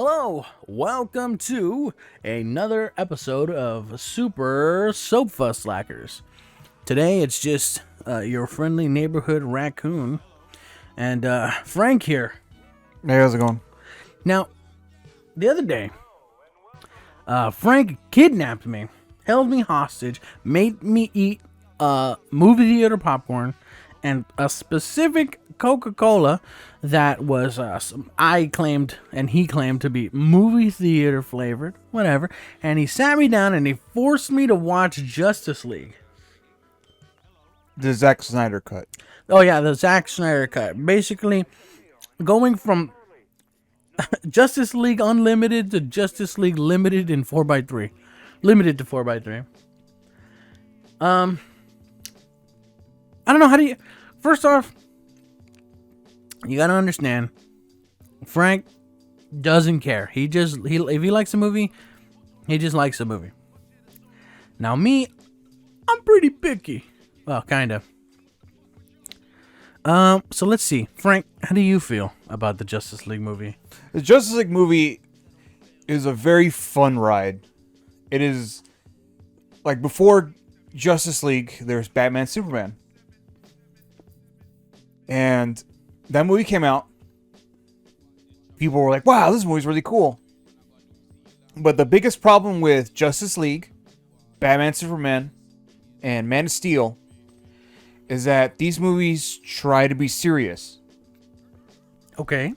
Hello, welcome to another episode of Super Soap Fuss Slackers. Today it's just your friendly neighborhood raccoon and Frank here. Hey, how's it going? Now, the other day, Frank kidnapped me, held me hostage, made me eat movie theater popcorn and a specific Coca-Cola that was I claimed and he claimed to be movie theater flavored, whatever. And he sat me down and he forced me to watch Justice League. The Zack Snyder cut. Oh yeah, the Zack Snyder cut. Basically, going from Justice League Unlimited to Justice League Limited in 4x3. Limited to 4x3. I don't know, how do you... First off, you gotta understand, Frank doesn't care. He if he likes a movie, he just likes a movie. Now me, I'm pretty picky. Well, kinda. So let's see. Frank, how do you feel about the Justice League movie? The Justice League movie is a very fun ride. It is, like, before Justice League, there's Batman, Superman. And that movie came out. People were like, wow, this movie's really cool. But the biggest problem with Justice League, Batman, Superman, and Man of Steel is that these movies try to be serious. Okay.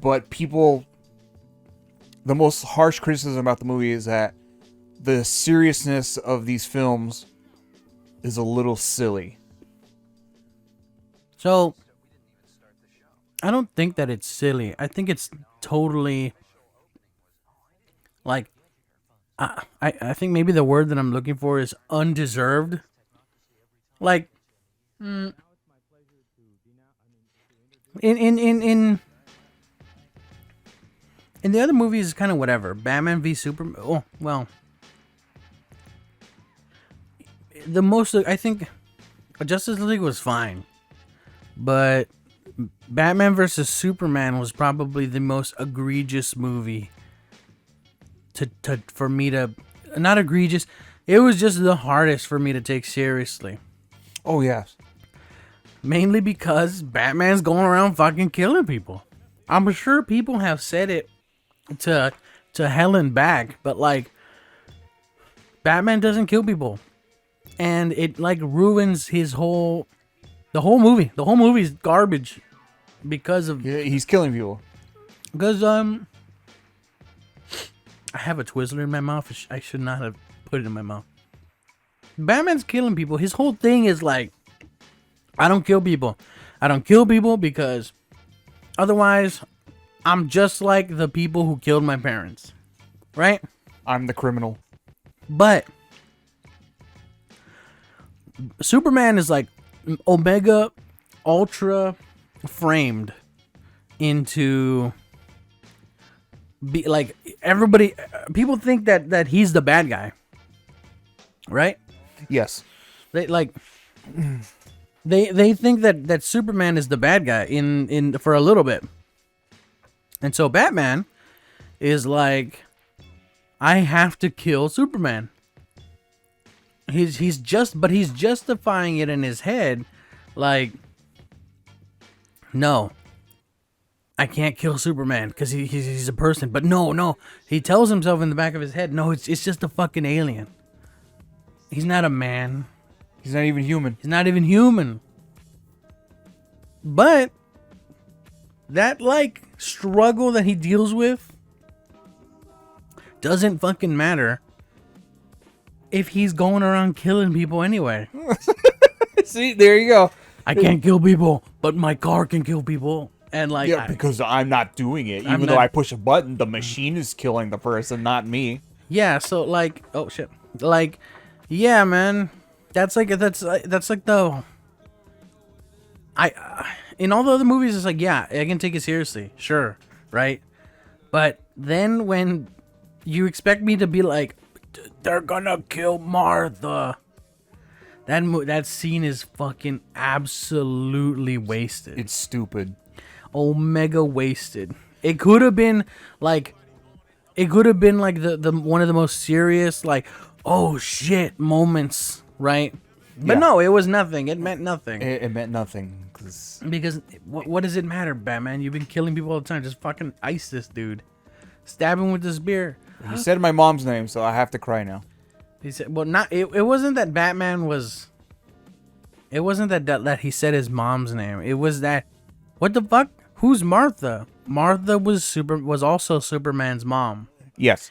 But the most harsh criticism about the movie is that the seriousness of these films is a little silly. So, I don't think that it's silly. I think it's totally, like, I think maybe the word that I'm looking for is undeserved. Like, in the other movies, it's kind of whatever. Batman v Superman. Oh, well, I think Justice League was fine. But Batman vs. Superman was probably the most egregious movie for me to... Not egregious. It was just the hardest for me to take seriously. Oh, yes. Mainly because Batman's going around fucking killing people. I'm sure people have said it to hell and back, but, like, Batman doesn't kill people. And it, like, ruins his whole... The whole movie. The whole movie is garbage because of... Yeah, he's killing people. Because, I have a Twizzler in my mouth. I should not have put it in my mouth. Batman's killing people. His whole thing is like, I don't kill people. I don't kill people because otherwise I'm just like the people who killed my parents. Right? I'm the criminal. But Superman is like Omega Ultra framed into be like everybody. People think that he's the bad guy, right? Yes. They think that Superman is the bad guy in for a little bit, and so Batman is like, I have to kill Superman. He's justifying it in his head, like, no, I can't kill Superman because he's a person. But no, he tells himself in the back of his head, no, it's just a fucking alien. He's not a man. He's not even human. He's not even human. But that, like, struggle that he deals with doesn't fucking matter if he's going around killing people anyway. See, there you go. I can't kill people, but my car can kill people. And like, yeah, because I'm not doing it. Even though I push a button, the machine is killing the person, not me. Yeah, so like, oh shit. Like, yeah, man. That's like the in all the other movies, it's like, yeah, I can take it seriously, sure, right? But then when you expect me to be like, they're gonna kill Martha, that scene is fucking absolutely wasted. It's stupid. Omega wasted. It could have been like, the one of the most serious, like, oh shit moments, right? But Yeah. no, it was nothing. It meant nothing. It meant nothing. Because what does it matter, Batman? You've been killing people all the time. Just fucking ice this dude. Stab him with the spear. You said my mom's name, so I have to cry now. He said, well, not it wasn't that Batman was. It wasn't that he said his mom's name. It was that, what the fuck? Who's Martha? Martha was also Superman's mom, Yes.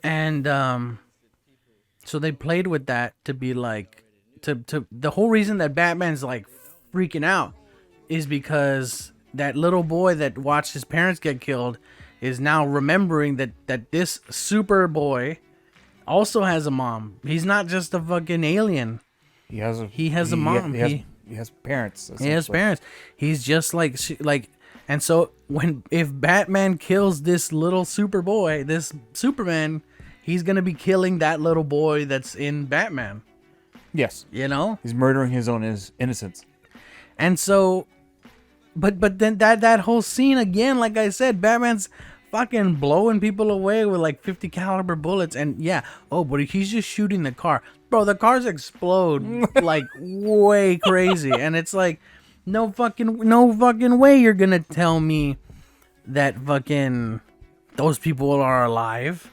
and so they played with that to be like, to the whole reason that Batman's like freaking out is because that little boy that watched his parents get killed is now remembering that this Superboy also has a mom. He's not just a fucking alien. He has a mom. He has parents. He has parents. He's just like, and so if Batman kills this little Superboy, this Superman, he's gonna be killing that little boy that's in Batman. Yes. You know? He's murdering his own innocence. And so, but then that whole scene again, like I said, Batman's fucking blowing people away with like 50 caliber bullets, and yeah, but he's just shooting the car, bro. The cars explode like way crazy, and it's like, no fucking way you're gonna tell me that fucking those people are alive.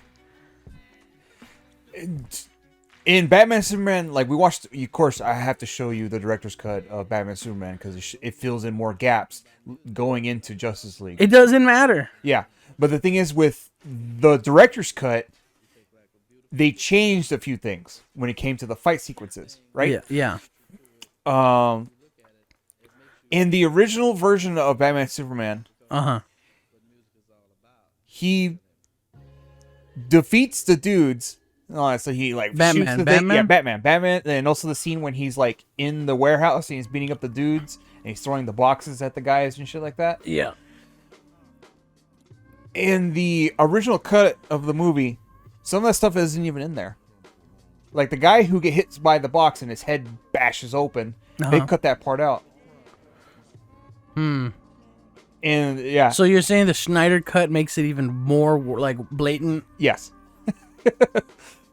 In Batman Superman, like we watched, of course, I have to show you the director's cut of Batman Superman because it fills in more gaps going into Justice League. It doesn't matter. Yeah, but the thing is, with the director's cut, they changed a few things when it came to the fight sequences, right? Yeah. In the original version of Batman Superman, he defeats the dudes. Oh, so he like Batman, shoots the Batman? thing. Yeah, Batman, and also the scene when he's like in the warehouse and he's beating up the dudes and he's throwing the boxes at the guys and shit like that. Yeah. In the original cut of the movie, some of that stuff isn't even in there. Like the guy who get hit by the box and his head bashes open, they cut that part out. And yeah. So you're saying the Snyder cut makes it even more like blatant? Yes.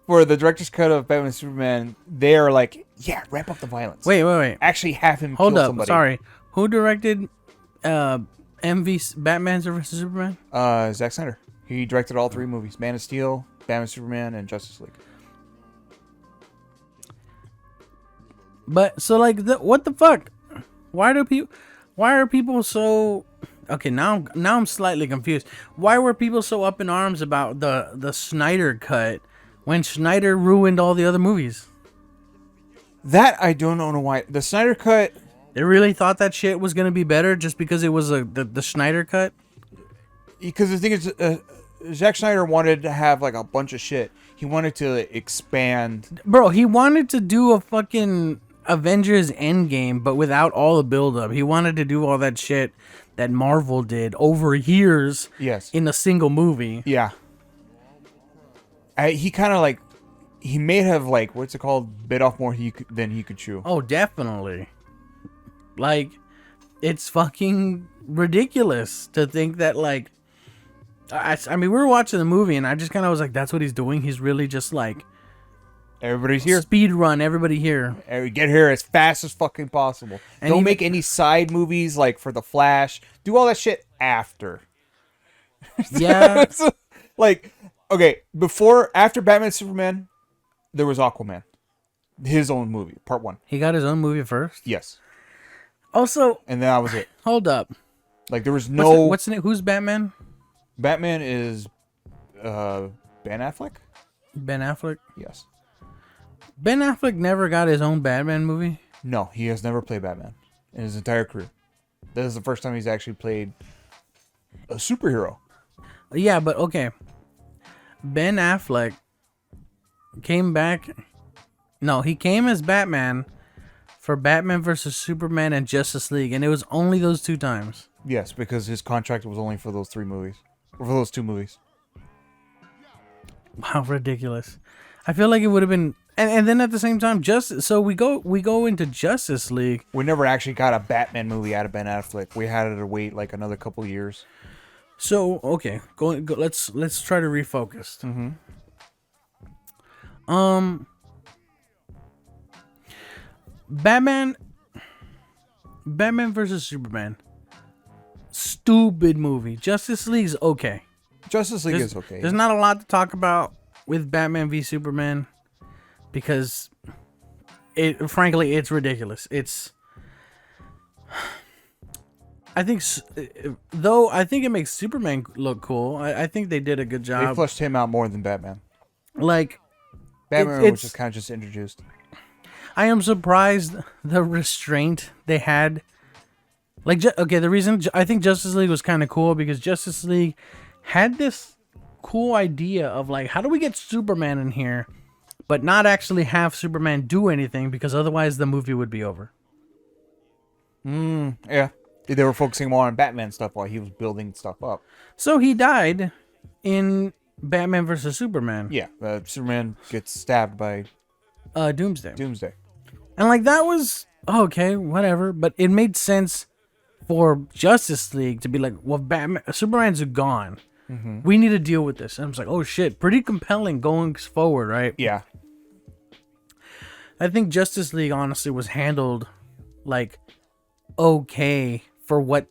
For the director's cut of Batman and Superman, they're like, yeah, ramp up the violence. Wait. Actually have him Hold kill up. somebody. Sorry. Who directed Batman vs Superman? Zack Snyder. He directed all three movies: Man of Steel, Batman, Superman, and Justice League. But so like, what the fuck? Why are people so? Okay, now I'm slightly confused. Why were people so up in arms about the Snyder cut when Snyder ruined all the other movies? That I don't know why. The Snyder cut. They really thought that shit was gonna be better just because it was the Snyder cut. Because the thing is, Zack Snyder wanted to have like a bunch of shit. He wanted to expand. Bro, he wanted to do a fucking Avengers Endgame, but without all the buildup. He wanted to do all that shit that Marvel did over years. Yes. In a single movie. Yeah. He kind of like, he may have like, what's it called? Bit off more than he could chew. Oh, definitely. Like, it's fucking ridiculous to think that, like, I mean, we were watching the movie and I just kind of was like, that's what he's doing. He's really just like, Everybody's here. speed run everybody here. Get here as fast as fucking possible. And Don't even- make any side movies like for the Flash. Do all that shit after. Yeah. Like, okay, after Batman Superman, there was Aquaman. His own movie, part 1. He got his own movie first. Yes. Also, And that was it. hold up. Like, there was no... What's the name? Who's Batman? Batman is Ben Affleck? Ben Affleck? Yes. Ben Affleck never got his own Batman movie? No, he has never played Batman in his entire career. This is the first time he's actually played a superhero. Yeah, but okay. Ben Affleck came back. No, he came as Batman for Batman vs Superman and Justice League, and it was only those 2 times. Yes, because his contract was only for those 3 movies. Or for those 2 movies. Wow, ridiculous. I feel like it would have been, and then at the same time, so we go into Justice League. We never actually got a Batman movie out of Ben Affleck. We had to wait like another couple years. So okay, go. Let's try to refocus. Mm-hmm. Batman. Batman versus Superman. Stupid movie. Justice League's okay. Justice League There's, is okay. There's not a lot to talk about with Batman v Superman because frankly, it's ridiculous. I think it makes Superman look cool. I think they did a good They job. fleshed him out more than Batman. Like, Batman it's was just kind of just introduced. I am surprised the restraint they had. Like, the reason I think Justice League was kind of cool because Justice League had this cool idea of like, how do we get Superman in here, but not actually have Superman do anything because otherwise the movie would be over. Yeah. They were focusing more on Batman stuff while he was building stuff up. So he died in Batman versus Superman. Yeah. Superman gets stabbed by Doomsday. Doomsday. And like that was okay, whatever. But it made sense for Justice League to be like, well, Superman's gone. Mm-hmm. We need to deal with this. And I was like, oh shit, pretty compelling going forward, right? Yeah. I think Justice League honestly was handled like okay for what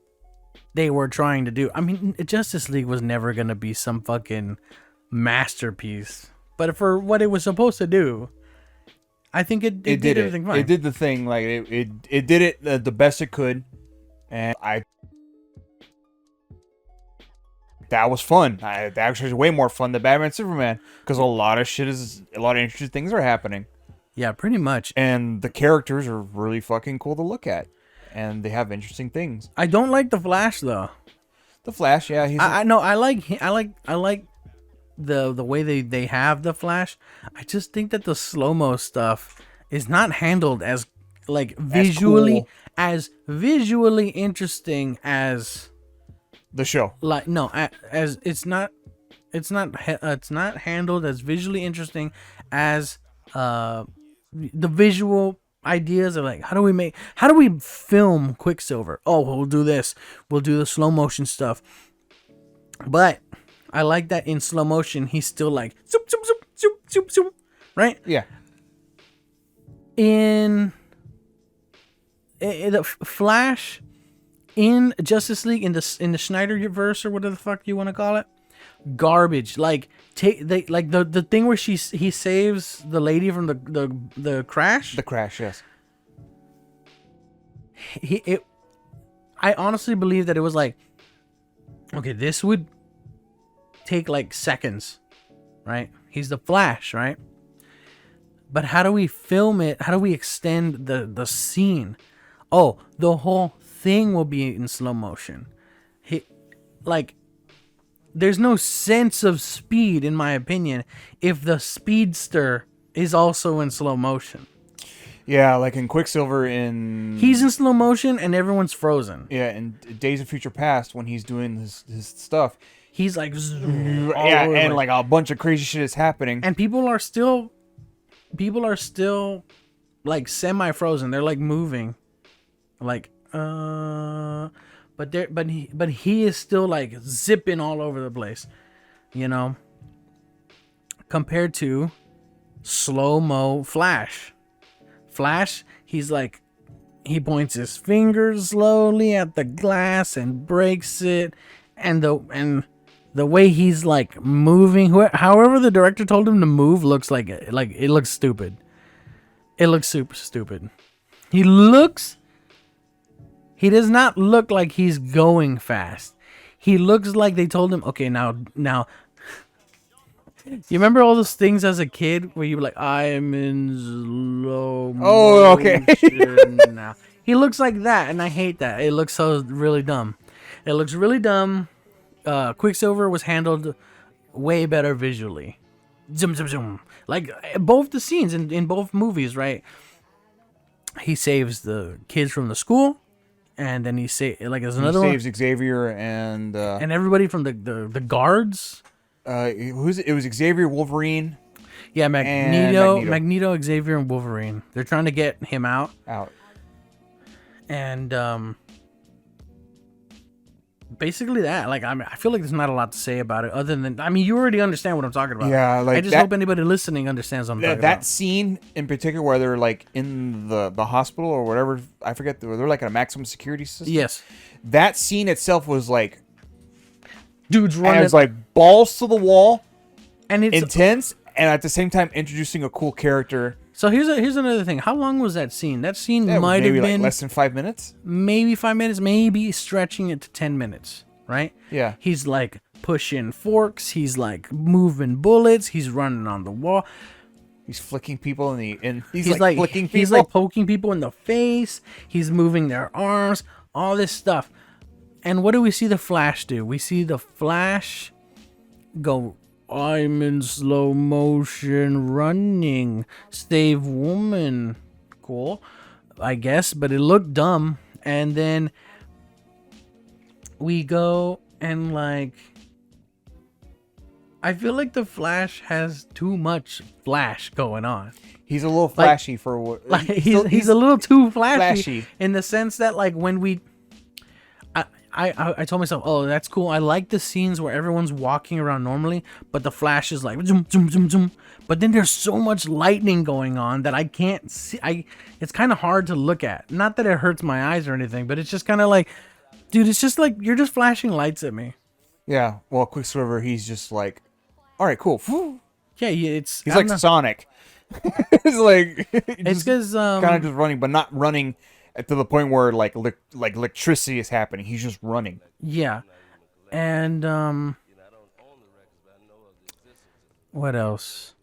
they were trying to do. I mean, Justice League was never gonna be some fucking masterpiece, but for what it was supposed to do, I think it did everything fine. It did the thing, like it did it the best it could, and that was fun. That actually was way more fun than Batman Superman because a lot of interesting things are happening. Yeah, pretty much. And the characters are really fucking cool to look at, and they have interesting things. I don't like the Flash though. The Flash, yeah, he's. I know. I like the way they have the Flash. I just think that the slow-mo stuff is not handled as like visually as visually interesting as the show. Like no, as it's not handled as visually interesting as the visual ideas of like how do we film Quicksilver? Oh, we'll do this. We'll do the slow motion stuff. But I like that in slow motion he's still like zoop zoop zoop zoop zoop zoop, right? Yeah. In the Flash in Justice League in the Snyderverse or whatever the fuck you want to call it, garbage. Like the thing where he saves the lady from the crash. The crash, yes. I honestly believe that it was like, okay, this would take like seconds, right? He's the Flash, right? But how do we film it? How do we extend the scene? Oh, the whole thing will be in slow motion. There's no sense of speed, in my opinion, if the speedster is also in slow motion. Yeah, like in Quicksilver he's in slow motion and everyone's frozen. Yeah, in Days of Future Past when he's doing his stuff, he's like and like a bunch of crazy shit is happening, and people are still like semi-frozen. They're like moving, like but he is still like zipping all over the place, you know. Compared to slow-mo Flash, he's like he points his fingers slowly at the glass and breaks it, and the way he's like moving, however the director told him to move, looks like it looks stupid. It looks super stupid. He does not look like he's going fast. He looks like they told him, okay, now. You remember all those things as a kid where you were like, I am in slow motion. Oh, okay. Now. He looks like that, and I hate that. It looks so really dumb. It looks really dumb. Quicksilver was handled way better visually. Zoom, zoom, zoom. Like, both the scenes in both movies, right? He saves the kids from the school, and then he there's another one. He saves Xavier and everybody from the guards. It was Xavier, Wolverine. Yeah, Magneto, Xavier, and Wolverine. They're trying to get him out. Out. And basically that. Like, I mean, I feel like there's not a lot to say about it other than, I mean, you already understand what I'm talking about. Yeah, like I just that- hope anybody listening understands what I'm talking that about. scene in particular, where they're like in the hospital or whatever, I forget, they're like in a maximum security system. Yes. That scene itself was like, Dude's and running. it was like balls to the wall, and it's intense, and at the same time introducing a cool character. so here's another thing. How long was that scene? That scene That was might maybe have been like less than 5 minutes. maybe 5 minutes, maybe stretching it to 10 minutes, right? Yeah. He's like pushing forks, he's like moving bullets, he's running on the wall. He's flicking people and he's He's like flicking people. he's like poking people in the face, he's moving their arms, all this stuff. And what do we see the Flash do? We see the Flash go, I'm in slow motion running, save woman. Cool, I guess, but it looked dumb. And then we go and like, I feel like the Flash has too much Flash going on. He's a little flashy for what. Like he's a little too flashy, flashy. in the sense that like when we, I told myself, oh, that's cool. I like the scenes where everyone's walking around normally, but the Flash is like zoom zoom zoom zoom. But then there's so much lightning going on that I can't see. It's kind of hard to look at. Not that it hurts my eyes or anything, but it's just kind of like, dude, it's just like you're just flashing lights at me. Yeah. Well, Quicksilver, he's just like, all right, cool. Yeah, it's He's I don't like know. Sonic. It's like It's because kind of just running, but not running to the point where like electricity is happening. He's just running. yeah, and what else?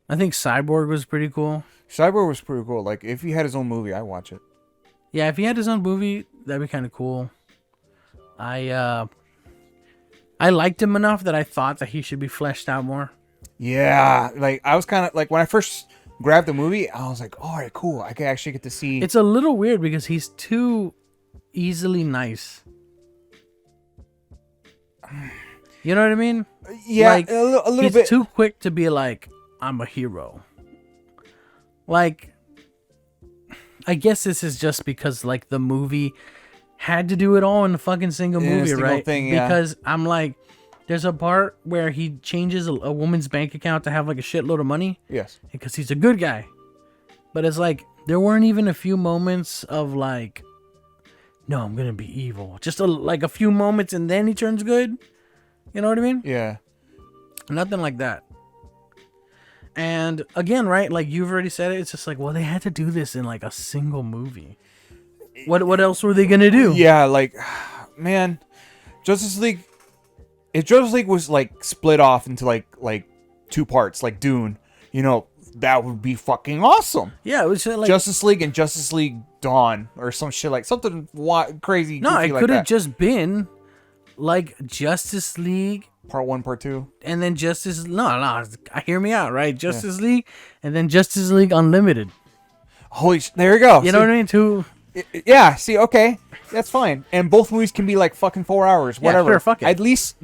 I think Cyborg was pretty cool. Cyborg was pretty cool. Like if he had his own movie, I'd watch it. Yeah, if he had his own movie, that'd be kind of cool. I liked him enough that I thought that he should be fleshed out more. Yeah, like I was kind of like when I first grabbed the movie, I was like, all right, cool. I could actually get to see. It's a little weird because he's too easily nice. You know what I mean? yeah, like, a little He's bit. too quick to be like, I'm a hero. Like, I guess this is just because like the movie had to do it all in a fucking single In a movie, single right? thing, yeah. Because I'm like, there's a part where he changes a woman's bank account to have like a shitload of money Yes. because he's a good guy. But it's like there weren't even a few moments of like, no, I'm gonna be evil. Just like a few moments and then he turns good. You know what I mean? Yeah. Nothing like that. And again, right? Like you've already said it. It's just like, well, they had to do this in like a single movie. What else were they gonna do? Yeah, like, man, Justice League. If Justice League was like split off into like two parts, like Dune, that would be fucking awesome. Yeah, it was just like Justice League and Justice League Dawn or some shit like something crazy. no, goofy it like could have that. just been like Justice League Part 1, Part 2. and then hear me out, right? Justice League and then Justice League Unlimited. There you go. You know what I mean? Two. Yeah, see, okay, that's fine. And both movies can be like fucking 4 hours, whatever. sure, fuck it. At least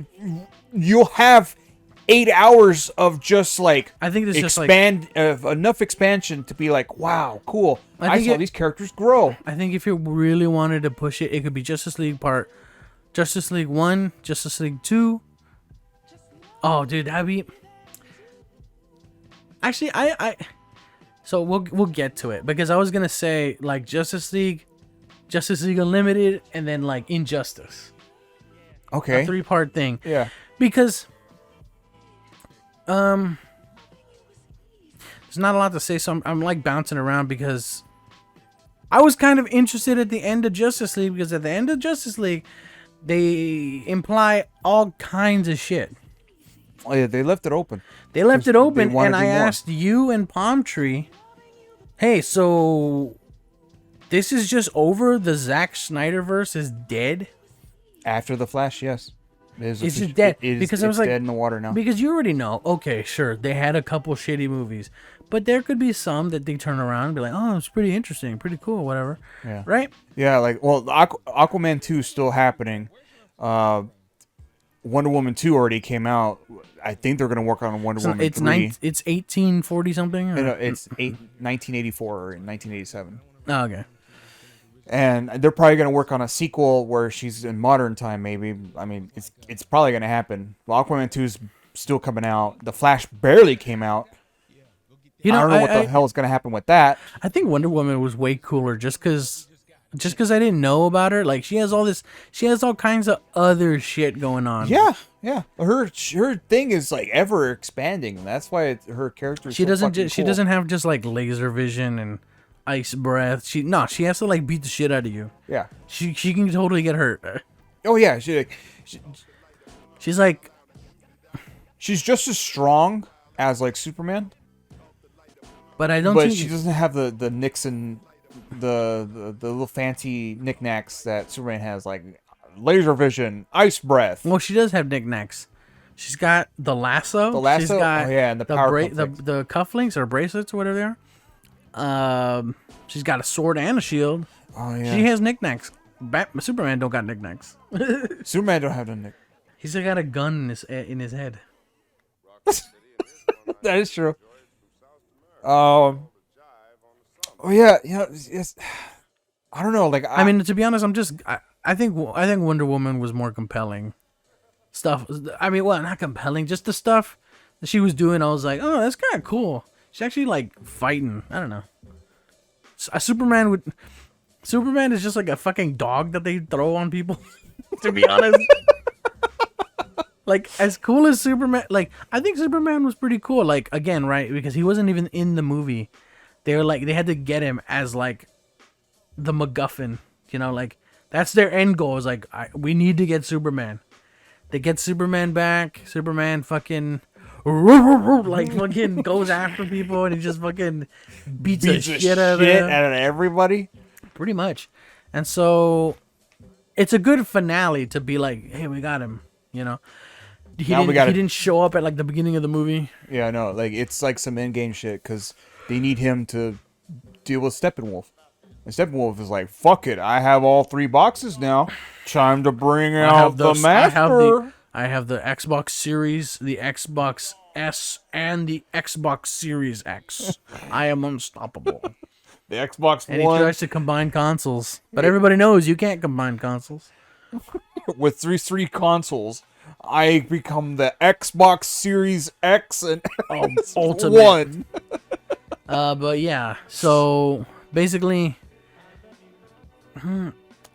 you'll have 8 hours of just like I think it's just like enough expansion to be like, wow, cool. I I think saw it- these characters grow. I think if you really wanted to push it, it could be Justice League 1, Justice League 2. Oh, dude, that'd be. Actually, So we'll get to it because I was gonna say like Justice League Unlimited, and then like Injustice, Okay. a 3-part thing. Yeah. Because there's not a lot to say, so I'm like bouncing around because I was kind of interested at the end of Justice League because at the end of Justice League they imply all kinds of shit. Oh yeah, they left it open. They left it They open, wanna and do I more. asked you and Palm Tree, hey, so this is just over? The Zack Snyderverse is dead? After the Flash, yes. It's just dead. Because I was it's like, dead in the water now. Because you already know, okay, sure, they had a couple shitty movies, but there could be some that they turn around and be like, oh, it's pretty interesting, pretty cool, whatever. Yeah. Right? Yeah, like, well, Aquaman 2 is still happening. Wonder Woman 2 already came out. I think they're going to work on Wonder So Woman it's 3. it's 1840 something? Or? No, it's 1984 or 1987. Oh, okay. And they're probably going to work on a sequel where she's in modern time, maybe. I mean, it's probably going to happen. Well, Aquaman 2 is still coming out. The Flash barely came out. I don't know what the hell is going to happen with that. I think Wonder Woman was way cooler just because I didn't know about her. Like, she has all kinds of other shit going on. Yeah. Her thing is like ever expanding. That's why her character is She cool. doesn't have just like laser vision and ice breath. She has to like beat the shit out of you. Yeah. She can totally get hurt. Oh yeah, She's like, she's just as strong as like Superman. but I don't But think she doesn't have the Nixon, the little fancy knickknacks that Superman has, like laser vision, ice breath. Well, she does have knickknacks. She's got the lasso. The lasso? She's got Oh, yeah, and the power cufflinks. the cufflinks or bracelets or whatever they are. She's got a sword and a shield. Oh yeah. She has knickknacks. Superman don't got knickknacks. Superman don't have the knick. He's still got a gun in his head. That is true. Oh yeah, yes. I don't know. Like I mean, to be honest, I think Wonder Woman was more compelling stuff. I mean, well, not compelling, just the stuff that she was doing. I was like, oh, that's kind of cool. She's actually like fighting. I don't know. Superman is just like a fucking dog that they throw on people. To be honest, like as cool as Superman, like I think Superman was pretty cool. Like again, right? Because he wasn't even in the movie. They were like they had to get him as like the MacGuffin. You know, like that's their end goal. Is like we need to get Superman. They get Superman back. Superman fucking like fucking goes after people and he just fucking beats the shit out of everybody. Pretty much. And so it's a good finale to be like, hey, we got him, you know. He didn't show up at like the beginning of the movie. Yeah, no, like it's like some endgame shit because they need him to deal with Steppenwolf. And Steppenwolf is like, fuck it, I have all 3 boxes now. Time to bring out the master. I have the Xbox Series, the Xbox S, and the Xbox Series X. I am unstoppable. The Xbox And One. he tries to combine consoles. But everybody knows you can't combine consoles. With 3 consoles, I become the Xbox Series X and Ultimate. One. But yeah, so basically,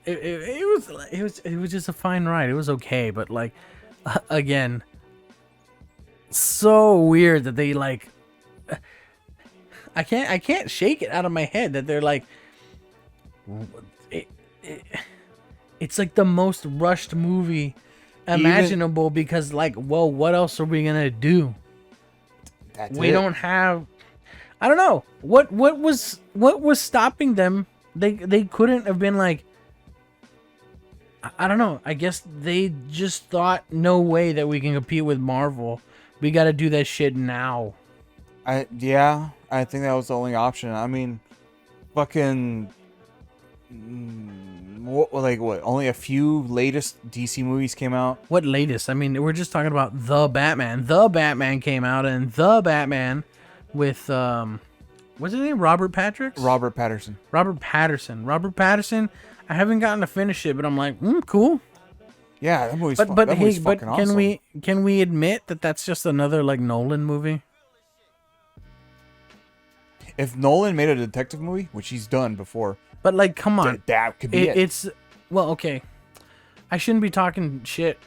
it was just a fine ride. It was okay, but like, again, so weird that they like. I can't shake it out of my head that they're like. It's like the most rushed movie imaginable because like, well, what else are we gonna do? We don't have. I don't know what was stopping them. They couldn't have been like. I don't know. I guess they just thought no way that we can compete with Marvel. We got to do that shit now. I think that was the only option. I mean, fucking. What? Only a few latest DC movies came out. What latest? I mean, we're just talking about The Batman. The Batman came out, and The Batman with what's his name? Robert Patterson. Robert Patterson. I haven't gotten to finish it, but I'm like, cool. Yeah, that movie's But fucking awesome. Can we admit that that's just another like Nolan movie? If Nolan made a detective movie, which he's done before, but like, come on, that could be it. It's well, okay. I shouldn't be talking shit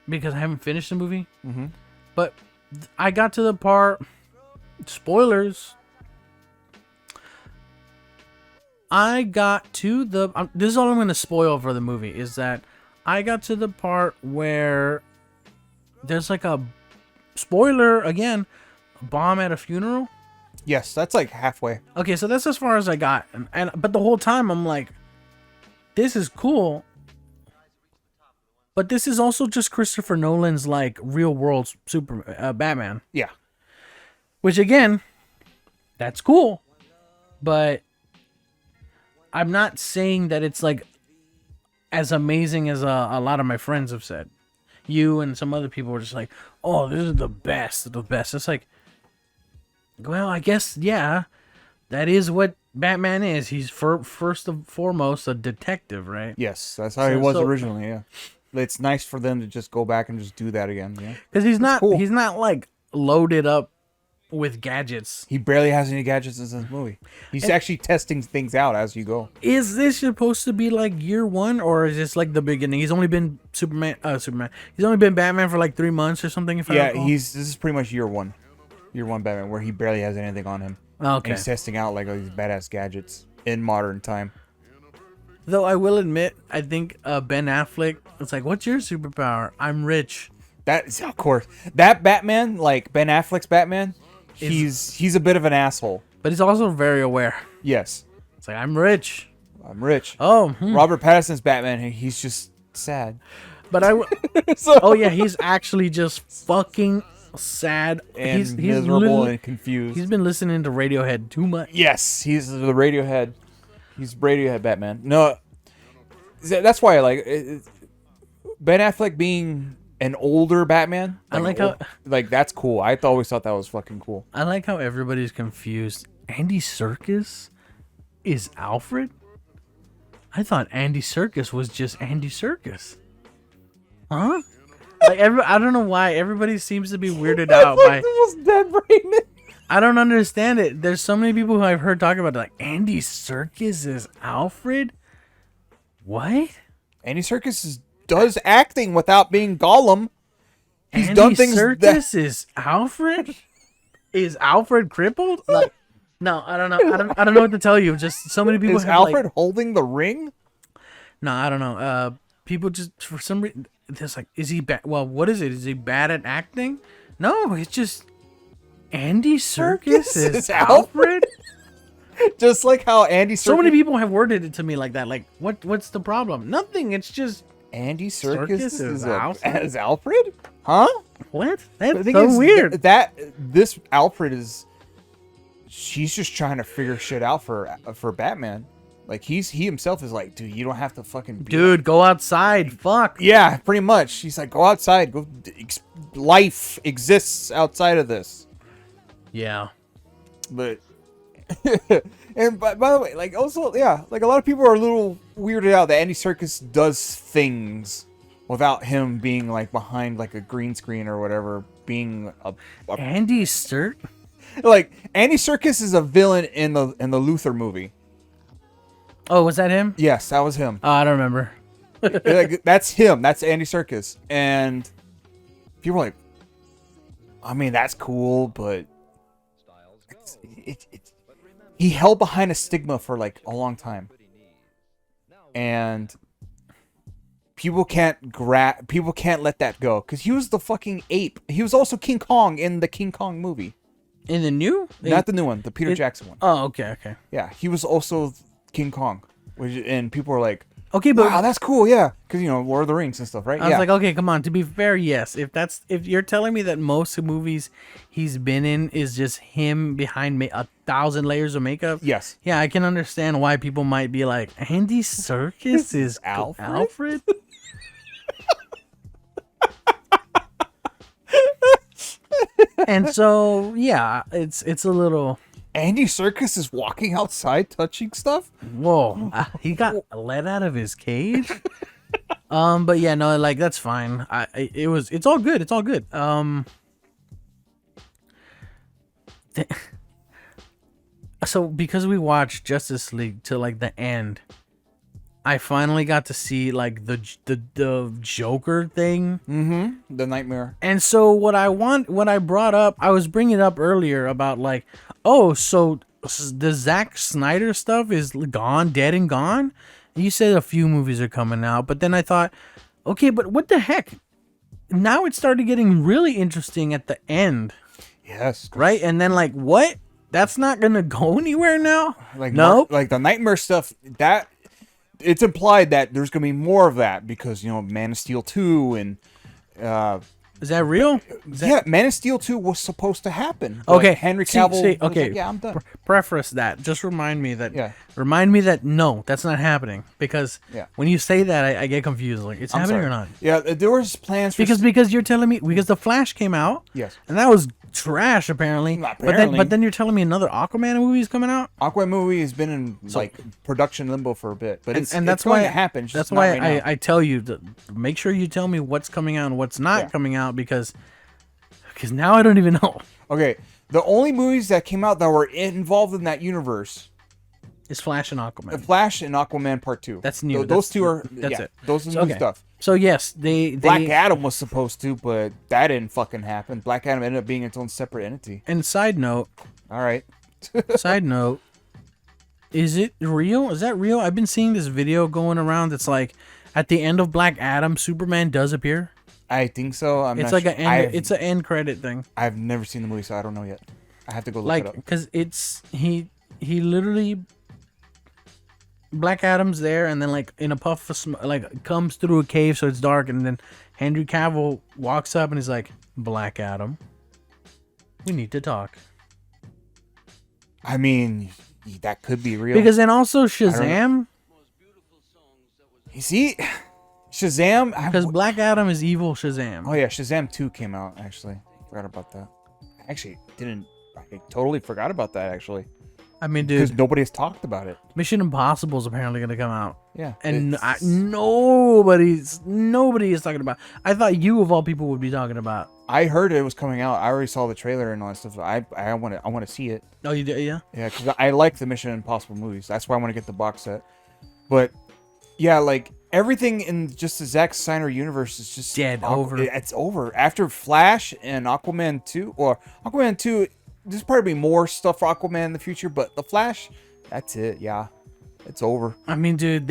because I haven't finished the movie. Mm-hmm. But I got to the part. Spoilers. I got to the. This is all I'm going to spoil for the movie is that I got to the part where there's like a spoiler again, a bomb at a funeral. Yes, that's like halfway. Okay, so that's as far as I got, but the whole time I'm like, this is cool. But this is also just Christopher Nolan's like real world Batman. Yeah. Which again, that's cool, but I'm not saying that it's like as amazing as a lot of my friends have said. You and some other people were just like, "Oh, this is the best, the best." It's like, well, I guess yeah, that is what Batman is. He's first and foremost a detective, right? Yes, that's how he was So- originally. Yeah, it's nice for them to just go back and just do that again. Yeah, Because cool. he's not like loaded up with gadgets. he barely has any gadgets in this movie. He's actually testing things out as you go. Is this supposed to be like year one, or is this like the beginning? He's only been Superman. He's only been Batman for like 3 months or something. If I Yeah, recall. this is pretty much year one Batman, where he barely has anything on him. Okay. And he's testing out like all these badass gadgets in modern time. Though I will admit, I think Ben Affleck. It's like, what's your superpower? I'm rich. That's of course that Batman, like Ben Affleck's Batman. He's a bit of an asshole. But he's also very aware. Yes, It's like, I'm rich. I'm rich. Oh, Robert Pattinson's Batman, he's just sad. but I. So, Oh yeah, he's actually just fucking sad. and he's miserable literally- and confused. He's been listening to Radiohead too much. Yes, he's the Radiohead. He's Radiohead Batman. No, that's why I like Ben Affleck being an older Batman. I like how- like that's cool. I always thought that was fucking cool. I like how everybody's confused. Andy Serkis is Alfred? I thought Andy Serkis was just Andy Serkis. Huh? Like I don't know why everybody seems to be weirded out by. the most dead brain. I don't understand it. There's so many people who I've heard talk about it, like Andy Serkis is Alfred. What? Andy Serkis does acting without being Gollum. He's Andy done things Serkis is Alfred. Is Alfred crippled? Like, no, I don't know. I don't know what to tell you. Just so many people Is have Alfred like, holding the ring? no, I don't know. People just for some reason, it's like, is he bad? Well, what is it? Is he bad at acting? No, it's just Andy Serkis is Alfred. Just like how Andy Serkis. So many people have worded it to me like that. Like, what's the problem? Nothing. It's just Andy Serkis Serkis is Alfred? as Alfred? Huh? what? The That's thing so is, weird. This Alfred is. She's just trying to figure shit out for Batman. Like he himself is like, dude, you don't have to fucking be Dude, go outside. Fuck. Yeah, pretty much. He's like, go outside. Life exists outside of this. Yeah. But and by the way, like also, yeah, like a lot of people are a little weirded out that Andy Serkis does things without him being like behind like a green screen or whatever. Being Andy Serkis. like Andy Serkis is a villain in the Luther movie. Oh, was that him? Yes, that was him. Oh, I don't remember. Like, that's him. That's Andy Serkis. And people are like, I mean, that's cool, but he held behind a stigma for like a long time, and people can't let that go because he was the fucking ape. He was also King Kong in the King Kong movie, In the new? not the new one, the Peter Jackson one. Oh, okay. Yeah, he was also King Kong, and people were like, Okay, but "Wow, that's cool." Yeah, because Lord of the Rings and stuff, right? I was like, okay, come on. To be fair, yes. If you're telling me that most movies he's been in is just him behind 1,000 layers of makeup, yes. yeah, I can understand why people might be like, Andy Serkis is Alfred? Alfred? And so, yeah, it's a little. Andy Serkis is walking outside touching stuff. Whoa, he got let out of his cage. But yeah, no, like that's fine. It's all good. It's all good. So because we watched Justice League to like the end, I finally got to see like the Joker thing. Mm-hmm. The Nightmare. And so what I brought up, I was bringing it up earlier about like, oh, so the Zack Snyder stuff is gone, dead and gone. And you said a few movies are coming out, but then I thought, okay, but what the heck? Now it started getting really interesting at the end, Yes. right? And then like, what? That's not gonna go anywhere now. Like no. like the Nightmare stuff. That it's implied that there's gonna be more of that because Man of Steel 2 and Is that real? yeah, Man of Steel 2 was supposed to happen. But Okay, Henry see, Cavill. Was okay, like, yeah, I'm done. Preface that. Just remind me that. Yeah. Remind me that no, that's not happening because Yeah. when you say that, I get confused. Like it's I'm happening sorry. or not? Yeah, there was plans for Because you're telling me because the Flash came out. Yes. And that was trash apparently. Apparently. But then you're telling me another Aquaman movie is coming out. Aquaman movie has been in like production limbo for a bit, but it's that's going why to happen. just That's not why right now. I tell you to make sure you tell me what's coming out and what's not coming out because now I don't even know. Okay, the only movies that came out that were involved in that universe, It's Flash and Aquaman. Flash and Aquaman Part 2. That's new. Those two are that's it. Those are So, new stuff. So yes, they Black Adam was supposed to, but that didn't fucking happen. Black Adam ended up being its own separate entity. And side note, All right. is it real? Is that real? I've been seeing this video going around that's like at the end of Black Adam, Superman does appear. I think so. It's like it's an end credit thing. I've never seen the movie, so I don't know yet. I have to go look it Like up. because it's he literally Black Adam's there, and then like in a puff of smoke, like comes through a cave, so it's dark, and then Henry Cavill walks up and he's like, "Black Adam, we need to talk." I mean, that could be real. Because then also Shazam, You see, Shazam. because Black Adam is evil Shazam. Oh yeah, Shazam 2 came out. Actually, forgot about that. I totally forgot about that actually, I mean, because dude, nobody has talked about it. Mission Impossible is apparently gonna come out, Yeah, and it's- nobody is talking about. I thought you of all people would be talking about. I heard it was coming out. I already saw the trailer and all that stuff. I want to see it. Oh, you did, yeah. Yeah, because I like the Mission Impossible movies. That's why I want to get the box set. But yeah, like everything in just the Zack Snyder universe is just Dead, over. It's over after Flash and Aquaman 2. Or Aquaman 2, there's probably more stuff for Aquaman in the future. But the Flash, that's it. Yeah, it's over. I mean, dude,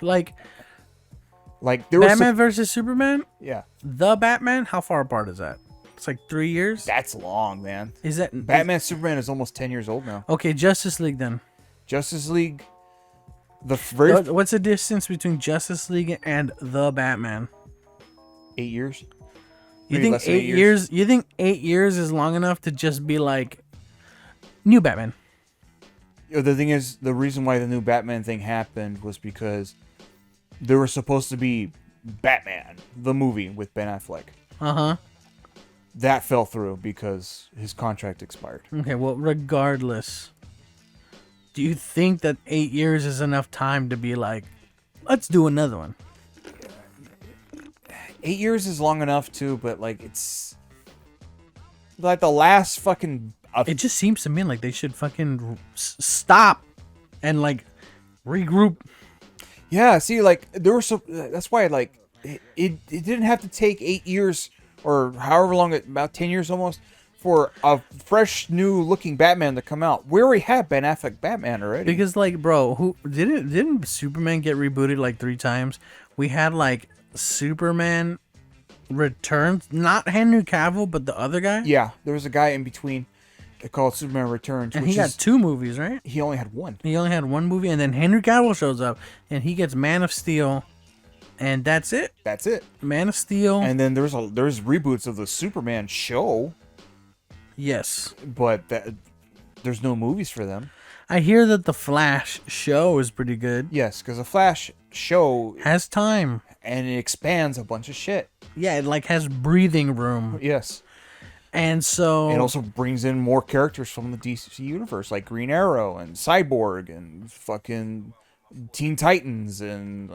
like There was Batman versus Superman. yeah, The Batman, how far apart is that? It's like 3 years. that's long, man. Is that Batman Superman is almost 10 years old now. Okay, Justice League then. Justice League, the very What's the distance between Justice League and the Batman? 8 years. You Maybe think less than 8 years? You think 8 years is long enough to just be like new Batman? The thing is, the reason why the new Batman thing happened was because there was supposed to be Batman, the movie with Ben Affleck. Uh-huh. That fell through because his contract expired. Okay, well, regardless, do you think that 8 years is enough time to be like, let's do another one? 8 years is long enough too, but like it's like the last fucking. It just seems to me like they should fucking stop and like regroup. Yeah, see, like there were some. That's why, like, it didn't have to take 8 years or however long, about 10 years almost, for a fresh, new looking Batman to come out. We already have Ben Affleck Batman already. Because like, bro, who didn't Superman get rebooted like 3 times? We had like Superman Returns, not Henry Cavill, but the other guy. Yeah, there was a guy in between called Superman Returns, And which he got is 2 movies, right? he only had one. He only had 1 movie, and then Henry Cavill shows up, and he gets Man of Steel, and that's it. That's it. Man of Steel. And then there's reboots of the Superman show, Yes. but there's no movies for them. I hear that the Flash show is pretty good. Yes, because the Flash show Has time. and it expands a bunch of shit. Yeah, it like has breathing room. Yes. And so It also brings in more characters from the DC universe, like Green Arrow and Cyborg and fucking Teen Titans and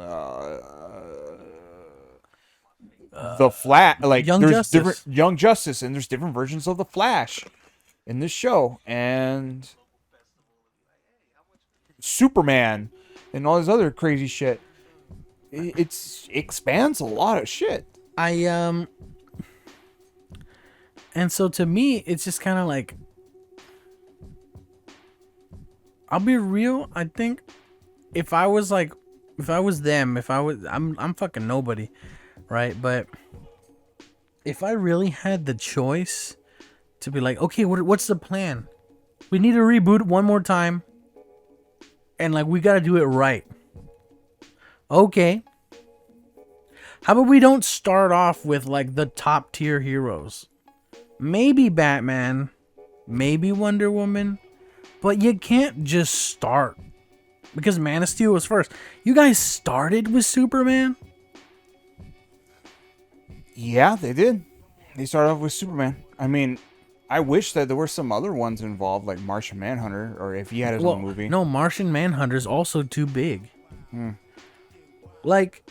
the Flash. Like Young there's Justice. different Young Justice, and there's different versions of the Flash in this show, and Superman, and all this other crazy shit. It expands a lot of shit. And so to me, it's just kind of like, I'll be real. I think if I was them, I'm fucking nobody, right? But if I really had the choice to be like, okay, what's the plan? We need to reboot it one more time, and like we got to do it right. Okay. How about we don't start off with like the top tier heroes? Maybe Batman, maybe Wonder Woman, but you can't just start because Man of Steel was first. You guys started with Superman? Yeah, they did. They started off with Superman. I mean, I wish that there were some other ones involved, like Martian Manhunter, or if he had his own movie. No, Martian Manhunter's also too big. Like,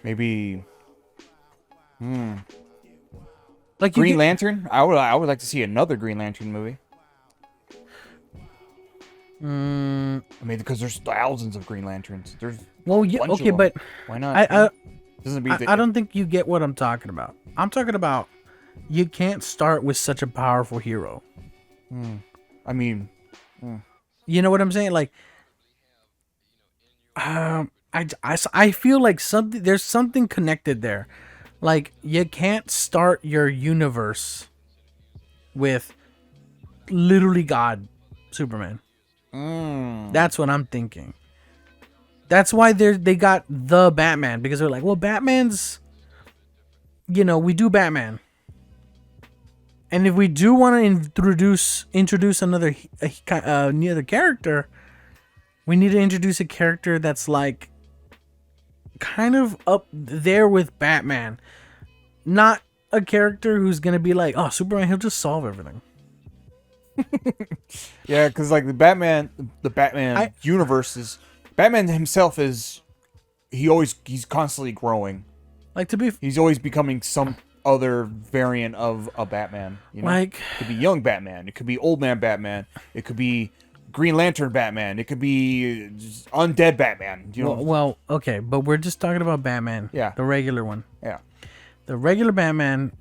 Maybe. like Green Lantern. I would like to see another Green Lantern movie. I mean, because there's thousands of Green Lanterns. There's Well, yeah, okay, but why not? I don't think you get what I'm talking about. I'm talking about you can't start with such a powerful hero. I mean, You know what I'm saying? Like, I feel like there's something connected there. Like, you can't start your universe with literally God, Superman. That's what I'm thinking. That's why they got the Batman, because they're like, well, Batman's, we do Batman. And if we do want to introduce another character, we need to introduce a character that's like kind of up there with Batman. Not a character who's going to be like, oh, Superman, he'll just solve everything. yeah, because like the Batman universe is Batman himself he's constantly growing. Like he's always becoming some other variant of a Batman. Like, it could be young Batman, it could be old man Batman, it could be Green Lantern Batman, it could be undead Batman. Well, okay, but we're just talking about Batman. Yeah, the regular one. Yeah, the regular Batman.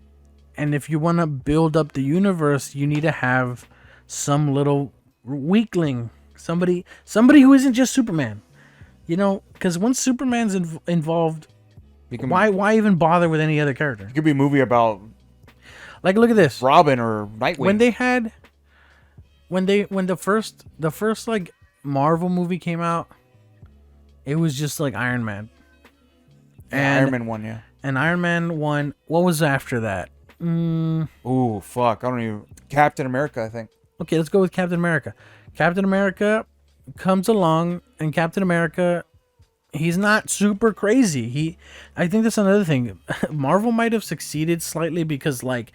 And if you want to build up the universe, you need to have some little weakling, somebody who isn't just Superman, because once Superman's involved, why even bother with any other character? It could be a movie about, like, look at this, Robin or Nightwing. When the first like Marvel movie came out, it was just like Iron Man. Iron Man 1, yeah. And Iron Man 1, what was after that? Ooh, fuck. I don't even... Captain America, I think. Okay, let's go with Captain America. Captain America comes along, and Captain America, he's not super crazy. I think that's another thing. Marvel might have succeeded slightly because, like,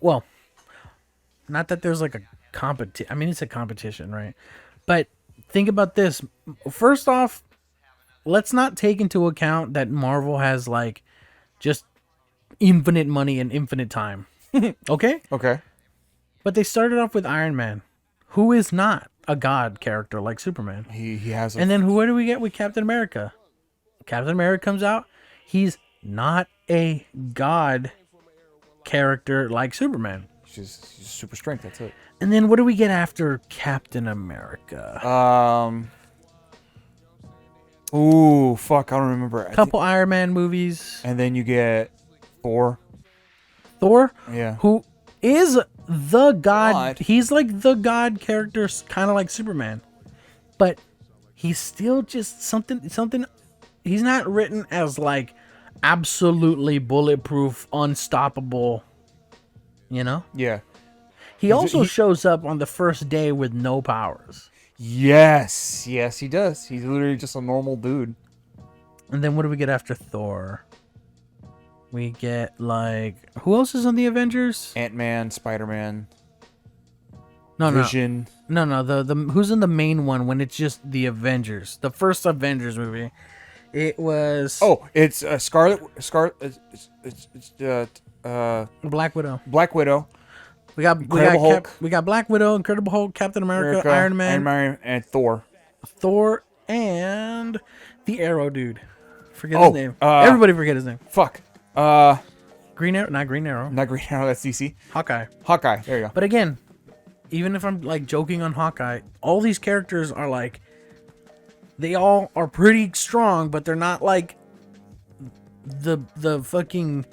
well, not that there's like a competition. I mean, it's a competition, right? But think about this. First off, let's not take into account that Marvel has like just infinite money and infinite time. Okay? Okay. But they started off with Iron Man, who is not a god character like Superman. He has and then who do we get with Captain America? Captain America comes out. He's not a god character like Superman. She's super strength, that's it. And then what do we get after Captain America? Ooh, fuck, I don't remember. Couple Iron Man movies. And then you get Thor. Yeah. Who is the god. He's like the god character, kind of like Superman. But he's still just something. He's not written as like absolutely bulletproof, unstoppable. Yeah. He also shows up on the first day with no powers. Yes, he does. He's literally just a normal dude. And then what do we get after Thor? We get, like, who else is on the Avengers? Ant-Man, Spider-Man, Vision. No. The who's in the main one when it's just the Avengers? The first Avengers movie. It was. Oh, it's Scarlet. It's Black Widow. Black Widow. We got Black Widow, Incredible Hulk, Captain America, Iron Man, and Thor. And the Arrow dude. Forget his name. Everybody forget his name. Fuck. Green Arrow, not Green Arrow. Not Green Arrow. That's DC. Hawkeye. There you go. But again, even if I'm like joking on Hawkeye, all these characters are like, they all are pretty strong, but they're not like the fucking,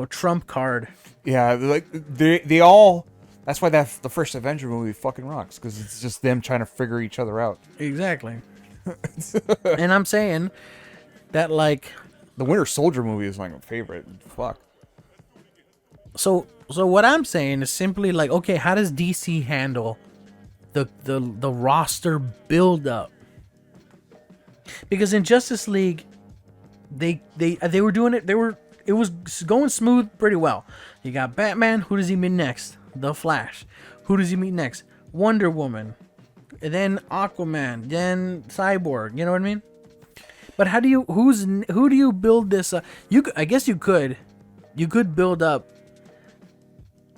trump card. Yeah, like they all. That's why the first Avenger movie fucking rocks, because it's just them trying to figure each other out. Exactly. And I'm saying that, like, the Winter Soldier movie is my favorite. Fuck. So what I'm saying is simply like, okay, how does DC handle the roster build up? Because in Justice League, they were doing it. it was going smooth pretty well. You got Batman. Who does he meet next? The Flash. Who does he meet next? Wonder Woman. And then Aquaman. Then Cyborg. You know what I mean? But how do you who do you build this? I guess you could build up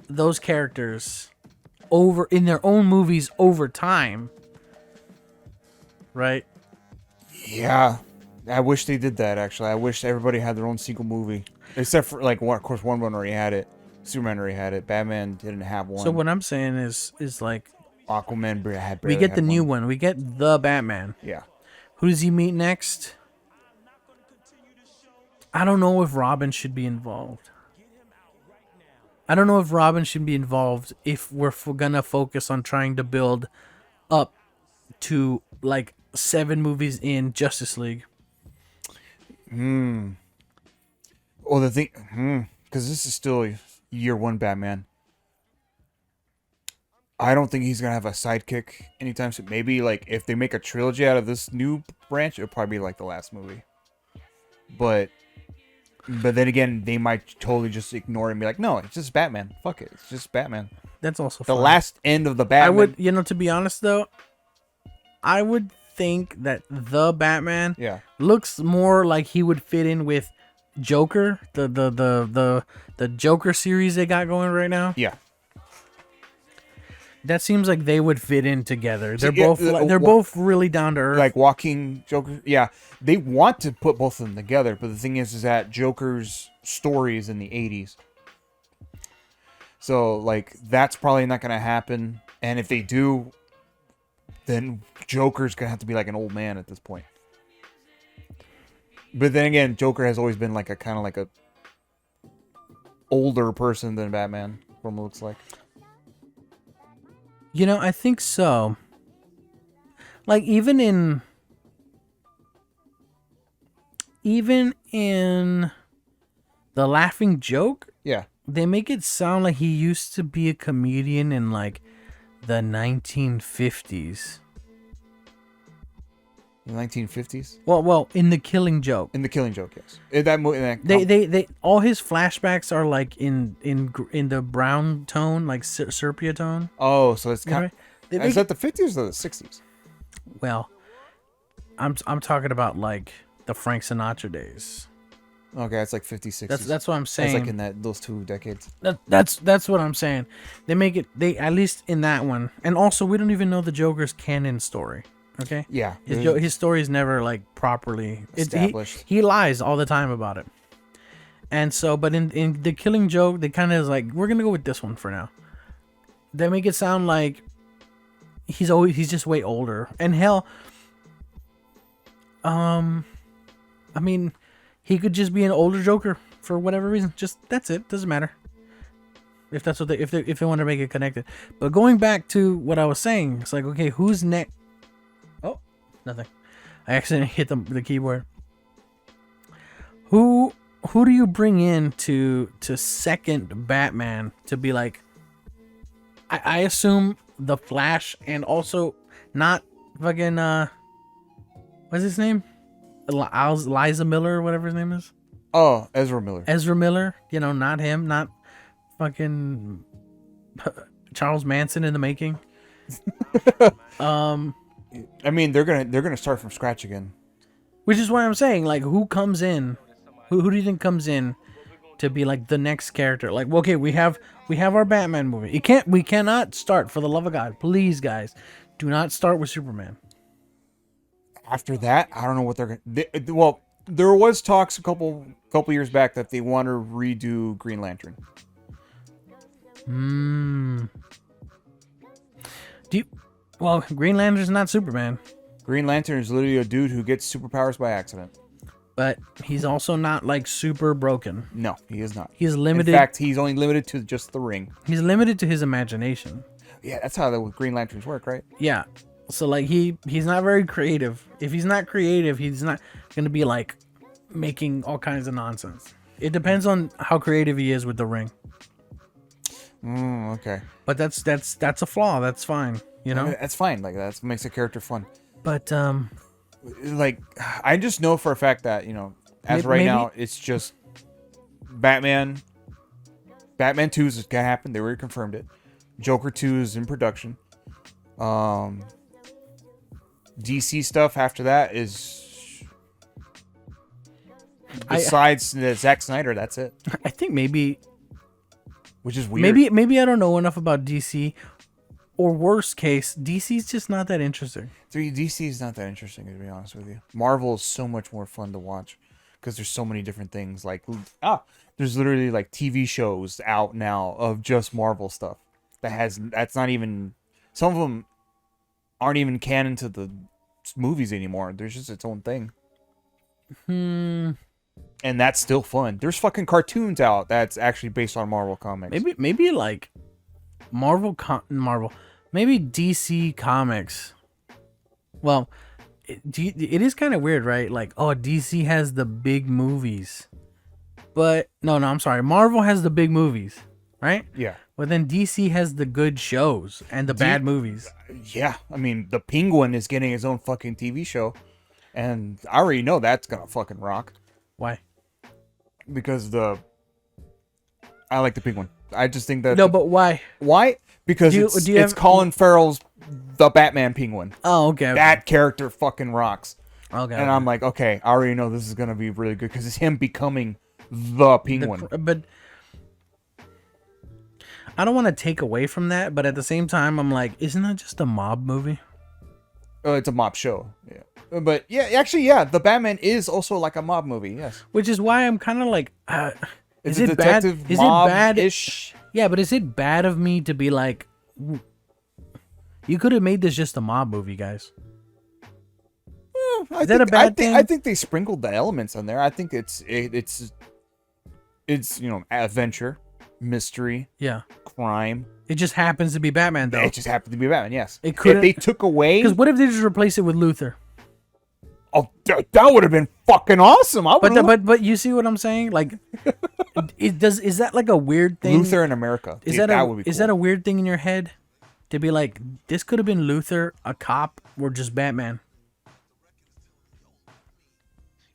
those characters over in their own movies over time, right? Yeah, I wish they did that. Actually, I wish everybody had their own sequel movie, except for like, of course, Wonder Woman already had it, Superman already had it, Batman didn't have one. So what I'm saying is like Aquaman had. we get the new one. We get the Batman. Yeah. Who does he meet next? I don't know if Robin should be involved. If we're gonna focus on trying to build up to like 7 movies in Justice League. Well, the thing, because this is still year 1 Batman. I don't think he's gonna have a sidekick anytime soon. Maybe like if they make a trilogy out of this new branch, it'll probably be like the last movie. But then again, they might totally just ignore it and be like, no, it's just Batman. Fuck it. It's just Batman. That's also the fine. last end of the Batman. I would, to be honest though, I would think that the Batman looks more like he would fit in with Joker, the Joker series they got going right now. Yeah. That seems like they would fit in together. They're both really down to earth. Like walking Joker. Yeah, they want to put both of them together, but the thing is that Joker's story is in the 80s. So like that's probably not going to happen. And if they do, then Joker's going to have to be like an old man at this point. But then again, Joker has always been like a kind of like a older person than Batman, from what it looks like. I think so. Like even in The Laughing Joke, yeah, they make it sound like he used to be a comedian in like the 1950s. The 1950s? Well, in The Killing Joke. In The Killing Joke, yes. In that movie, they all his flashbacks are like in the brown tone, like sepia tone. Oh, so it's kind of, is that the 50s or the 60s? Well, I'm talking about like the Frank Sinatra days. Okay, it's like 50s, 60s. That's what I'm saying. It's like in those 2 decades. That's what I'm saying. They make it at least in that one, and also we don't even know the Joker's canon story. Okay. Yeah. His story is never like properly established. He lies all the time about it. And so, but in The Killing Joke, they kind of is like, we're gonna go with this one for now. They make it sound like he's just way older. And hell, I mean, he could just be an older Joker for whatever reason. Just that's it. Doesn't matter. If that's what if they want to make it connected. But going back to what I was saying, it's like, okay, who's next? Oh, nothing. I accidentally hit the keyboard. Who do you bring in to second Batman to be like? I assume the Flash, and also not fucking what's his name? Liza Miller or whatever his name is. Oh, Ezra Miller. Ezra Miller. Not him. Not fucking Charles Manson in the making. I mean, they're gonna start from scratch again. Which is why I'm saying, like, who comes in? Who do you think comes in to be like the next character? Like, okay, we have our Batman movie. We cannot start, for the love of God, please, guys, do not start with Superman. After that, I don't know what they're gonna. Well, there was talks a couple years back that they want to redo Green Lantern. Well, Green Lantern's not Superman. Green Lantern is literally a dude who gets superpowers by accident. But he's also not like super broken. No, he is not. He's limited. In fact, he's only limited to just the ring. He's limited to his imagination. Yeah, that's how the Green Lanterns work, right? Yeah. So like he's not very creative. If he's not creative, he's not gonna be like making all kinds of nonsense. It depends on how creative he is with the ring. Okay. But that's a flaw. That's fine. I mean, that's fine. Like that makes a character fun. But like I just know for a fact that as right now it's just Batman 2 is gonna happen. They already confirmed it. Joker 2 is in production. DC stuff after that is besides the Zack Snyder. That's it. I think maybe Which is weird. maybe I don't know enough about DC, or worst case, DC's just not that interesting. DC is not that interesting, to be honest with you. Marvel is so much more fun to watch because there's so many different things. Like there's literally like TV shows out now of just Marvel stuff that's not even, some of them aren't even canon to the movies anymore. There's just its own thing. And that's still fun. There's fucking cartoons out that's actually based on Marvel comics. Maybe like Marvel, maybe DC Comics. Well, it is kind of weird, right? Like, oh, DC has the big movies, but no, I'm sorry. Marvel has the big movies, right? Yeah. But then DC has the good shows and the bad movies. Yeah. I mean, the Penguin is getting his own fucking TV show, and I already know that's gonna fucking rock. Why? Because I like the Penguin. I just think that... No, but why? Why? Because it's Colin Farrell's the Batman Penguin. Oh, okay. That character fucking rocks. Okay. And I'm like, okay, I already know this is going to be really good because it's him becoming the Penguin. But I don't want to take away from that, but at the same time, I'm like, isn't that just a mob movie? Oh, it's a mob show. Yeah. But yeah, actually, yeah, the Batman is also like a mob movie, yes. Which is why I'm kind of like... Is it bad? Is it bad-ish? Yeah, but is it bad of me to be like, you could have made this just a mob movie, guys? Is that a bad thing? I think they sprinkled the elements on there. I think it's adventure, mystery, crime. It just happens to be Batman, though. It just happened to be Batman. Yes. It could. If they took away, because what if they just replace it with Luthor? Oh, that would have been fucking awesome. But you see what I'm saying? Like, is that like a weird thing? Luthor in America. Is that would be cool. Is that a weird thing in your head? To be like, this could have been Luthor, a cop, or just Batman.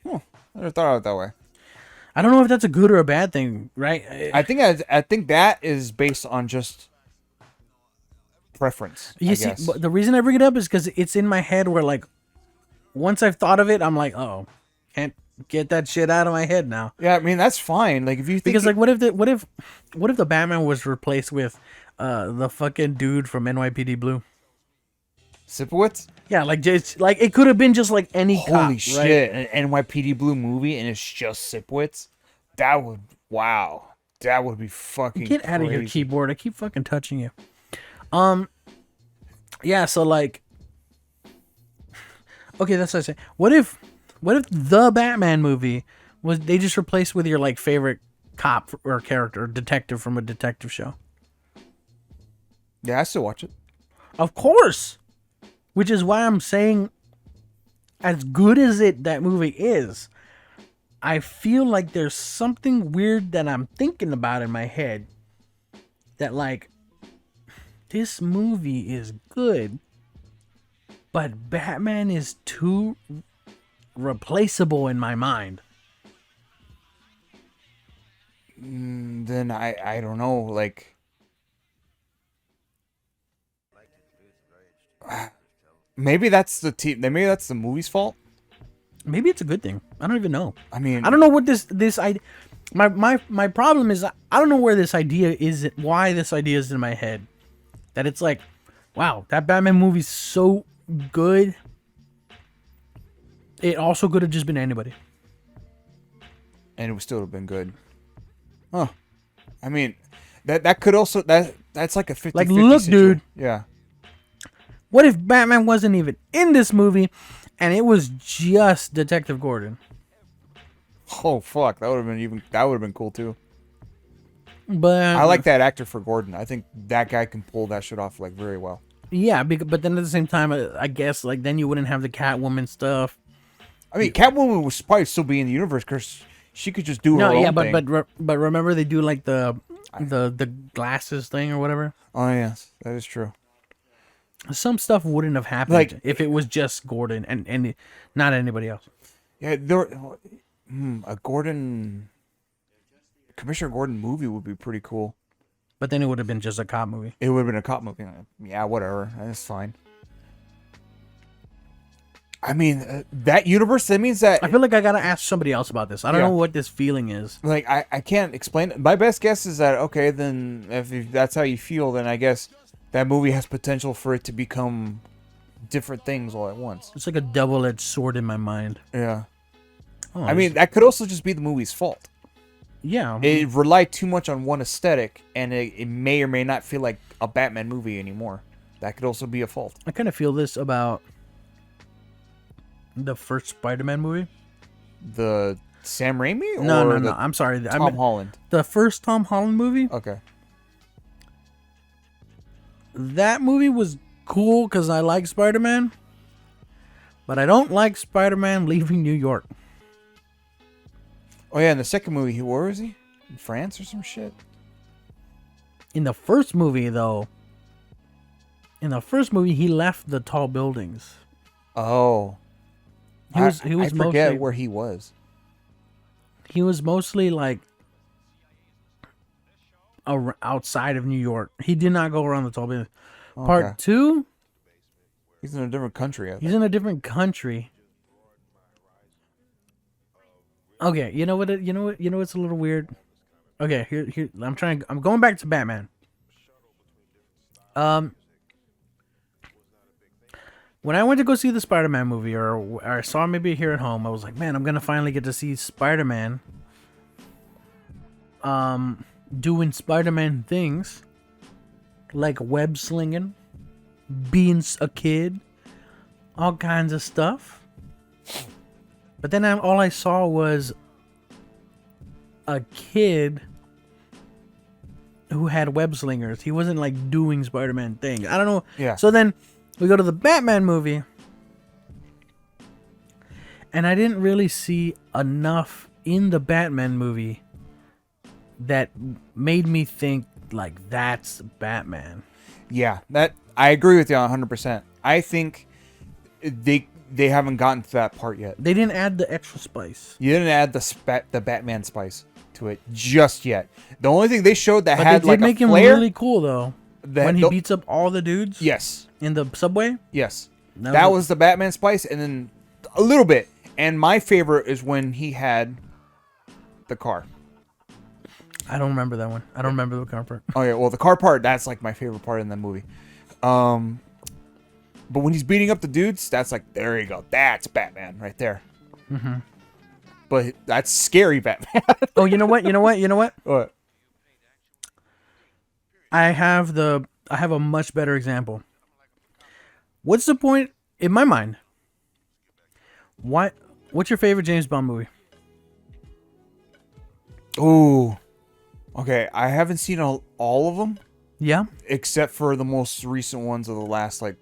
I never thought of it that way. I don't know if that's a good or a bad thing, right? I think that is based on just preference. You see, the reason I bring it up is because it's in my head where, like, once I've thought of it, I'm like, oh, can't get that shit out of my head now. Yeah, I mean that's fine. Like if you think because like what if the Batman was replaced with the fucking dude from NYPD Blue? Sipowicz? Yeah, like just like it could have been just like any Holy cop, shit, right? An NYPD Blue movie and it's just Sipowicz? That would be fucking Get out of your keyboard. I keep fucking touching you. Yeah, so like okay, that's what I say. What if the Batman movie was they just replaced with your like favorite cop or character, detective from a detective show? Yeah, I still watch it. Of course. Which is why I'm saying, as good as that movie is, I feel like there's something weird that I'm thinking about in my head. That like, this movie is good, but Batman is too replaceable in my mind. Then I don't know, like maybe that's the team. Maybe that's the movie's fault. Maybe it's a good thing. I don't even know. I mean, I don't know what this idea. My problem is I don't know where this idea is. Why this idea is in my head. That it's like, wow, that Batman movie's so good. It also could have just been anybody. And it would still have been good. Huh. I mean, that could also that's like a 50-50 like, look, situation. dude. Yeah. What if Batman wasn't even in this movie, and it was just Detective Gordon? Oh fuck, that would have been cool too. But I like that actor for Gordon. I think that guy can pull that shit off like very well. Yeah, but then at the same time, I guess like then you wouldn't have the Catwoman stuff. I mean, Catwoman would probably still be in the universe because she could just do her own thing. but remember they do like the glasses thing or whatever. Oh yes, that is true. Some stuff wouldn't have happened like, if it was just Gordon and not anybody else. Yeah, a Gordon Commissioner Gordon movie would be pretty cool. But then it would have been just a cop movie. It would have been a cop movie. Yeah, whatever. That's fine. I mean, that universe, that means that... I feel like I gotta ask somebody else about this. I don't Yeah. know what this feeling is. Like, I can't explain it. My best guess is that, okay, then if that's how you feel, then I guess that movie has potential for it to become different things all at once. It's like a double-edged sword in my mind. Yeah. Oh, I mean, that could also just be the movie's fault. yeah. It relied too much on one aesthetic, and it may or may not feel like a Batman movie anymore. That could also be a fault. I kind of feel this about the first Spider-Man movie. The Sam Raimi? Or No. the I'm sorry. Tom Holland? The first Tom Holland movie. Okay. That movie was cool because I like Spider-Man. But I don't like Spider-Man leaving New York. Oh, yeah, in the second movie, where was he? In France or some shit? In the first movie, though, he left the tall buildings. Oh. He was I forget mostly where he was. He was mostly like outside of New York. He did not go around the tall buildings. Okay. Part 2, He's in a different country. I he's think. in a different country. Okay, you know what? It's a little weird. Okay, here. I'm going back to Batman. When I went to go see the Spider-Man movie, or I saw maybe here at home, I was like, man, I'm gonna finally get to see Spider-Man. Doing Spider-Man things, like web slinging, being a kid, all kinds of stuff. But then all I saw was a kid who had web slingers. He wasn't like doing Spider-Man things. I don't know. Yeah. So then we go to the Batman movie, and I didn't really see enough in the Batman movie that made me think like that's Batman. Yeah, that I agree with you 100%. I think they haven't gotten to that part yet. They didn't add the extra spice. You didn't add the Batman spice to it just yet. The only thing they showed that But had they like did make a him flare. really cool though. When he beats up all the dudes Yes, in the subway. yes, No. that was the Batman spice, and then a little bit. And my favorite is when he had the car. I don't remember that one. I don't remember the comfort. Oh yeah, well the car part, that's like my favorite part in the movie. But when he's beating up the dudes, that's like, there you go, that's Batman right there. Mm-hmm. But that's scary Batman. Oh, you know what? What? I have a much better example. What's the point in my mind? What's your favorite James Bond movie? Ooh. Okay, I haven't seen all of them Yeah. except for the most recent ones of the last like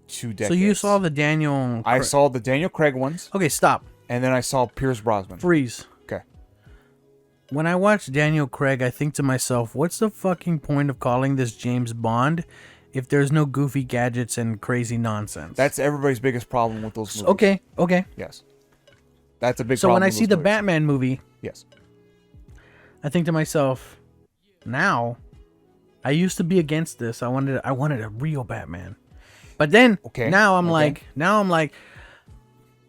2 decades. So you saw the Daniel. I saw the Daniel Craig ones, Okay, stop. and then I saw Pierce Brosnan. Freeze. Okay. When I watch Daniel Craig, I think to myself, what's the fucking point of calling this James Bond if there's no goofy gadgets and crazy nonsense? That's everybody's biggest problem with those movies. Okay. Yes. That's a big So problem. when I with see those the movies. Batman movie, Yes. I think to myself, now, I used to be against this. I wanted a real Batman. But then now I'm like,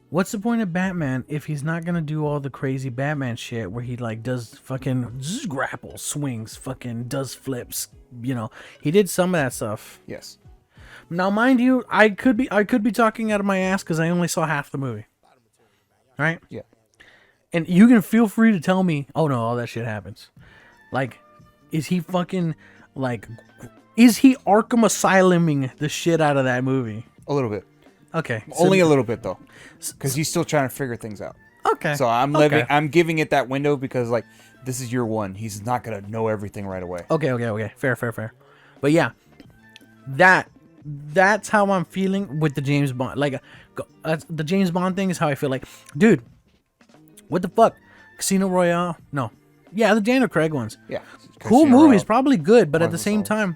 what's the point of Batman if he's not gonna do all the crazy Batman shit where he like does fucking grapple, swings, fucking does flips, you know. He did some of that stuff. Yes. Now mind you, I could be talking out of my ass because I only saw half the movie. Right? Yeah. And you can feel free to tell me, oh no, all that shit happens. Like, is he fucking like, is he Arkham Asyluming the shit out of that movie? A little bit. Okay. Only a little bit though, because he's still trying to figure things out. Okay. So I'm giving it that window because like this is year one. He's not gonna know everything right away. Okay. Fair. But yeah, that's how I'm feeling with the James Bond. Like, the James Bond thing is how I feel. Like, dude, what the fuck? Casino Royale? No. Yeah, the Daniel Craig ones. Yeah. Cool Casino movies, Royale. probably good, but at the One's same solid.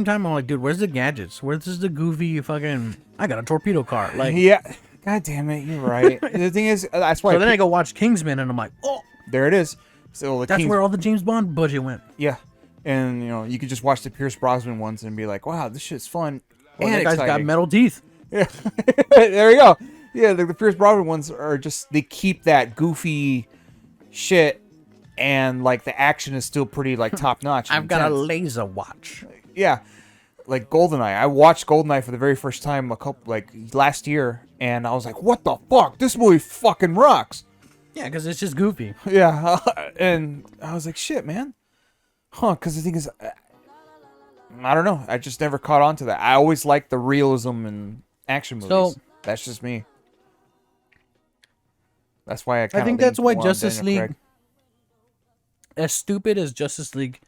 time, I'm like, dude, where's the gadgets? Where's the goofy fucking? I got a torpedo car. Like, Yeah. God damn it, you're right. The thing is, that's why. so then I go watch Kingsman, and I'm like, oh, There it is. So the That's King's, where all the James Bond budget went. yeah, and you know you could just watch the Pierce Brosnan ones and be like, wow, this shit's fun Well, and that guy's got exciting. metal teeth. Yeah, there you go. Yeah, the Pierce Brosnan ones are just they keep that goofy shit, and like the action is still pretty like top notch. I've got a laser watch. Yeah, like GoldenEye. I watched GoldenEye for the very first time last year, and I was like, what the fuck? This movie fucking rocks. Yeah, because it's just goofy. Yeah, and I was like, shit, man. Huh? Because the thing is, I don't know. I just never caught on to that. I always liked the realism in action movies. So- That's just me. That's why I think that's why Justice League, as stupid as Justice League.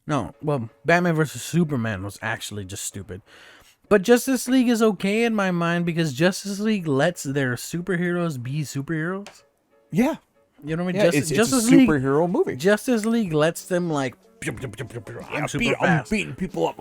No, well, Batman versus Superman was actually just stupid. But Justice League is okay in my mind because Justice League lets their superheroes be superheroes. Yeah, You know what I mean? yeah. It's a superhero movie. Justice League lets them like. I'm super fast. I'm beating people up.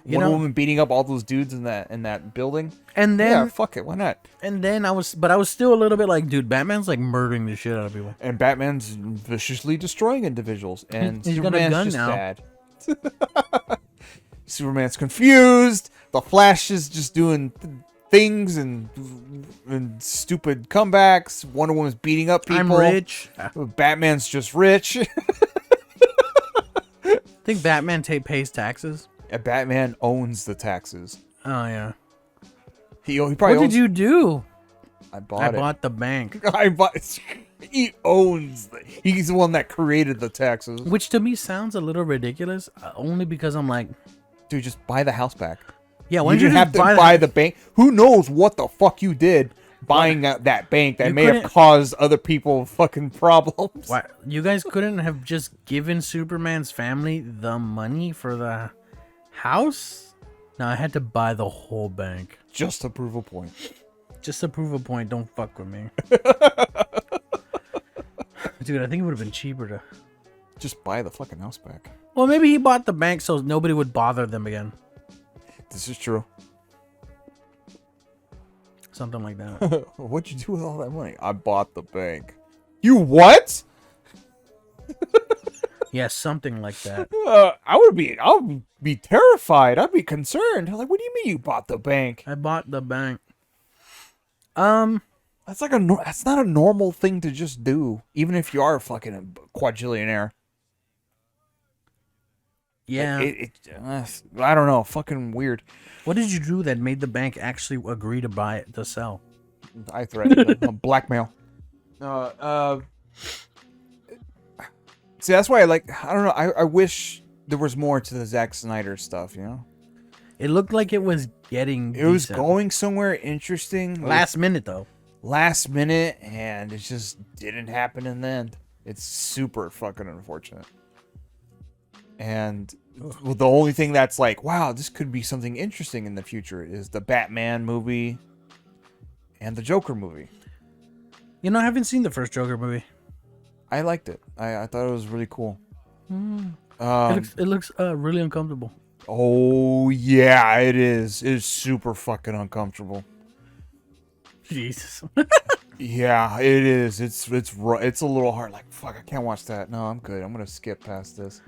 You Wonder know- Woman beating up all those dudes in that building. And then, Yeah, fuck it. Why not? I was still a little bit like, dude, Batman's like murdering the shit out of people. And Batman's viciously destroying individuals, and He's got a Superman's gun just now. sad. Superman's confused. The Flash is just doing things and stupid comebacks. Wonder Woman's beating up people. I'm rich. Batman's just rich. Think Batman pays taxes? And Batman owns the taxes. Oh yeah. He probably What owns. did you do? I bought I it. bought the bank, I bought. He owns. He's the one that created the taxes. which to me sounds a little ridiculous. Only because I'm like, Dude, just buy the house back. yeah, why You don't you didn't have just to buy the bank. Who knows what the fuck you did buying that bank that You may have couldn't- caused other people fucking problems. Why you guys couldn't have just given Superman's family the money for the house? No, I had to buy the whole bank Just to prove a point. just to prove a point. Don't fuck with me, dude. I think it would have been cheaper to. Just buy the fucking house back. Well, maybe he bought the bank so nobody would bother them again. This is true. Something like that. What'd you do with all that money? I bought the bank. You what? Yeah, something like that. I would be terrified. I'd be concerned. Like, what do you mean you bought the bank? I bought the bank. That's that's not a normal thing to just do, even if you are a fucking quadrillionaire. Yeah. I don't know. Fucking weird. What did you do that made the bank actually agree to buy it to sell? I threatened them. Blackmail. See, that's why I don't know. I wish there was more to the Zack Snyder stuff, you know? It looked like it was getting. It was decent. going somewhere interesting. Last minute though. Last minute, and it just didn't happen in the end. It's super fucking unfortunate. And the only thing that's like, wow, this could be something interesting in the future is the Batman movie and the Joker movie. You know, I haven't seen the first Joker movie. I liked it. I thought it was really cool. It looks really uncomfortable. Oh yeah, it is. It is super fucking uncomfortable. Jesus. Yeah, it is. It's a little hard. Like fuck, I can't watch that. No, I'm good. I'm gonna skip past this.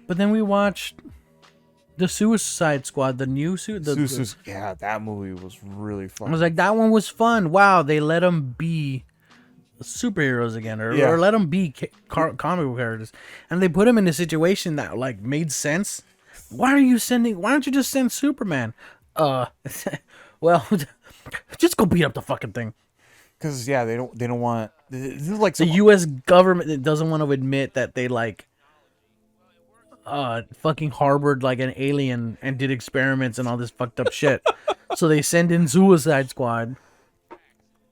But then we watched the Suicide Squad, the new Yeah, that movie was really I fun. was like, that one was fun. Wow, they let them be superheroes again, Yeah. or let them be comic book characters, and they put them in a situation that like made sense. Why don't you just send Superman? Well, just go beat up the fucking thing. Because yeah, they don't want. This is like The some, U.S. government that doesn't want to admit that they like fucking harbored like an alien and did experiments and all this fucked up shit. So they send in Suicide Squad.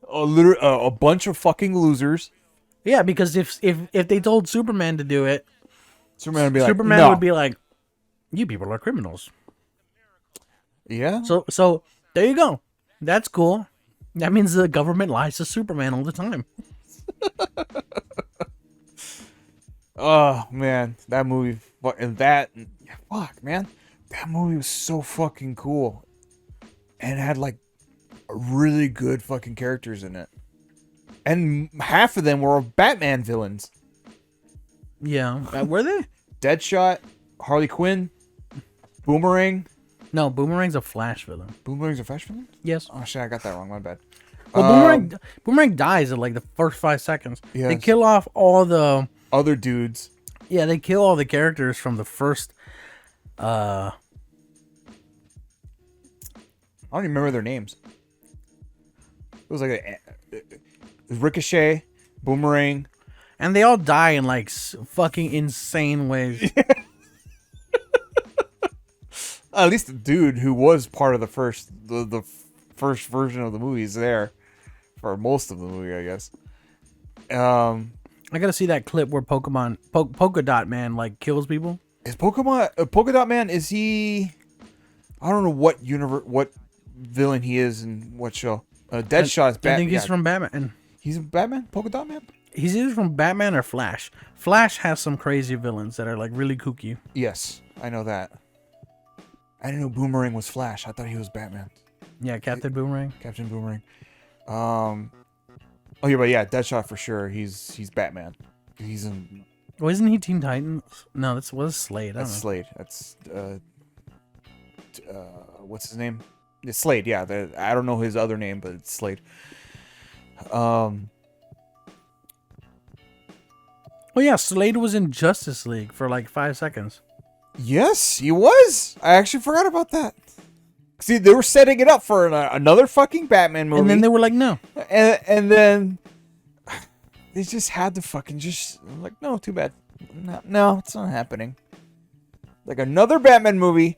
a bunch of fucking losers. Yeah, because if they told Superman to do it, Superman would be like, Superman no. would be like, "You people are criminals." Yeah. So there you go. That's cool. That means the government lies to Superman all the time. Oh man, that movie and that fuck man, that movie was so fucking cool, and had like really good fucking characters in it, and half of them were Batman villains. Yeah, were they? Deadshot, Harley Quinn, Boomerang. No, Boomerang's a Flash villain. Boomerang's a Flash villain? Yes. Oh shit, I got that wrong. My bad. Well, Boomerang dies in like the first 5 seconds. They Yes. kill off all the Other dudes. they kill all the characters from the first. I don't even remember their names. It was like Ricochet, Boomerang. And they all die in like fucking insane ways. At least the dude who was part of the first version of the movie is there for most of the movie, I guess. I gotta see that clip where Polka Dot Man like kills people. Is Polka Dot Man? Is he? I don't know what what villain he is in what show. Deadshot is Batman. I think he's from Batman. He's Batman. Polka Dot Man. He's either from Batman or Flash. Flash has some crazy villains that are like really kooky. Yes, I know that. I didn't know Boomerang was Flash. I thought he was Batman. Yeah, Captain Boomerang. Captain Boomerang. Oh yeah, but yeah, Deadshot for sure. He's Batman. He's in. Well, isn't he Teen Titans? No, that's Slade. I don't That's know. Slade. That's what's his name? It's Slade. Yeah, I don't know his other name, but it's Slade. Oh yeah, Slade was in Justice League for like 5 seconds. Yes, he was. I actually forgot about that. See, they were setting it up for another fucking Batman movie, And then they were like, no. and then they just had to fucking like, no, too bad. No, it's not happening. Like another Batman movie.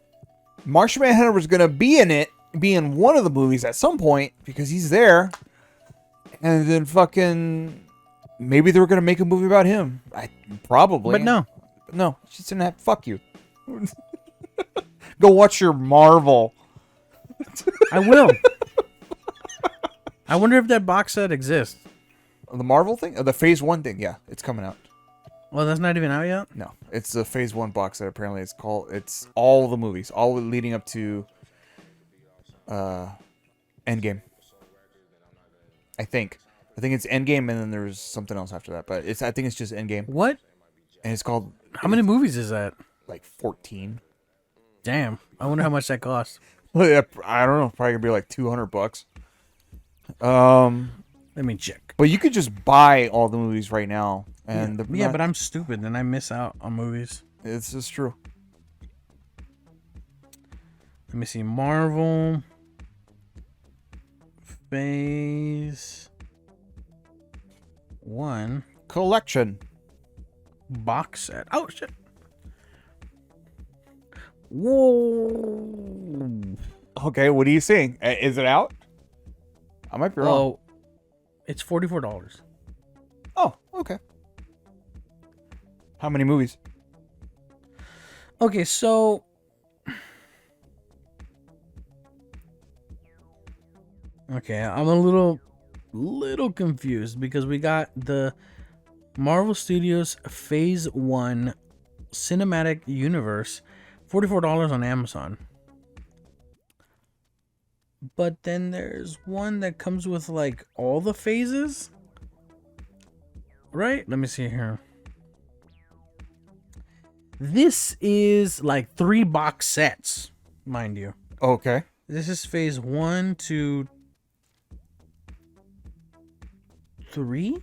Martian Manhunter was gonna be in one of the movies at some point because he's there, and then fucking maybe they were gonna make a movie about him. Probably, But no. She didn't have. Fuck you. Go watch your Marvel. I will. I wonder if that box set exists. The Marvel thing, the Phase 1 thing. Yeah, it's coming out. Well, that's not even out yet. No, it's the Phase 1 box set. Apparently, it's all the movies, all leading up to Endgame. I think it's Endgame, and then there's something else after that. But I think it's just Endgame, What? and it's called How many movies is that? like 14. Damn. I wonder how much that costs. I don't know. Probably gonna be like $200. Let me check. But you could just buy all the movies right now, and But I'm stupid and I miss out on movies. it's just true. Let me see. Marvel Phase 1 Collection. box set. Oh shit. Whoa. Okay, what are you seeing? Is it out? I might be wrong. Oh, it's $44. Oh, okay. How many movies? Okay, so I'm a little confused because we got the Marvel Studios Phase 1 Cinematic Universe, $44 on Amazon. But then there's one that comes with like all the phases. Right? Let me see here. This is like 3 box sets, mind you. Okay. This is phase 1 to 3.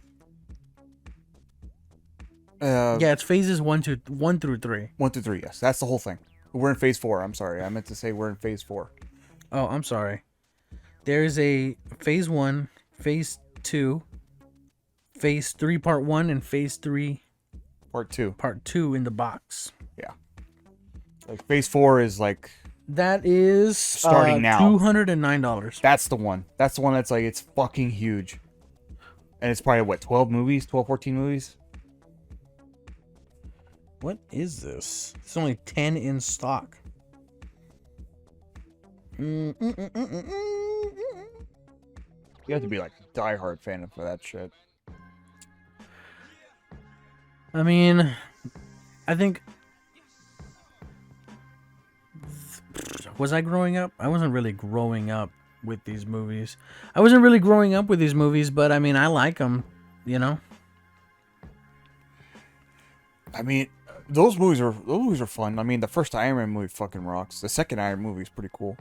Yeah, it's phases 1 through 3. 1 through 3. Yes, that's the whole thing. We're in phase 4. I'm sorry. I meant to say we're in phase 4. Oh, I'm sorry. There's a phase 1, phase 2, phase 3 part 1, and phase 3 Part 2. part 2 in the box. Yeah. Like phase 4 is like That is Starting now. $209. that's the one. That's the one that's like it's fucking huge. And it's probably what 12 movies, 12 14 movies. What is this? It's only 10 in stock. You have to be like a diehard fan for that shit. I mean, I think. Was I growing up? I wasn't really growing up with these movies. But I mean, I like them, you know? I mean, those movies are fun. I mean, the first Iron Man movie fucking rocks. The second Iron movie is pretty cool.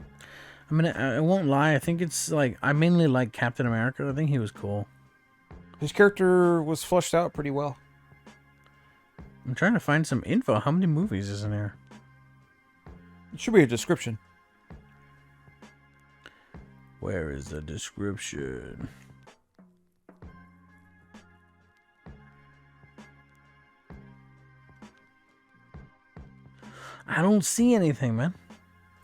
I mean, I won't lie. I think it's like I mainly like Captain America. I think he was cool. His character was fleshed out pretty well. I'm trying to find some info. How many movies is in there? It should be a description. Where is the description? I don't see anything, man.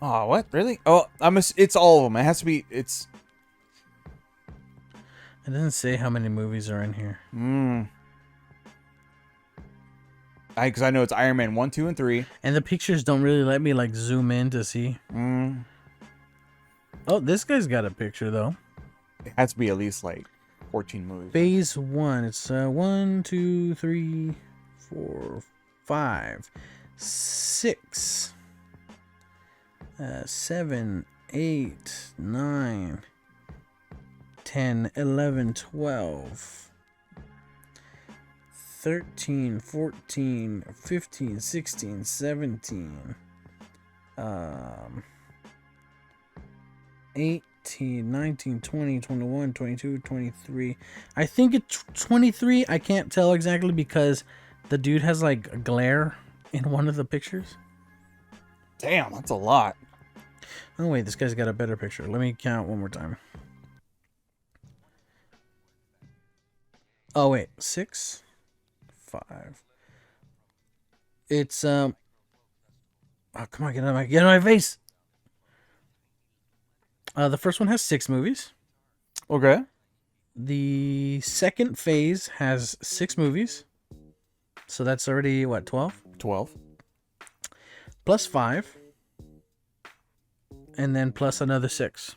Oh, what? Really? Oh, it's all of them. It has to be. It's. It doesn't say how many movies are in here. Because I know it's Iron Man 1, 2, and 3. And the pictures don't really let me like zoom in to see. Oh, this guy's got a picture though. It has to be at least like 14 movies. Phase 1. It's 1, 2, 3, 4, 5, 6, 7, 8, 9, 10, 11, 12, 13, 14, 15, 16, 17, 18, 19, 20, 21, 22, 23. I think it's 23. I can't tell exactly because the dude has like a glare in one of the pictures. Damn, that's a lot. Oh, wait, this guy's got a better picture. Let me count one more time. Oh, wait, 6, 5. It's, oh, come on, get out of my face. The first one has 6 movies. Okay. The second phase has 6 movies. So that's already, what, 12? 12. Plus 5. And then plus another 6.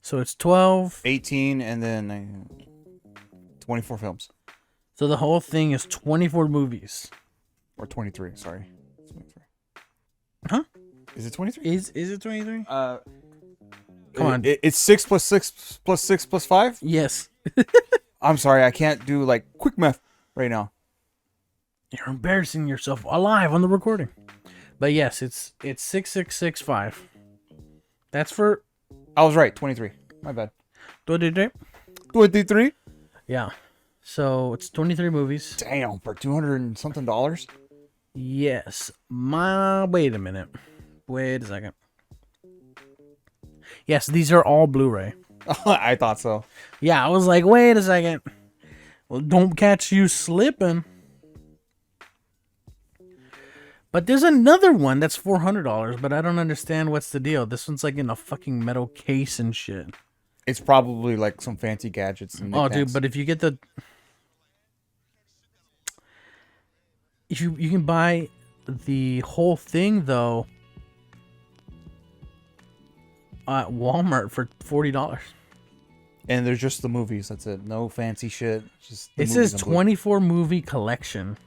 So it's 12. 18 and then 24 films. So the whole thing is 24 movies. Or 23, sorry. 23. Huh? Is it 23? Is it 23? Come on. It's 6 plus 6 plus 6 plus 5? Yes. I'm sorry, I can't do like quick math right now. You're embarrassing yourself alive on the recording. But yes, it's 6665. That's for I was right, 23. My bad. 23. 23? Yeah. So it's 23 movies. Damn, for $200 and something dollars? Yes. Wait a minute. Wait a second. Yes, these are all Blu-ray. I thought so. Yeah, I was like, wait a second. Well, don't catch you slipping. But there's another one that's $400, but I don't understand what's the deal. This one's like in a fucking metal case and shit. It's probably like some fancy gadgets. And Oh, dude, but if you get the... If you can buy the whole thing, though, at Walmart for $40. And there's just the movies. That's it. No fancy shit. Just the It movies says on 24 movie collection.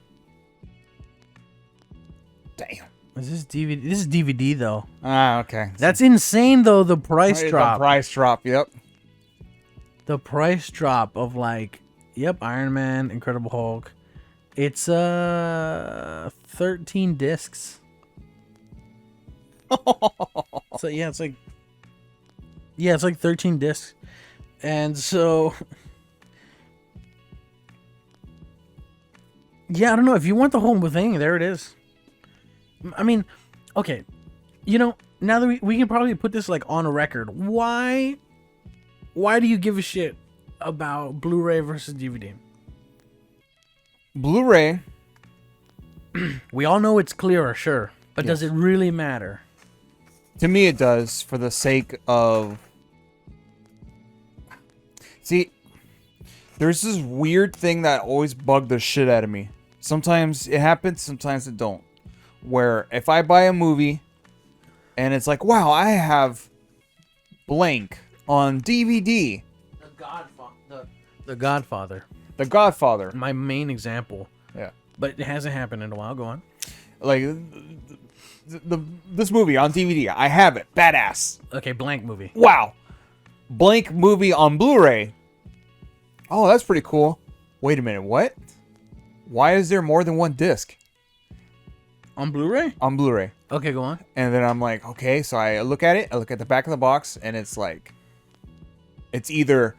Damn. Is this DVD? This is DVD, though. Ah, okay. That's insane, though, the price drop. The price drop, yep. The price drop of, like, yep, Iron Man, Incredible Hulk. It's 13 discs. So yeah, it's like 13 discs. And so yeah, I don't know if you want the whole thing, there it is. I mean, okay. You know, now that we can probably put this like on a record. Why do you give a shit about Blu-ray versus DVD? Blu-ray. We all know it's clearer, sure. But does it really matter? To me, it does, for the sake of... See, there's this weird thing that always bugged the shit out of me. Sometimes it happens, sometimes it don't. Where if I buy a movie, and it's like, wow, I have blank on DVD. The Godfather. The Godfather. My main example. Yeah. But it hasn't happened in a while. Go on. Like, this movie on DVD, I have it. Badass. Okay, blank movie. Wow. Blank movie on Blu-ray. Oh, that's pretty cool. Wait a minute, what? why is there more than one disc On Blu-ray? on Blu-ray? Okay, go on. And then I'm like, okay, so I look at it, I look at the back of the box, and it's like, it's either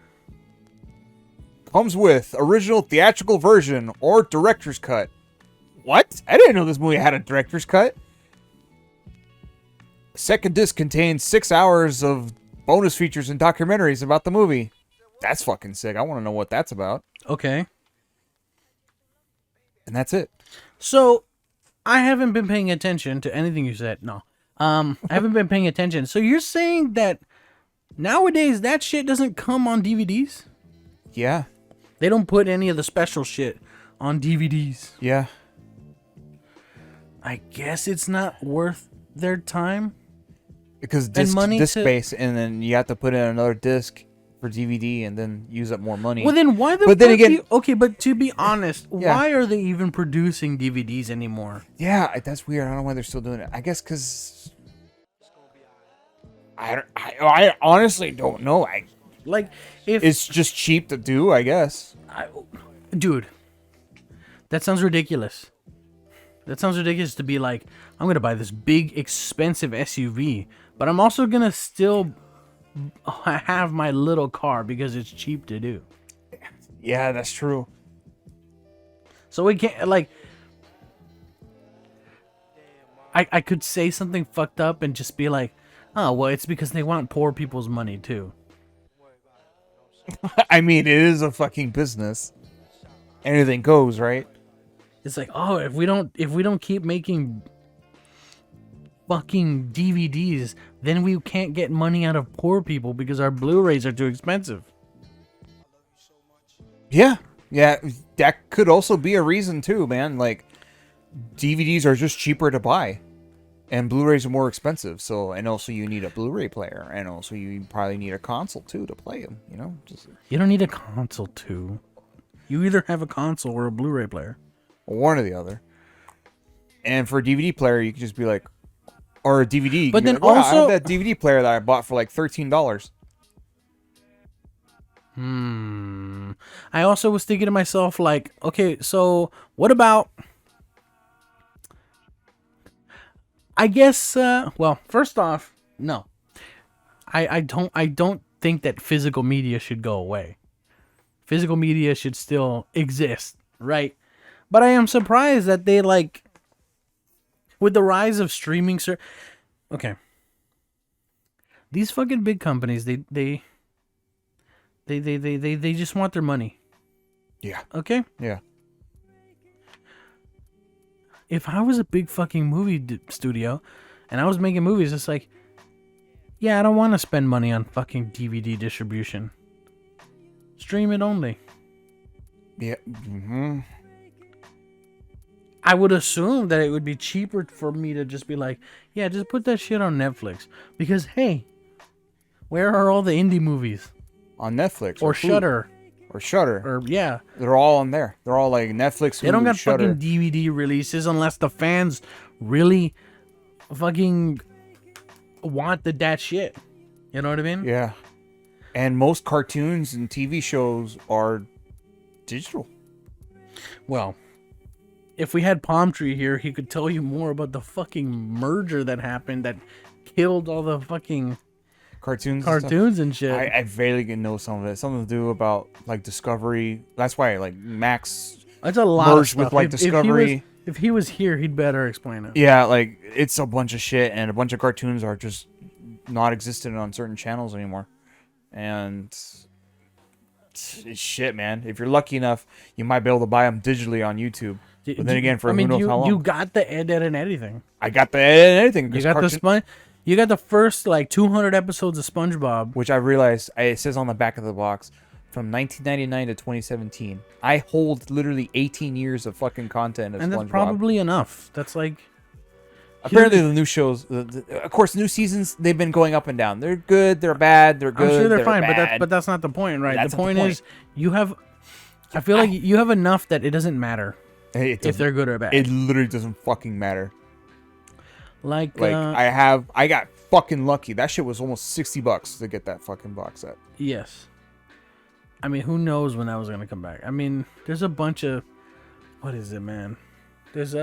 comes with original theatrical version or director's cut. What? I didn't know this movie had a director's cut. Second disc contains 6 hours of bonus features and documentaries about the movie. That's fucking sick. I want to know what that's about. Okay. And that's it. So, I haven't been paying attention to anything you said. No. I haven't been paying attention. So you're saying that nowadays that shit doesn't come on DVDs? Yeah. They don't put any of the special shit on DVDs. Yeah. I guess it's not worth their time. Because disc space, and then you have to put in another disc for DVD and then use up more money. Well, then why the But then fuck again- okay, but to be honest, Yeah. why are they even producing DVDs anymore? Yeah, that's weird. I don't know why they're still doing it. I guess because I honestly don't know. Like, if It's just cheap to do, I guess. dude, that sounds ridiculous. That sounds ridiculous to be like, I'm gonna buy this big, expensive SUV, but I'm also gonna still have my little car because it's cheap to do. Yeah, that's true. So we can't, like, I could say something fucked up and just be like, oh, well, it's because they want poor people's money too. I mean, it is a fucking business. Anything goes, right? It's like, oh, if we don't keep making fucking DVDs, then we can't get money out of poor people because our Blu-rays are too expensive. Yeah. Yeah, that could also be a reason too, man. Like, DVDs are just cheaper to buy. And Blu-rays are more expensive, so, and also you need a Blu-ray player, and also you probably need a console too to play them, you know? Just You don't need a console too. You either have a console or a Blu-ray player. one or the other. And for a DVD player, you could just be like, or a DVD. But then like, wow, I also- have that DVD player that I bought for like $13. I also was thinking to myself, like, okay, so what about? I guess. Well, first off, no. I don't think that physical media should go away. Physical media should still exist, right? But I am surprised that they, like, with the rise of streaming, okay. These fucking big companies, they just want their money. Yeah. Okay? Yeah. If I was a big fucking movie studio and I was making movies, it's like, yeah, I don't want to spend money on fucking DVD distribution. Stream it only. Yeah. Mm-hmm. I would assume that it would be cheaper for me to just be like, yeah, just put that shit on Netflix. Because, hey, where are all the indie movies? On Netflix. Or Hulu, Shudder. Or Shudder. Or, yeah. They're all on there. They're all like Netflix, Hulu, They don't got Shudder. fucking DVD releases unless the fans really fucking want that shit. You know what I mean? Yeah. And most cartoons and TV shows are digital. Well, if we had Palm Tree here, he could tell you more about the fucking merger that happened that killed all the fucking Cartoons and shit. I vaguely know some of it. Something to do about like Discovery. That's why like Max That's a lot of merged stuff. with like Discovery. If he was here, he'd better explain it. Yeah, like it's a bunch of shit, and a bunch of cartoons are just not existent on certain channels anymore. And it's shit, man. If you're lucky enough, you might be able to buy them digitally on YouTube. But then again, for who knows how long. you got the edit and everything. I got the anything. You got You got the first like 200 episodes of SpongeBob. Which I realized it says on the back of the box from 1999 to 2017. I hold literally 18 years of fucking content of And SpongeBob. that's probably enough. That's like Apparently the new shows, of course, new seasons, they've been going up and down. They're good, they're bad, they're good. I'm sure they're fine, bad. but that's not the point, right? That's The not the point point. is you have. I feel like you have enough that it doesn't matter Hey, it if doesn't- they're good or bad. It literally doesn't fucking matter. like I got fucking lucky. That shit was almost $60 to get that fucking box set. yes. I mean, who knows when that was gonna come back? I mean, there's a bunch of what is it, man? There's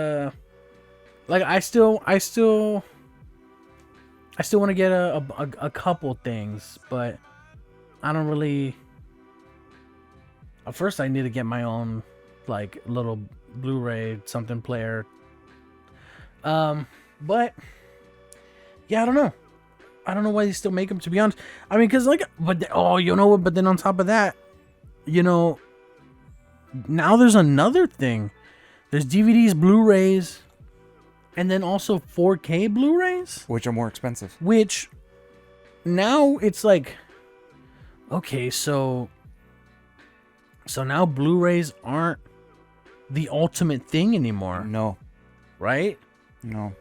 like I still want to get a couple things, but I don't really. At first, I need to get my own like little Blu-ray something player. But yeah, I don't know. I don't know why they still make them. To be honest, I mean, cause like, you know what? But then on top of that, you know, now there's another thing. There's DVDs, Blu-rays, and then also 4K Blu-rays, which are more expensive. Which now it's like, okay, so now Blu-rays aren't the ultimate thing anymore. No. Right? No.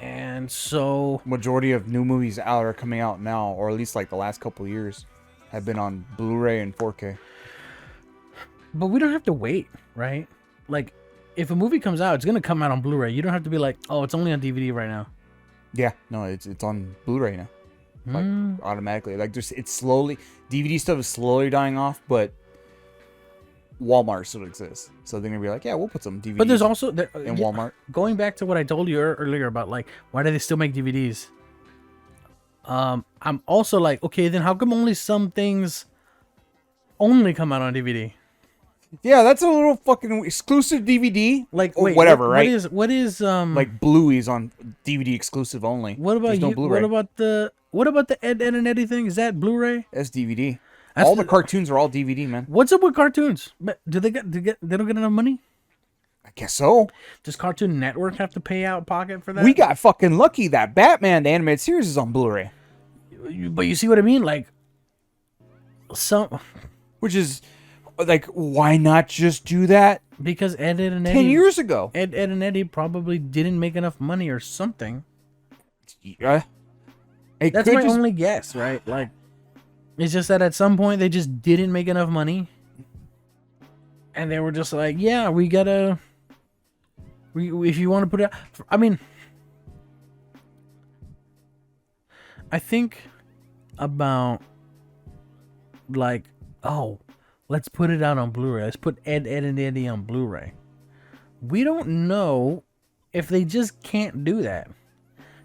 And so majority of new movies out are coming out now, or at least like the last couple of years, have been on Blu-ray and 4K. But we don't have to wait, right? Like, if a movie comes out, it's gonna come out on Blu-ray. You don't have to be like, oh, it's only on DVD right now. Yeah, no, it's on Blu-ray now, like automatically. Like, it's slowly, DVD stuff is slowly dying off, but Walmart still exists, so they're gonna be like, yeah, we'll put some DVDs. But there's also in Walmart. Going back to what I told you earlier about like, why do they still make DVDs? I'm also like, okay, then how come only some things only come out on DVD? Yeah, that's a little fucking exclusive DVD. Like, or wait, whatever, what right? What is like Bluey's on DVD exclusive only. What about There's no you? Blu-ray. What about the Ed and Eddie thing? Is that Blu-ray? That's DVD. All the cartoons are all DVD, man. What's up with cartoons? Do they get? They don't get enough money? I guess so. Does Cartoon Network have to pay out pocket for that? We got fucking lucky that Batman the animated series is on Blu-ray. But you see what I mean? Like, which is like, why not just do that? Because Ed and Eddie 10 years ago. Ed and Eddie probably didn't make enough money or something. Yeah. That's my only guess, right? Like, it's just that at some point they just didn't make enough money. And they were just like, yeah, we gotta... if you want to put it... I mean... I think about... like, oh, let's put it out on Blu-ray. Let's put Ed and Eddie on Blu-ray. We don't know if they just can't do that.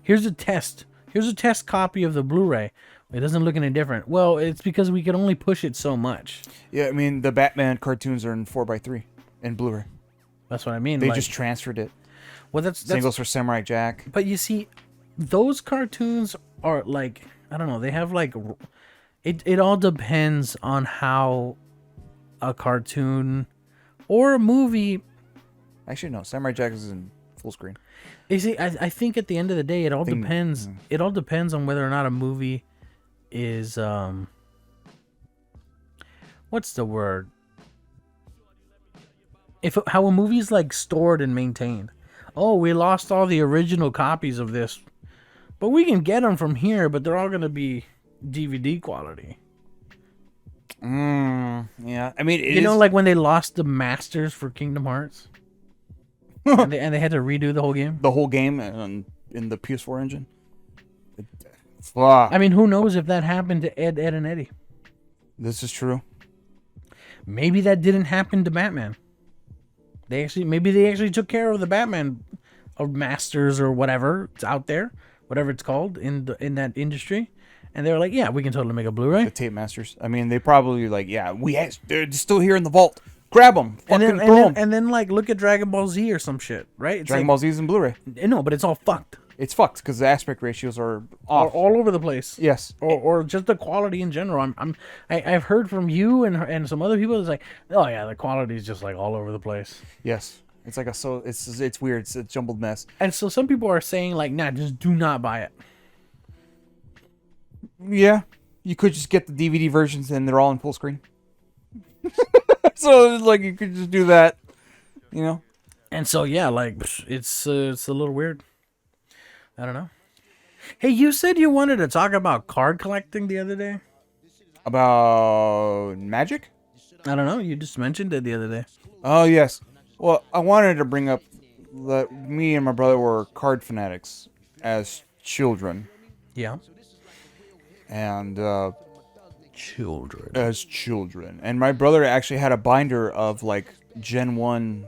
Here's a test. Here's a test copy of the Blu-ray. It doesn't look any different. Well, it's because we can only push it so much. Yeah, I mean, the Batman cartoons are in 4:3 in Blu-ray. That's what I mean. They just transferred it. Well, that's same goes for Samurai Jack. But you see, those cartoons are like, I don't know. They have like, it all depends on how a cartoon or a movie. Actually, no. Samurai Jack is in full screen. You see, I think at the end of the day, it all depends. It all depends on whether or not a movie is what's the word? How a movie's like stored and maintained. Oh, we lost all the original copies of this, but we can get them from here. But they're all gonna be DVD quality. Yeah, I mean, you know, like when they lost the masters for Kingdom Hearts. and they had to redo the whole game. The whole game in the PS4 engine. I mean, who knows if that happened to Ed and Eddie? This is true. Maybe that didn't happen to Batman. Maybe they actually took care of the Batman of Masters or whatever it's out there, whatever it's called in that industry, and they were like, yeah, we can totally make a Blu-ray. The Tape Masters. I mean, they probably like, yeah, they're still here in the vault. Grab them, and then like look at Dragon Ball Z or some shit, right? It's Dragon Ball Z is in Blu-ray. No, but it's all fucked. It's fucked because the aspect ratios are off, all over the place. Yes, or just the quality in general. I've heard from you and some other people. It's like, oh yeah, the quality is just like all over the place. Yes, it's like it's weird. It's a jumbled mess. And so some people are saying like, nah, just do not buy it. Yeah, you could just get the DVD versions and they're all in full screen. So like you could just do that, you know. And so yeah, like it's a little weird. I don't know. Hey, you said you wanted to talk about card collecting the other day. About Magic? I don't know. You just mentioned it the other day. Oh yes. Well, I wanted to bring up that me and my brother were card fanatics as children. Yeah. And children. As children. And my brother actually had a binder of like Gen 1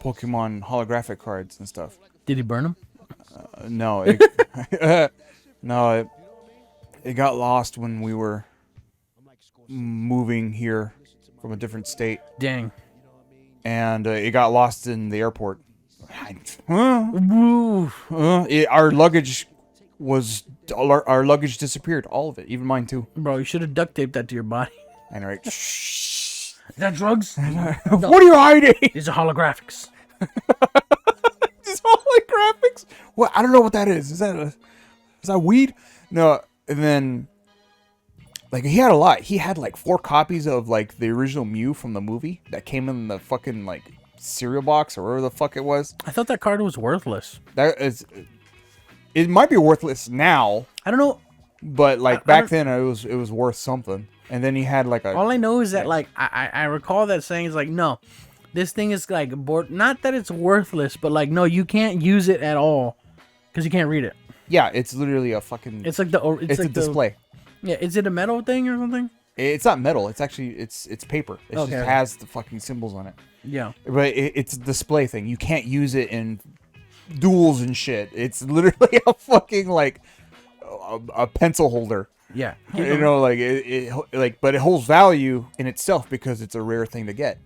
Pokemon holographic cards and stuff. Did he burn them? No, no, it got lost when we were moving here from a different state, Dang. and it got lost in the airport. Woo. Our luggage our luggage disappeared, all of it, even mine too. Bro, you should have duct taped that to your body. And right, Is that drugs? what are you hiding? These are holographics. These holographics? What? I don't know what that is. Is that weed? No. And then, like, he had a lot. He had like 4 copies of like the original Mew from the movie that came in the fucking like cereal box or whatever the fuck it was. I thought that card was worthless. It might be worthless now, I don't know. but like back then it was worth something. And then he had like a. All I know is that like I recall that saying is like, no, this thing is like not that it's worthless, but like no, you can't use it at all because you can't read it. Yeah, it's literally a fucking. It's like it's like a display. Yeah, is it a metal thing or something? It's not metal. It's actually it's paper. It Okay. just has the fucking symbols on it. Yeah. But it's a display thing. You can't use it in duels and shit. It's literally a fucking like a pencil holder. Yeah. You know, like it like, but it holds value in itself because it's a rare thing to get.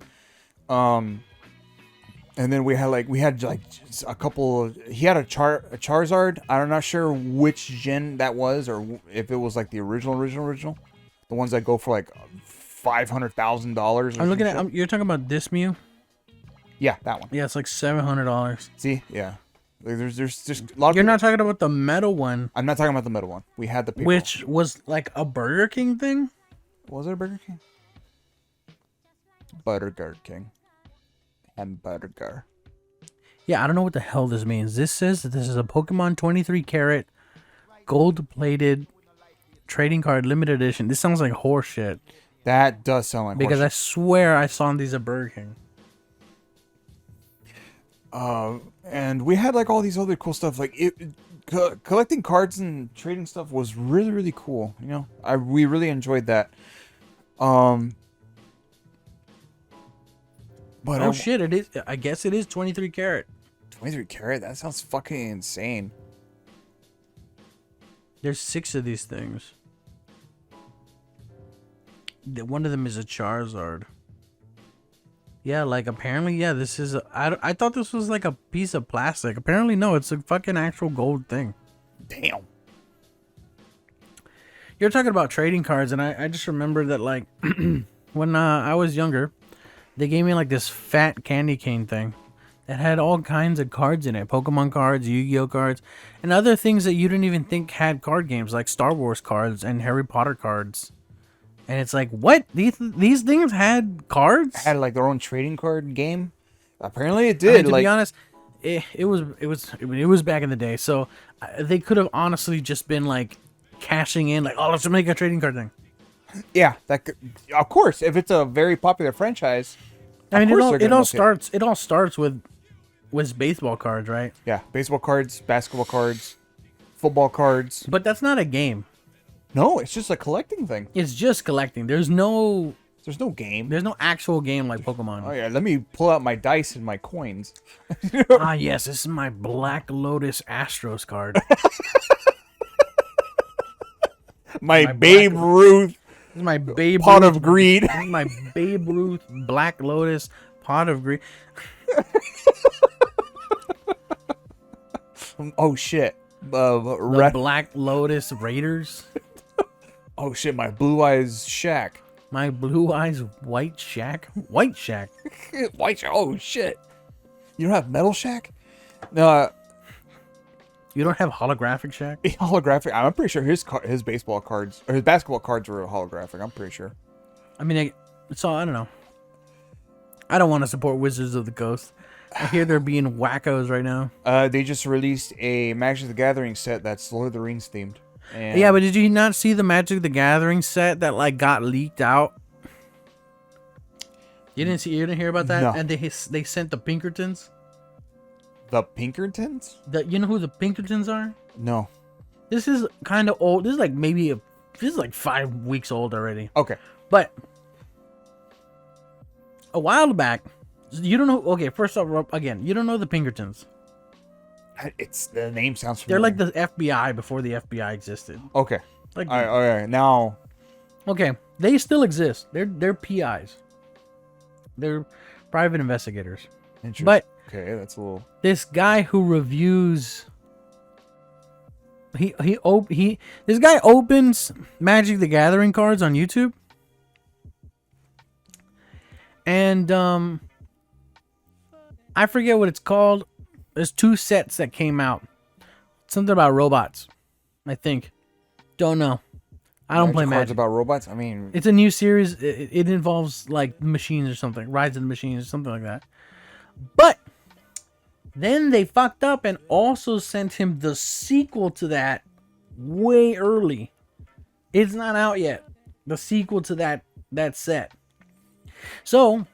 And then we had just a couple. He had a Charizard. I'm not sure which gen that was, or if it was like the original. The ones that go for like $500,000. I'm looking at. You're talking about this Mew? Yeah, that one. Yeah, it's like $700. See, yeah. Like, there's just a lot of. You're not talking about the metal one, I'm not talking about the metal one. We had the paper. which was like a Burger King thing. Was it a Burger King? Burger King. Hamburger. Yeah, I don't know what the hell this means. This says that this is a Pokemon 23 karat gold-plated trading card limited edition. This sounds like horse shit That does sound like because horseshit. I swear I saw these at Burger King. And we had like all these other cool stuff. Like collecting cards and trading stuff was really, really cool. You know, we really enjoyed that. But Oh shit! It is. I guess it is 23 karat. 23 karat. That sounds fucking insane. There's 6 of these things. One of them is a Charizard. Yeah, like apparently, yeah, this is. I thought this was like a piece of plastic. Apparently, no, it's a fucking actual gold thing. Damn. You're talking about trading cards, and I just remember that like when I was younger, they gave me like this fat candy cane thing that had all kinds of cards in it. Pokemon cards, Yu-Gi-Oh cards, and other things that you didn't even think had card games, like Star Wars cards and Harry Potter cards. And it's like, what? These things had cards? Had like their own trading card game. Apparently, it I did. mean, to like be honest, it was back in the day. So they could have honestly just been like cashing in, like, oh, let's make a trading card thing. yeah, of course, if it's a very popular franchise. I mean, of course they're it gonna all milk starts. It all starts with baseball cards, right? Yeah, baseball cards, basketball cards, football cards. But that's not a game. No, it's just a collecting thing. It's just collecting. There's no game. actual game like Pokemon. Oh yeah, let me pull out my dice and my coins. Ah, yes, this is my Black Lotus Astros card. My Babe Ruth This is my Babe pot Ruth, of greed. This is my Babe Ruth Black Lotus pot of greed. Oh shit. The Red. Black Lotus Raiders. Oh shit, my Blue Eyes Shack. My Blue Eyes White Shack. White Shack. White Shack. Oh shit. You don't have Metal Shack? No, You don't have holographic Shack? holographic. I'm pretty sure his baseball cards or his basketball cards were holographic. I'm pretty sure. I mean, so I don't know. I don't want to support Wizards of the Coast. I hear they're being wackos right now. They just released a Magic the Gathering set that's Lord of the Rings themed. And Yeah, but did you not see the Magic the Gathering set that like got leaked out? You didn't hear about that? No. And they sent the Pinkertons. the Pinkertons? You know who the Pinkertons are? No. This is kind of old. This is like this is like 5 weeks old already. Okay. But a while back, You don't know. Okay, first off, again, you don't know the Pinkertons. It's the name sounds They're familiar. like the FBI before the FBI existed. Okay. Like, All right. Now, okay, they still exist. They're PIs. They're private investigators. interesting. But Okay, that's a little. this guy who reviews, this guy opens Magic the Gathering cards on YouTube, and I forget what it's called. There's 2 sets that came out. Something about robots, I think. Don't know. I don't play cards Magic. about robots. I mean, It's a new series. It involves like machines or something, Rise of the Machines or something like that. But then they fucked up and also sent him the sequel to that way early. It's not out yet. The sequel to that set. So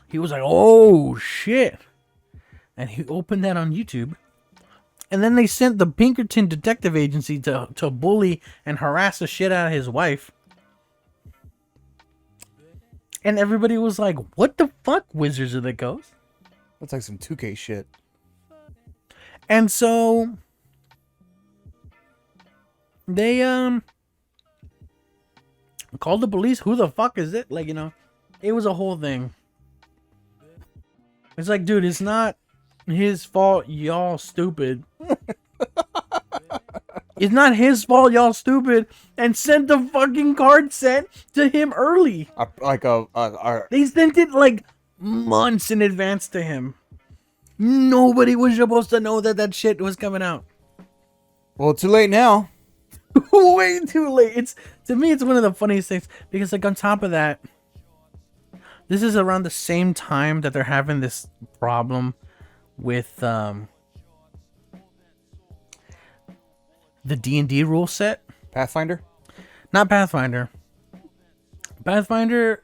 he was like, "Oh shit!" And he opened that on YouTube. And then they sent the Pinkerton Detective Agency to bully and harass the shit out of his wife. And everybody was like, "What the fuck, Wizards of the Coast?" that's like some 2K shit. And so they called the police. Who the fuck is it? Like, it was a whole thing. It's like, dude, it's not his fault, y'all stupid. It's not his fault, y'all stupid, and sent the fucking card set to him early. They sent it like months in advance to him. Nobody was supposed to know that shit was coming out. Well, too late now. Way too late. To me, it's one of the funniest things because, like, on top of that, this is around the same time that they're having this problem with the D&D rule set. Pathfinder. Not Pathfinder. Pathfinder,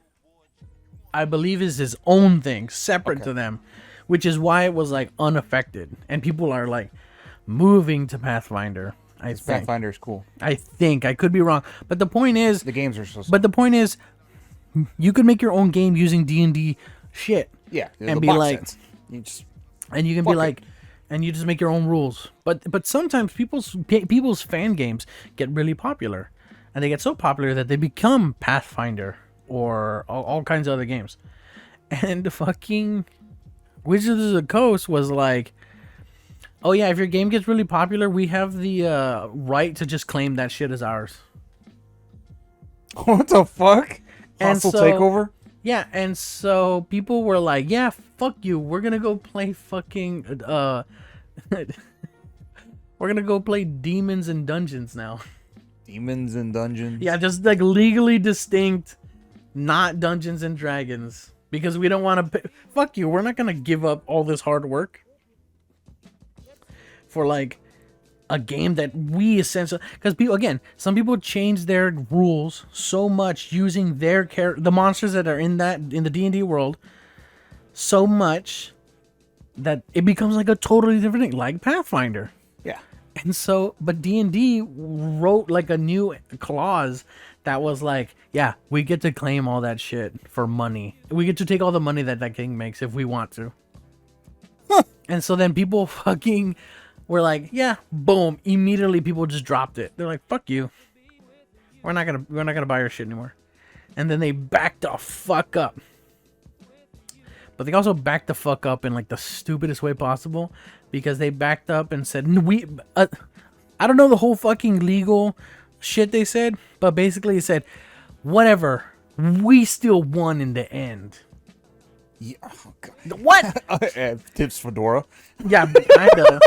I believe, is his own thing, separate to them, which is why it was like unaffected, and people are like moving to Pathfinder. I think. Pathfinder is cool. I think I could be wrong, but the point is, The games are so. but the point is, you could make your own game using D&D shit. Yeah, and the be box like, sets. You just and you can Fuck be it. like, and you just make your own rules. But sometimes people's fan games get really popular, and they get so popular that they become Pathfinder or all kinds of other games. And fucking Wizards of the Coast was like, oh yeah, if your game gets really popular, we have the right to just claim that shit as ours. what the fuck? And Hostile so- takeover. Yeah, and so people were like, yeah, fuck you. We're gonna go play fucking we're gonna go play Demons and Dungeons now. Demons and Dungeons. Yeah, just like legally distinct, not Dungeons and Dragons. Because we don't want to fuck you. We're not gonna give up all this hard work for like a game that we essentially, because people, again, some people change their rules so much using their the monsters that are in the D&D world so much that it becomes like a totally different thing, like Pathfinder. Yeah. And so, but D&D wrote like a new clause that was like, yeah, we get to claim all that shit for money. We get to take all the money that game makes if we want to. And so then people fucking were like, yeah, boom. Immediately people just dropped it. They're like, fuck you. We're not gonna buy your shit anymore. And then they backed the fuck up. But they also backed the fuck up in like the stupidest way possible, because they backed up and said, I don't know the whole fucking legal shit they said, but basically it said, whatever, we still won in the end. Yeah. Oh, God. What? Tips Fedora. Yeah, kinda.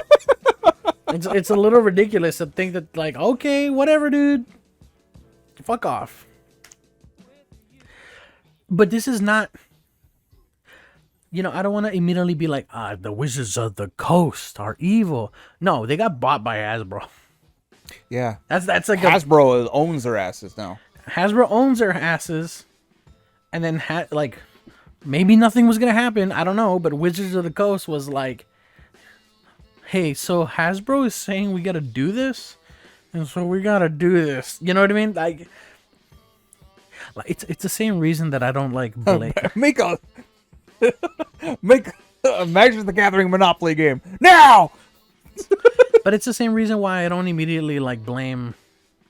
It's a little ridiculous to think that, like, okay, whatever, dude. Fuck off. But this is not, I don't want to immediately be like, the Wizards of the Coast are evil. No, they got bought by Hasbro. Yeah. That's like Hasbro owns their asses now. Hasbro owns their asses, and then maybe nothing was gonna happen. I don't know, but Wizards of the Coast was like, hey, so Hasbro is saying we gotta do this, and so we gotta do this. You know what I mean? Like it's the same reason that I don't like Blade. Make a Make Magic the Gathering Monopoly game now. But it's the same reason why I don't immediately like blame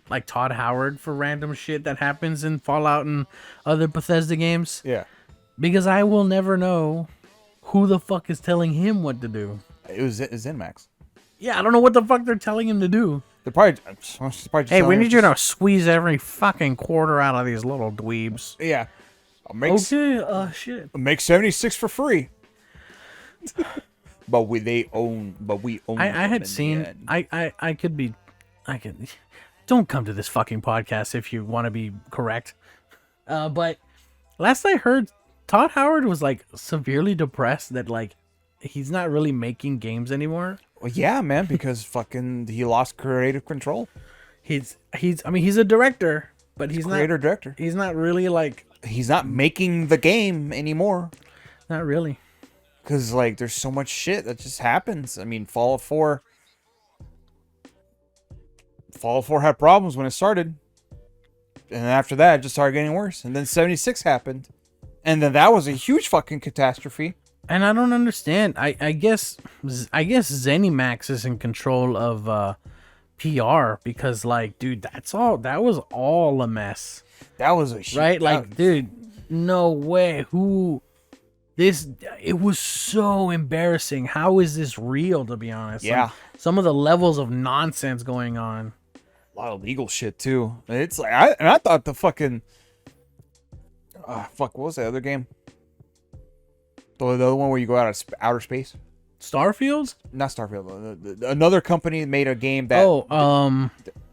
like Todd Howard for random shit that happens in Fallout and other Bethesda games. Yeah, Because I will never know who the fuck is telling him what to do. it was ZeniMax. Yeah, I don't know what the fuck they're telling him to do. They're probably just Hey, we telling need him you to squeeze every fucking quarter out of these little dweebs. Yeah, I'll make Okay, shit. make 76 for free. But we own I them had in the seen. end. I could. Don't come to this fucking podcast if you want to be correct. But last I heard, Todd Howard was like severely depressed that like he's not really making games anymore. Well, yeah, man, because fucking he lost creative control. I mean, he's a director, but he's Creator not. director. He's not really like. He's not making the game anymore. Not really. Because, like, there's so much shit that just happens. I mean, Fallout 4 had problems when it started. And after that, it just started getting worse. And then 76 happened. And then that was a huge fucking catastrophe. And I don't understand. I guess ZeniMax is in control of PR because, like, dude, that was all a mess. That was a shit. Right? Like, dude, no way. It was so embarrassing. How is this real, to be honest? Yeah. Some of the levels of nonsense going on. A lot of legal shit, too. It's like, I thought the fucking. What was the other game? The other one where you go out of outer space? Starfields? Not Starfield. Another company made a game that.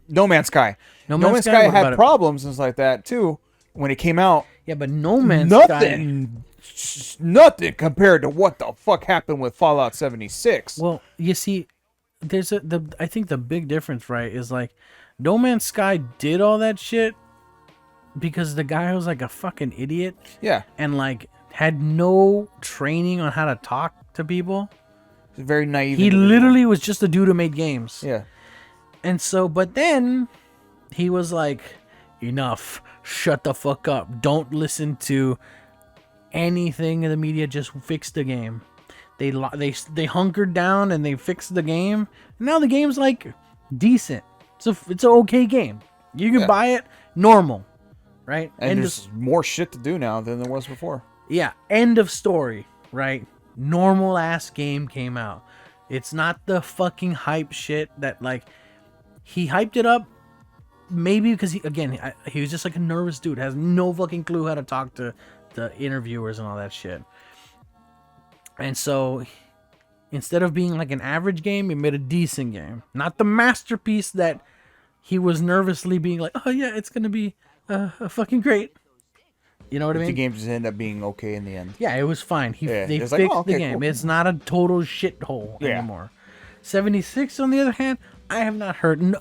No Man's Sky. No No Man's Man's Sky, Sky what about had it? problems and stuff like that too when it came out. Yeah, but No Man's Sky. Nothing compared to what the fuck happened with Fallout 76. Well, you see, I think the big difference, right, is like No Man's Sky did all that shit because the guy was like a fucking idiot Yeah, and like had no training on how to talk to people. it's very naive. He individual. literally was just a dude who made games. Yeah, And so, but then he was like, enough, shut the fuck up. Don't listen to anything in the media, just fix the game. They hunkered down and they fixed the game. Now the game's like decent. It's an okay game. You can buy it normal, right? and there's more shit to do now than there was before. Yeah, end of story, right? Normal ass game came out. It's not the fucking hype shit that like he hyped it up maybe because he was just like a nervous dude, has no fucking clue how to talk to the interviewers and all that shit. And so instead of being like an average game, he made a decent game. Not the masterpiece that he was nervously being like, "Oh yeah, it's going to be fucking great." You know what I The mean? game just ended up being okay in the end. Yeah, it was fine. Yeah, They it's fixed like, oh, okay, the game. cool. It's not a total shithole Yeah. anymore. 76, on the other hand, I have not heard. No,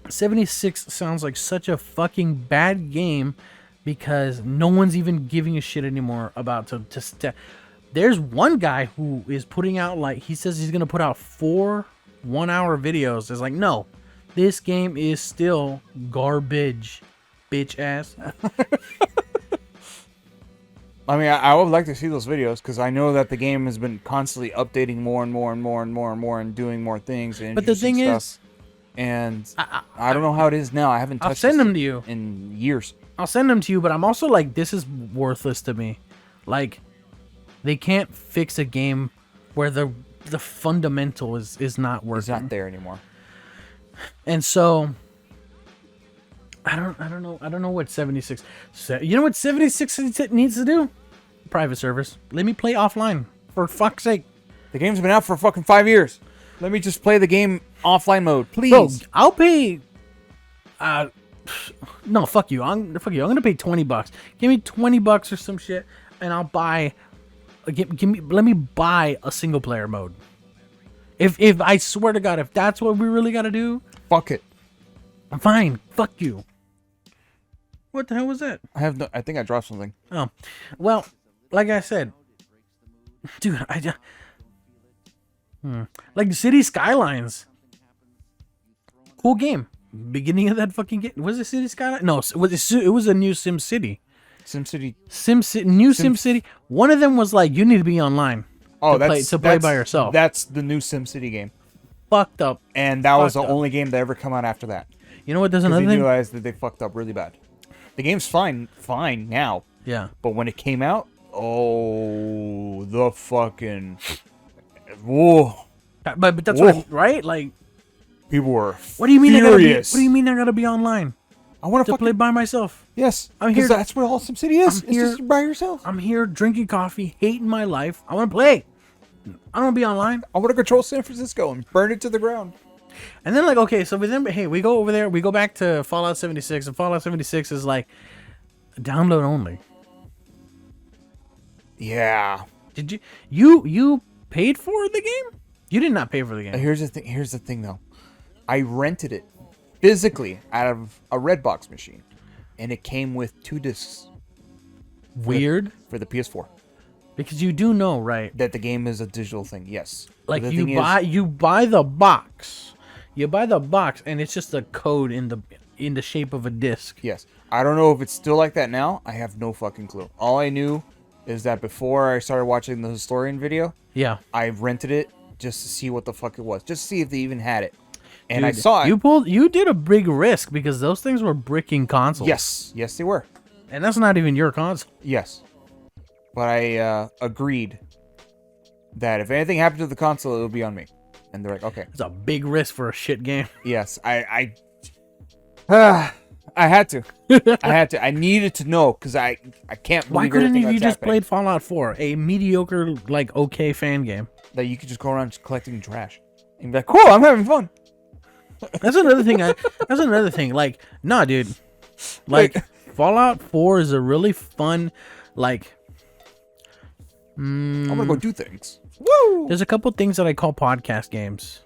76 sounds like such a fucking bad game because no one's even giving a shit anymore about There's one guy who is putting out like he says he's gonna put out 4 1-hour videos. It's like, no, this game is still garbage, bitch ass. I mean, I would like to see those videos because I know that the game has been constantly updating more and more and more and more and more and doing more things. And But the thing stuff. is, and I don't know how it is now. I haven't touched I'll send this them to you. in years. I'll send them to you, but I'm also like, this is worthless to me. Like, they can't fix a game where the fundamental is not working. It's not there anymore. And so I don't know what 76. You know what 76 needs to do? Private servers. Let me play offline. For fuck's sake. The game's been out for fucking 5 years. Let me just play the game offline mode, please. Bro, I'll pay. No, fuck you. I'm gonna pay $20. Give me $20 or some shit, and I'll buy. Let me buy a single player mode. If I swear to God, if that's what we really gotta do, Fuck it. fine. Fuck you. What the hell was that? I think I dropped something. Oh, well, like I said, dude, like City Skylines. Cool game. Beginning of that fucking game. Was it City Skyline? No, it was a new Sim City. SimCity. New SimCity. One of them was like you need to be online. Oh, to play by yourself. That's the new SimCity game, Fucked up. and that was the Fucked up. only game that ever come out after that. You know what? There's Because another they thing. realized that they fucked up really bad. The game's fine now, Yeah. but when it came out, oh, the fucking whoa, But that's Whoa. what, right? Like, people were what do you mean? furious. What do you mean I gotta be online I want to play by myself? Yes, I'm because here- that's what all SimCity is. I'm It's here- just by yourself. I'm here drinking coffee, hating my life. I want to play. I don't want to be online. I want to control San Francisco and burn it to the ground. And then like, okay, so then hey, we go over there. We go back to Fallout 76, and Fallout 76 is like download only. Yeah. Did you paid for the game? You did not pay for the game. Here's the thing though. I rented it physically out of a Redbox machine, and it came with 2 discs Weird, for the PS4. because you do know, right? That the game is a digital thing. Yes. Like But the you thing buy the box. You buy the box, and it's just a code in the shape of a disc. Yes. I don't know if it's still like that now. I have no fucking clue. All I knew is that before I started watching the historian video, Yeah. I rented it just to see what the fuck it was, just to see if they even had it. And I Dude, saw it. You did a big risk because those things were bricking consoles. Yes, they were. And that's not even your console. Yes. But I agreed that if anything happened to the console, it would be on me. And they're like, okay. It's a big risk for a shit game. Yes, I had to. I had to. I needed to know because I can't believe Why couldn't everything you that's just happening. played Fallout 4, a mediocre, like, okay fan game? That you could just go around just collecting trash. And be like, cool, I'm having fun. That's another thing. That's another thing. Like, nah, dude. Like, Fallout 4 is a really fun, like. I'm gonna go do things. Woo! There's a couple things that I call podcast games.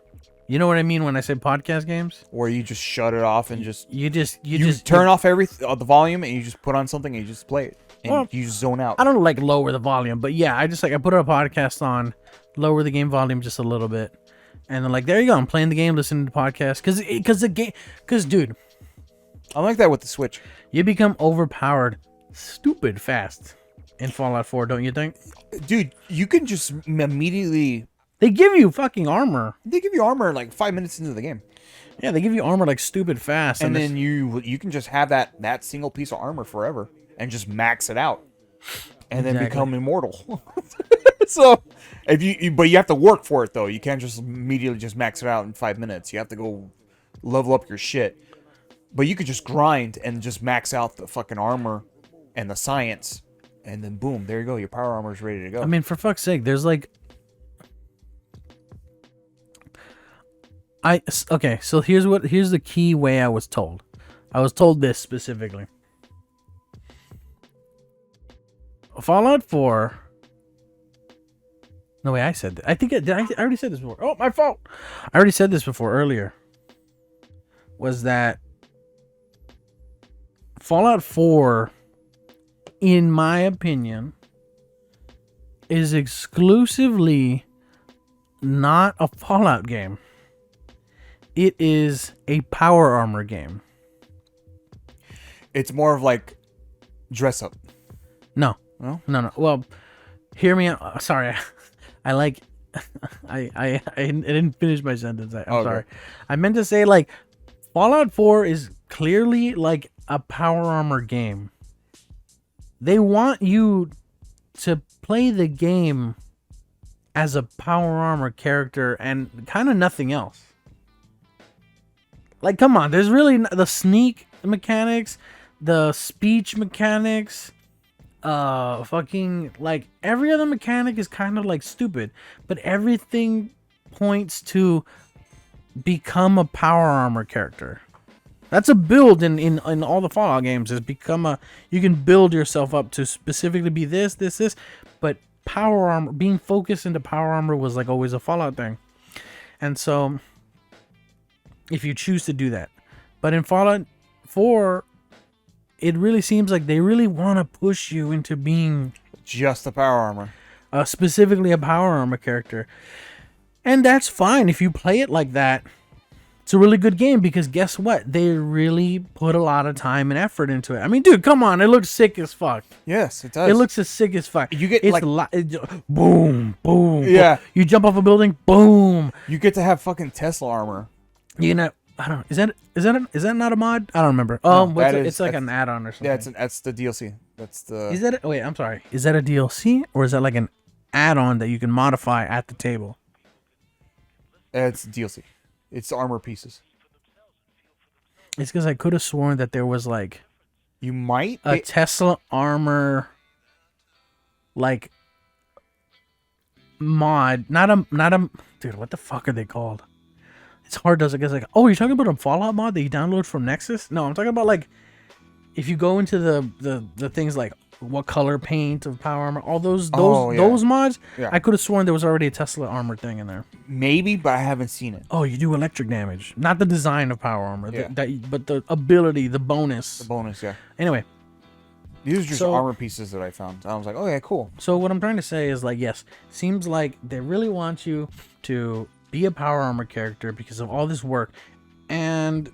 You know what I mean when I say podcast games? Or you just shut it off and just You you just turn off the volume and you just put on something and you just play it and Well, you just zone out. I don't like lower the volume, but yeah, I just like I put a podcast on, lower the game volume just a little bit, and then like there you go, I'm playing the game, listening to the podcast, because dude, I like that with the Switch. you become overpowered, stupid fast in Fallout 4, don't you think? Dude, you can just immediately. They give you fucking armor. They give you armor like 5 minutes into the game. Yeah, they give you armor like stupid fast, And it's- then you can just have that single piece of armor forever and just max it out and then Exactly. become immortal. So if but you have to work for it though. You can't just immediately just max it out in 5 minutes. You have to go level up your shit. But you could just grind and just max out the fucking armor and the science, and then boom, there you go. Your power armor is ready to go. I mean, for fuck's sake, there's like. Okay, so here's the key way I was told. I was told this specifically. Fallout 4. No way, I said that. I think I already said this before. Oh, my fault. I already said this before earlier. Was that Fallout 4, in my opinion, is exclusively not a Fallout game. It is a power armor game. It's more of like dress up. No. No? No. Well, hear me out. Sorry. I like I didn't finish my sentence. I'm Okay. sorry. I meant to say like Fallout 4 is clearly like a power armor game. They want you to play the game as a power armor character and kind of nothing else. Like, come on, there's really the sneak mechanics, the speech mechanics, fucking, like, every other mechanic is kind of, like, stupid, but everything points to become a power armor character. That's a build in all the Fallout games, is you can build yourself up to specifically be this, but power armor, being focused into power armor was, like, always a Fallout thing. And so, if you choose to do that. But in Fallout 4, it really seems like they really want to push you into being Just the power armor. specifically a power armor character. And that's fine if you play it like that. It's a really good game because guess what? They really put a lot of time and effort into it. I mean, dude, come on. It looks sick as fuck. Yes, it does. It looks as sick as fuck. You get, it's like- boom, boom. Yeah. Boom. You jump off a building, boom. You get to have fucking Tesla armor. You know, I don't know. Is that not a mod? I don't remember. It's like an add-on or something. Yeah, that's the DLC. That's the. Is that wait, I'm sorry. Is that a DLC or is that like an add-on that you can modify at the table? It's DLC. It's armor pieces. It's because I could have sworn that there was like You might. a Tesla armor like mod, not a dude, what the fuck are they called? It's hard to guess like, oh, you're talking about a Fallout mod that you download from Nexus? No, I'm talking about like if you go into the things like what color paint of power armor, all those those mods, Yeah. I could have sworn there was already a Tesla armor thing in there. Maybe, but I haven't seen it. Oh, you do electric damage, not the design of power armor, Yeah. but the ability, the bonus. The bonus, yeah. Anyway, These are just So- armor pieces that I found. I was like, oh yeah, cool. so what I'm trying to say is like, yes, seems like they really want you to be a power armor character because of all this work, and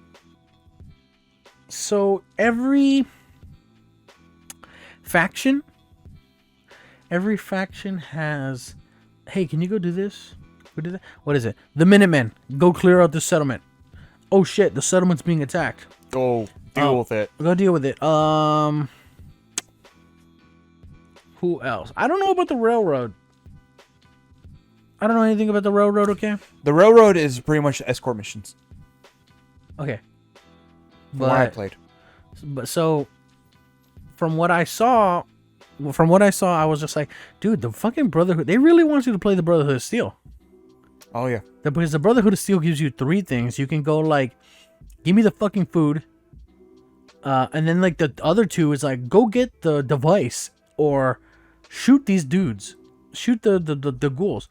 so every faction has, hey, can you go do this? Go do that. What is it? The Minutemen, go clear out the settlement. Oh shit, the settlement's being attacked. Go deal with it. Go deal with it. Who else? I don't know about the railroad. I don't know anything about the railroad. Okay. The railroad is pretty much escort missions. Okay. From what I played. But so, from what I saw, I was just like, dude, the fucking Brotherhood. They really want you to play the Brotherhood of Steel. Oh yeah. Because the Brotherhood of Steel gives you three things. You can go like, give me the fucking food. And then like the other two is like, go get the device or shoot these dudes, shoot the ghouls.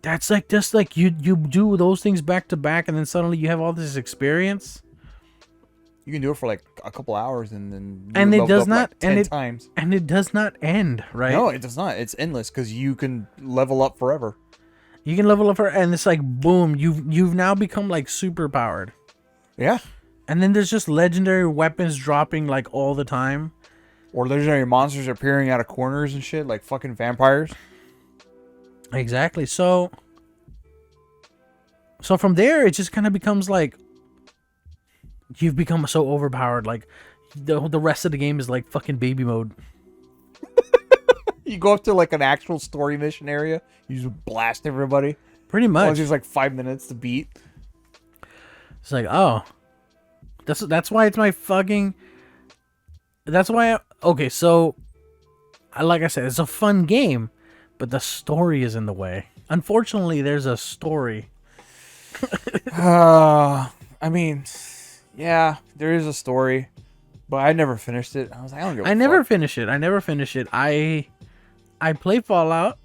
That's like just like you do those things back to back, and then suddenly you have all this experience. You can do it for like a couple hours and then. And you it level does up, not, like, 10 times. and it does not end, right? No, it does not. It's endless because you can level up forever. You can level up and it's like boom, you've now become like super powered. Yeah. And then there's just legendary weapons dropping like all the time. Or legendary monsters appearing out of corners and shit, like fucking vampires. Exactly. So from there, it just kind of becomes like you've become so overpowered. Like the rest of the game is like fucking baby mode. You go up to like an actual story mission area, you just blast everybody. Pretty Well, much. it's like 5 minutes to beat. It's like, oh, that's why it's my fucking. That's why. Okay, so like I said, it's a fun game, but the story is in the way. Unfortunately, there's a story. I mean, yeah, there is a story, but I never finished it. I was like, I don't give a I never fuck. finish it. I play Fallout,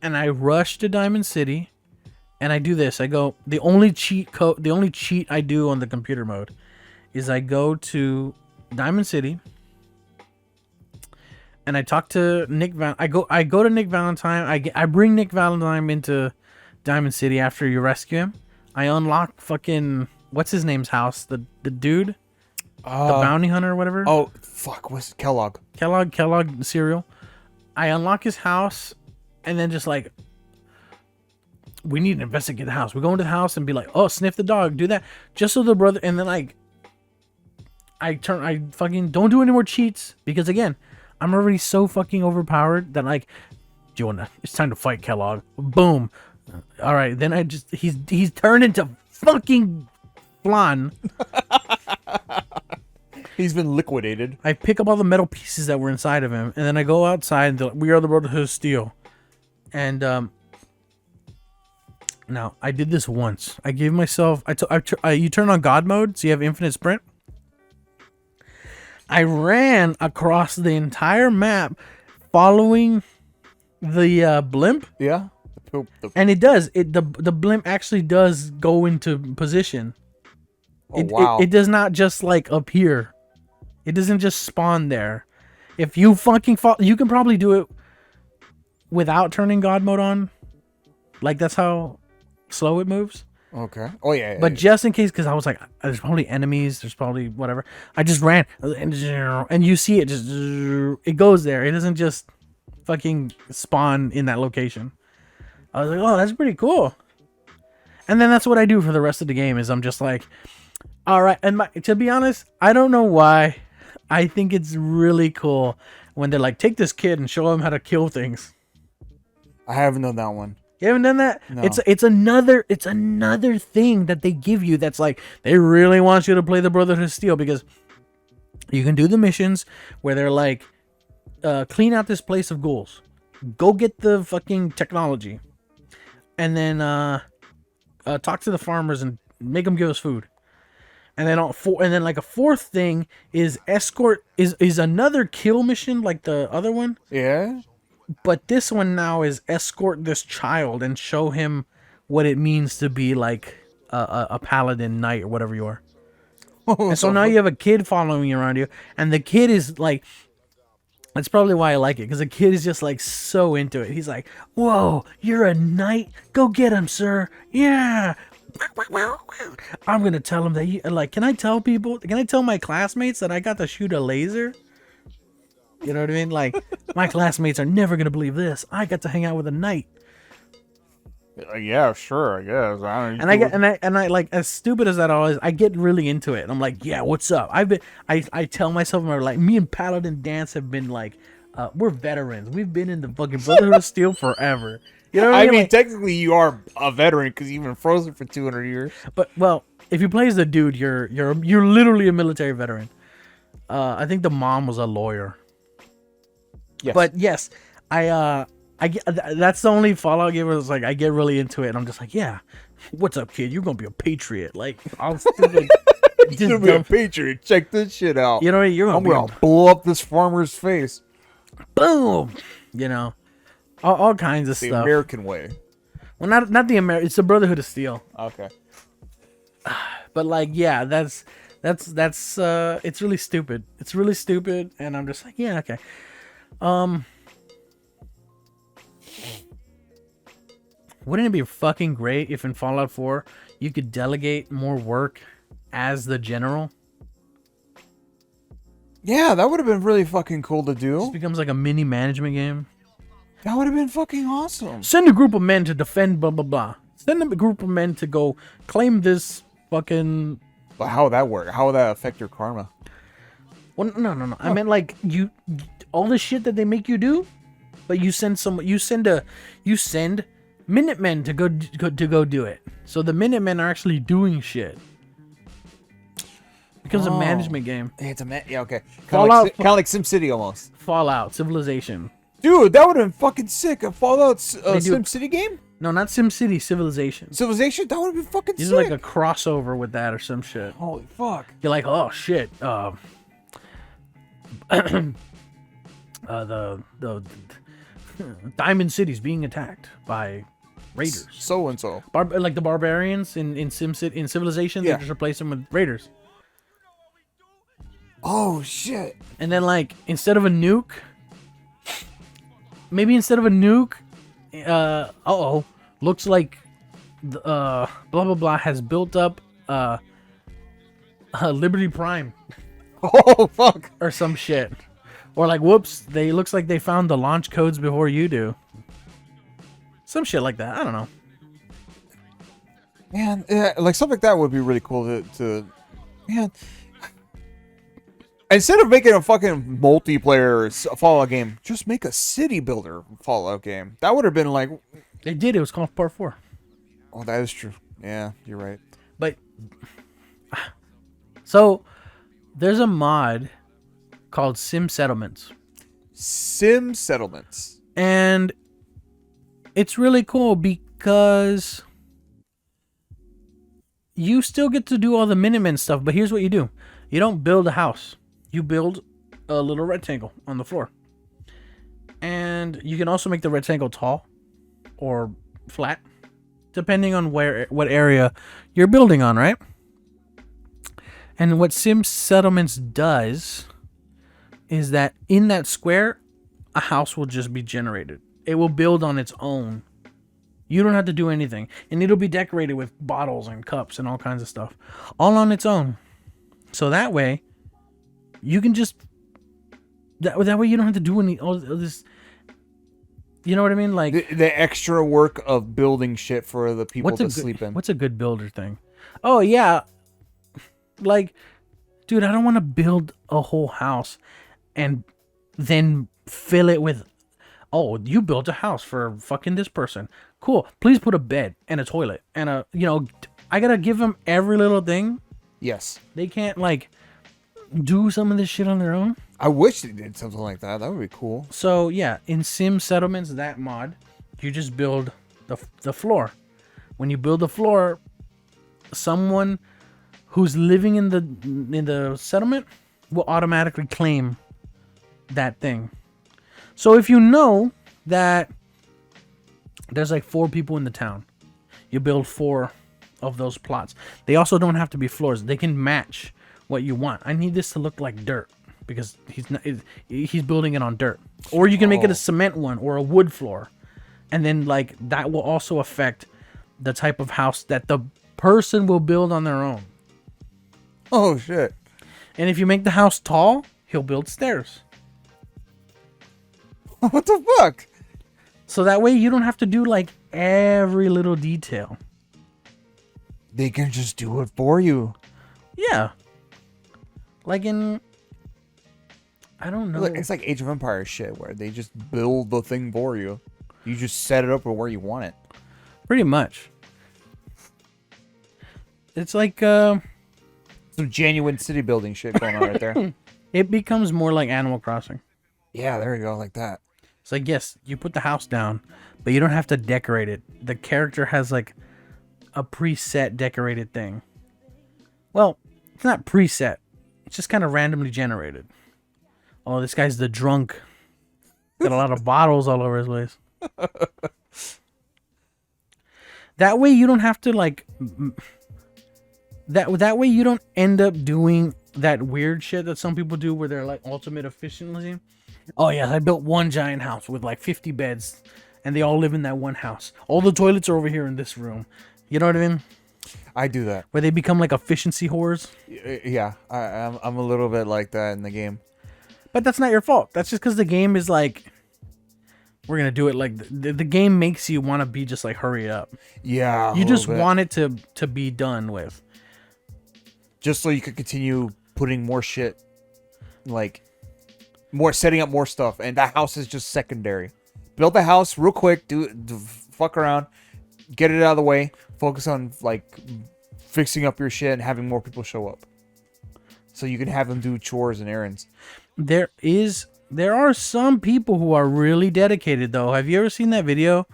and I rush to Diamond City, and I do this. I go the only cheat I do on the computer mode is I go to Diamond City, and I talk to Nick. I go to Nick Valentine. I bring Nick Valentine into Diamond City after you rescue him. I unlock fucking what's his name's house. The dude, the bounty hunter or whatever. Oh fuck, what's it? Kellogg? Kellogg cereal. I unlock his house, and then just like, we need to investigate the house. We go into the house and be like, oh, sniff the dog, do that, just so the brother. And then like, I fucking don't do any more cheats because again, I'm already so fucking overpowered that like, do you wanna? It's time to fight Kellogg. Boom. All right, then he's turned into fucking flan. He's been liquidated. I pick up all the metal pieces that were inside of him, and then I go outside and they're like, we are the Brotherhood of Steel. And now I did this once. I gave myself. You turn on God mode, so you have infinite sprint. I ran across the entire map, following the blimp, Yeah. and it does. The blimp actually does go into position. Oh, wow. It does not just like appear. It doesn't just spawn there. If you fucking fall, you can probably do it without turning God mode on. Like that's how slow it moves. Okay. Oh yeah. But just in case, because I was like, there's probably enemies, there's probably whatever. I just ran, and you see it just, it goes there. It doesn't just fucking spawn in that location. I was like, oh, that's pretty cool. And then that's what I do for the rest of the game. Is I'm just like, all right. And to be honest, I don't know why. I think it's really cool when they're like, take this kid and show him how to kill things. I haven't done that one. You haven't done that? No. It's another thing that they give you that's like they really want you to play the Brotherhood of Steel, because you can do the missions where they're like, clean out this place of ghouls, go get the fucking technology, and then talk to the farmers and make them give us food. And then like a fourth thing is escort is another kill mission like the other one. Yeah. But this one now is escort this child and show him what it means to be like a paladin knight or whatever you are. And so now you have a kid following you around you, and the kid is like, that's probably why I like it, because the kid is just like so into it. He's like, whoa, you're a knight? Go get him, sir. Yeah. I'm going to tell him that can I tell my classmates that I got to shoot a laser? You know what I mean? Like, my classmates are never going to believe this. I got to hang out with a knight. Yeah, sure, I guess. And I like, as stupid as that all is, I get really into it. I'm like, yeah, what's up? I tell myself, like, me and Paladin Dance have been like, we're veterans. We've been in the fucking Brotherhood of Steel forever. You know what I mean? Like, technically, you are a veteran because you've been frozen for 200 years. But, well, if you play as the dude, you're literally a military veteran. I think the mom was a lawyer. Yes. But yes, I get, that's the only Fallout game where it's like I get really into it, and I'm just like, yeah, what's up, kid? You're gonna be a patriot. Like, I'll stupid. You're gonna be a patriot. Check this shit out. You know, you're I'm gonna blow up this farmer's face. Boom. You know, all kinds of The stuff. American way. Well, not the American. It's the Brotherhood of Steel. Okay. But like, yeah, that's it's really stupid. It's really stupid, and I'm just like, yeah, okay. Wouldn't it be fucking great if in Fallout 4 you could delegate more work as the general? Yeah, that would have been really fucking cool to do. It becomes like a mini management game. That would have been fucking awesome. Send a group of men to defend blah blah blah. Send a group of men to go claim this fucking. But how would that work? How would that affect your karma? Well, no. I meant like you all the shit that they make you do, but you send Minutemen to go do it. So the Minutemen are actually doing shit. It becomes a management game. It's yeah, okay. Fallout, Kind of like SimCity almost. Fallout, Civilization. Dude, that would have been fucking sick. A Fallout do- SimCity game? No, not SimCity, Civilization. Civilization? That would have been fucking You sick. do like a crossover with that or some shit. Holy fuck. You're like, oh shit. The Diamond City's being attacked by raiders. So and so. Like the barbarians in Civilization, Yeah. they just replace them with raiders. Oh shit. And then like instead of a nuke, looks like blah blah blah has built up Liberty Prime Oh fuck. or some shit. Or like, whoops, looks like they found the launch codes before you do. Some shit like that. I don't know. Man, yeah, like something like that would be really cool to man. Instead of making a fucking multiplayer Fallout game, just make a city builder Fallout game. That would have been like, They did. It was called Part 4. oh, that is true. Yeah, you're right. But so there's a mod called Sim Settlements. Sim Settlements. And it's really cool because you still get to do all the Minutemen stuff, but here's what you do. You don't build a house. You build a little rectangle on the floor. And you can also make the rectangle tall or flat, depending on what area you're building on, right? And what Sim Settlements does is that in that square, a house will just be generated. It will build on its own. You don't have to do anything, and it'll be decorated with bottles and cups and all kinds of stuff, all on its own. So that way, you can just that way you don't have to do all this. You know what I mean? Like The extra work of building shit for the people to sleep in. what's a good builder thing? Oh yeah, like, dude, I don't want to build a whole house and then fill it with. Oh, you built a house for fucking this person. Cool. Please put a bed and a toilet and I gotta give them every little thing. Yes. They can't like do some of this shit on their own. I wish they did something like that. That would be cool. So yeah, in Sim Settlements, that mod, you just build the floor. When you build the floor, someone who's living in the settlement will automatically claim that thing. So if you know that there's like 4 people in the town, you build 4 of those plots. They also don't have to be floors. They can match what you want. I need this to look like dirt because he's building it on dirt. Or you can make it a cement one or a wood floor. And then like that will also affect the type of house that the person will build on their own. Oh shit. And if you make the house tall, he'll build stairs. What the fuck? So that way you don't have to do like every little detail. They can just do it for you. Yeah. Like in, I don't know. It's like Age of Empires shit where they just build the thing for you. You just set it up where you want it. Pretty much. It's like some genuine city building shit going on right there. It becomes more like Animal Crossing. Yeah, there you go, like that. It's like, yes, you put the house down, but you don't have to decorate it. The character has like a preset decorated thing. Well, it's not preset. It's just kind of randomly generated. Oh, this guy's the drunk. Got a lot of bottles all over his place. That way you don't have to like that way you don't end up doing that weird shit that some people do where they're like ultimate efficiency. Oh yeah, I built one giant house with like 50 beds and they all live in that one house. All the toilets are over here in this room. You know what I mean? I do that. Where they become like efficiency whores. Yeah, I'm a little bit like that in the game. But that's not your fault. That's just because the game is like, we're going to do it like, the game makes you want to be just like, hurry up. Yeah. You just want it to be done with. Just so you could continue putting more shit, like, setting up more stuff. And that house is just secondary. Build the house real quick, do fuck around, get it out of the way, focus on, like, fixing up your shit and having more people show up. So you can have them do chores and errands. There are some people who are really dedicated though. Have you ever seen that video?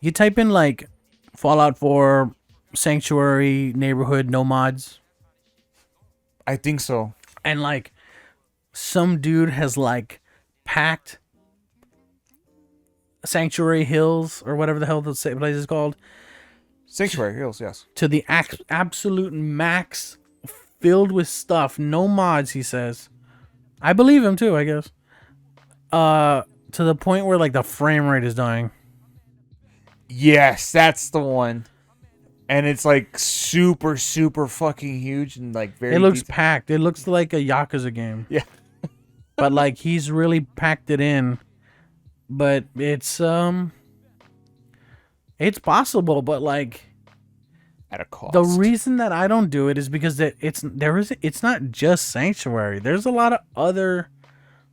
You type in like Fallout 4 Sanctuary neighborhood no mods. I think so. And like some dude has like packed Sanctuary Hills or whatever the hell the place is called. Sanctuary Hills, yes. To the absolute max, filled with stuff, no mods, he says. I believe him too, I guess. To the point where like the frame rate is dying. Yes, that's the one. And it's like super, super fucking huge and like very. It looks packed. It looks like a Yakuza game. Yeah. But like he's really packed it in. But it's possible, but like at a cost. The reason that I don't do it is because it's not just Sanctuary. There's a lot of other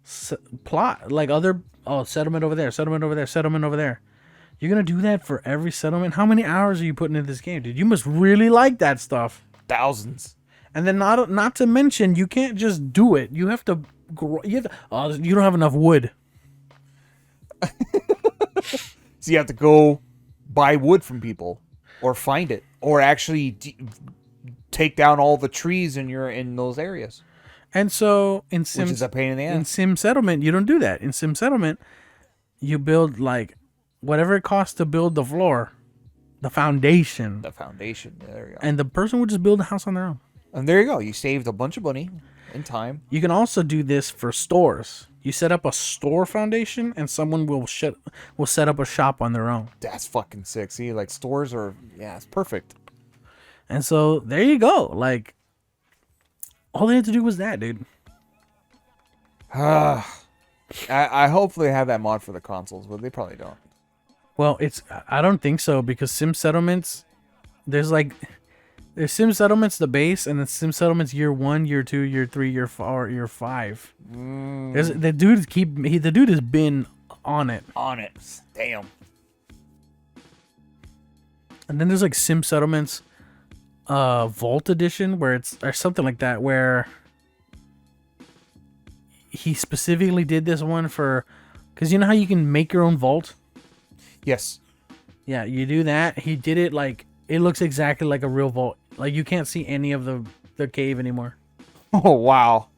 settlement over there, settlement over there, settlement over there. You're gonna do that for every settlement? How many hours are you putting into this game, dude? You must really like that stuff. Thousands. And then not to mention, you can't just do it. You have to grow. You don't have enough wood. So you have to go buy wood from people, or find it, or actually take down all the trees in those areas. And so which is a pain in the ass. In Sim Settlement, you don't do that. In Sim Settlement, you build like whatever it costs to build the floor, the foundation. The foundation. There you go. And the person would just build a house on their own. And there you go. You saved a bunch of money and time. You can also do this for stores. You set up a store foundation, and someone will set up a shop on their own. That's fucking sick. See, like stores are, yeah, it's perfect. And so there you go. Like, all they had to do was that, dude. I hopefully have that mod for the consoles, but they probably don't. Well, I don't think so, because Sim Settlements, there's Sim Settlements the base, and then Sim Settlements year 1, year 2, year 3, year 4, year 5. The dude has been on it. On it. Damn. And then there's like Sim Settlements Vault Edition, or something like that, where he specifically did this one because you know how you can make your own vault? Yes. Yeah, you do that. He did it like, it looks exactly like a real vault. Like, you can't see any of the cave anymore. Oh, wow.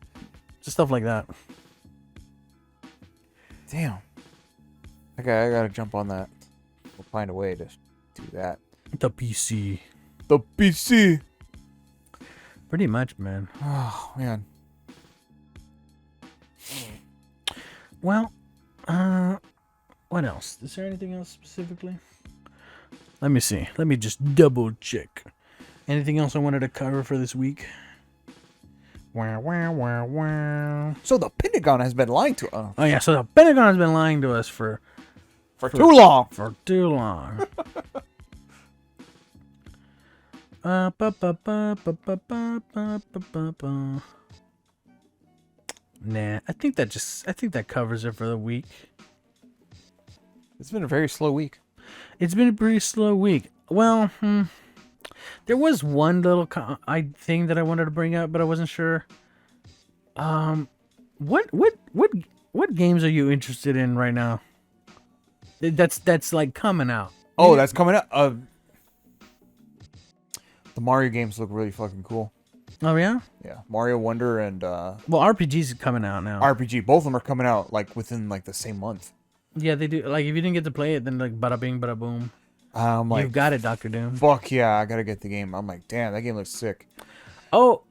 Just stuff like that. Damn. Okay, I gotta jump on that. We'll find a way to do that. The PC. The PC. Pretty much, man. Oh, man. Well, what else? Is there anything else specifically? Let me see. Let me just double check. Anything else I wanted to cover for this week? Wow, wow, wow, wow. So the Pentagon has been lying to us. Oh, yeah. So the Pentagon has been lying to us for too long. For too long. Nah, I think that covers it for the week. It's been a very slow week. It's been a pretty slow week. Well, there was one little thing that I wanted to bring up, but I wasn't sure. What games are you interested in right now? That's like coming out. Oh, that's coming up. The Mario games look really fucking cool. Oh yeah? Yeah, Mario Wonder and well, RPGs are coming out now. RPG, both of them are coming out like within like the same month. Yeah, they do. Like, if you didn't get to play it, then like bada bing, bada boom. I'm like, you've got it, Dr. Doom. Fuck yeah, I gotta get the game. I'm like, damn, that game looks sick. Oh,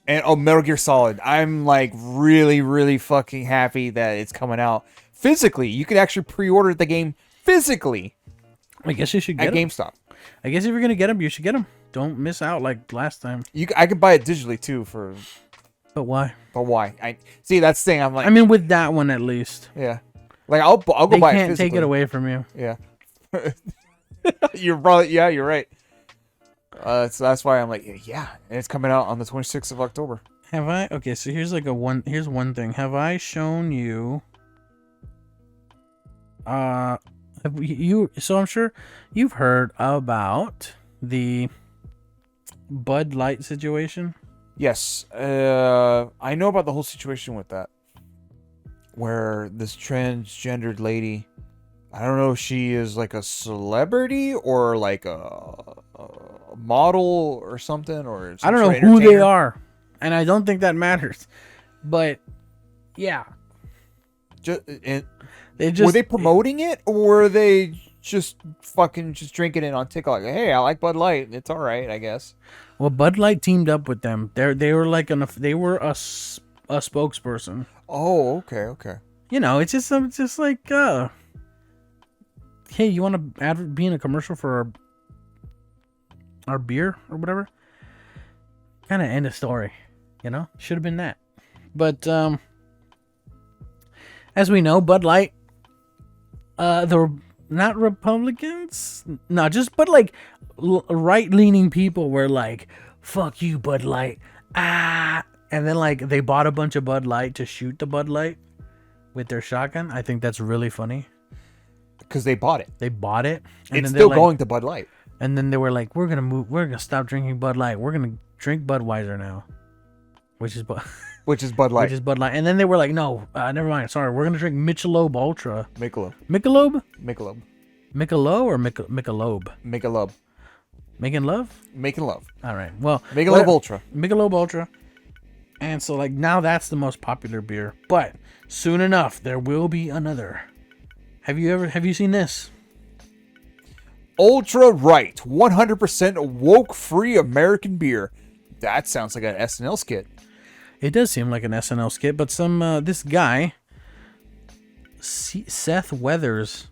and Metal Gear Solid. I'm like really, really fucking happy that it's coming out physically. You can actually pre-order the game physically. I guess you should get at GameStop. I guess if you're gonna get them, you should get them. Don't miss out like last time. I could buy it digitally too for. But why? But why? I see that's the thing. I'm like. I mean, with that one at least. Yeah. Like I'll go they buy it. They can't take it away from you. Yeah. You're probably you're right. So that's why I'm like, yeah, and it's coming out on the 26th of October. Have I? Okay, so here's like here's one thing. Have I shown you? Have you? So I'm sure you've heard about the Bud Light situation. Yes, I know about the whole situation with that, where this transgendered lady, I don't know if she is like a celebrity or like a model or something, or I don't know who they are, and I don't think that matters. But yeah, were they promoting it, or were they just drinking it on TikTok? Like, hey, I like Bud Light. It's all right, I guess. Well, Bud Light teamed up with them. They were like they were a spokesperson. Oh, okay. You know, it's just like, hey, you want to be in a commercial for our beer or whatever? Kind of end of story. You know, should have been that. But as we know, Bud Light, the not Republicans, but like right-leaning people were like, "Fuck you, Bud Light," and then like they bought a bunch of Bud Light to shoot the Bud Light with their shotgun. I think that's really funny because they bought it. And it's then still going to Bud Light. And then they were like, "We're gonna stop drinking Bud Light. We're gonna drink Budweiser now," which is Bud Light. And then they were like, "No, never mind. Sorry, we're gonna drink Michelob Ultra." Michelob. Michelob or Michelob? Michelob. Making love? Making love. All right. Well, Michelob Ultra. Michelob Ultra. And so like now that's the most popular beer, but soon enough there will be another. Have you seen this? Ultra Right, 100% woke-free American beer. That sounds like an SNL skit. It does seem like an SNL skit, but this guy, Seth Weathers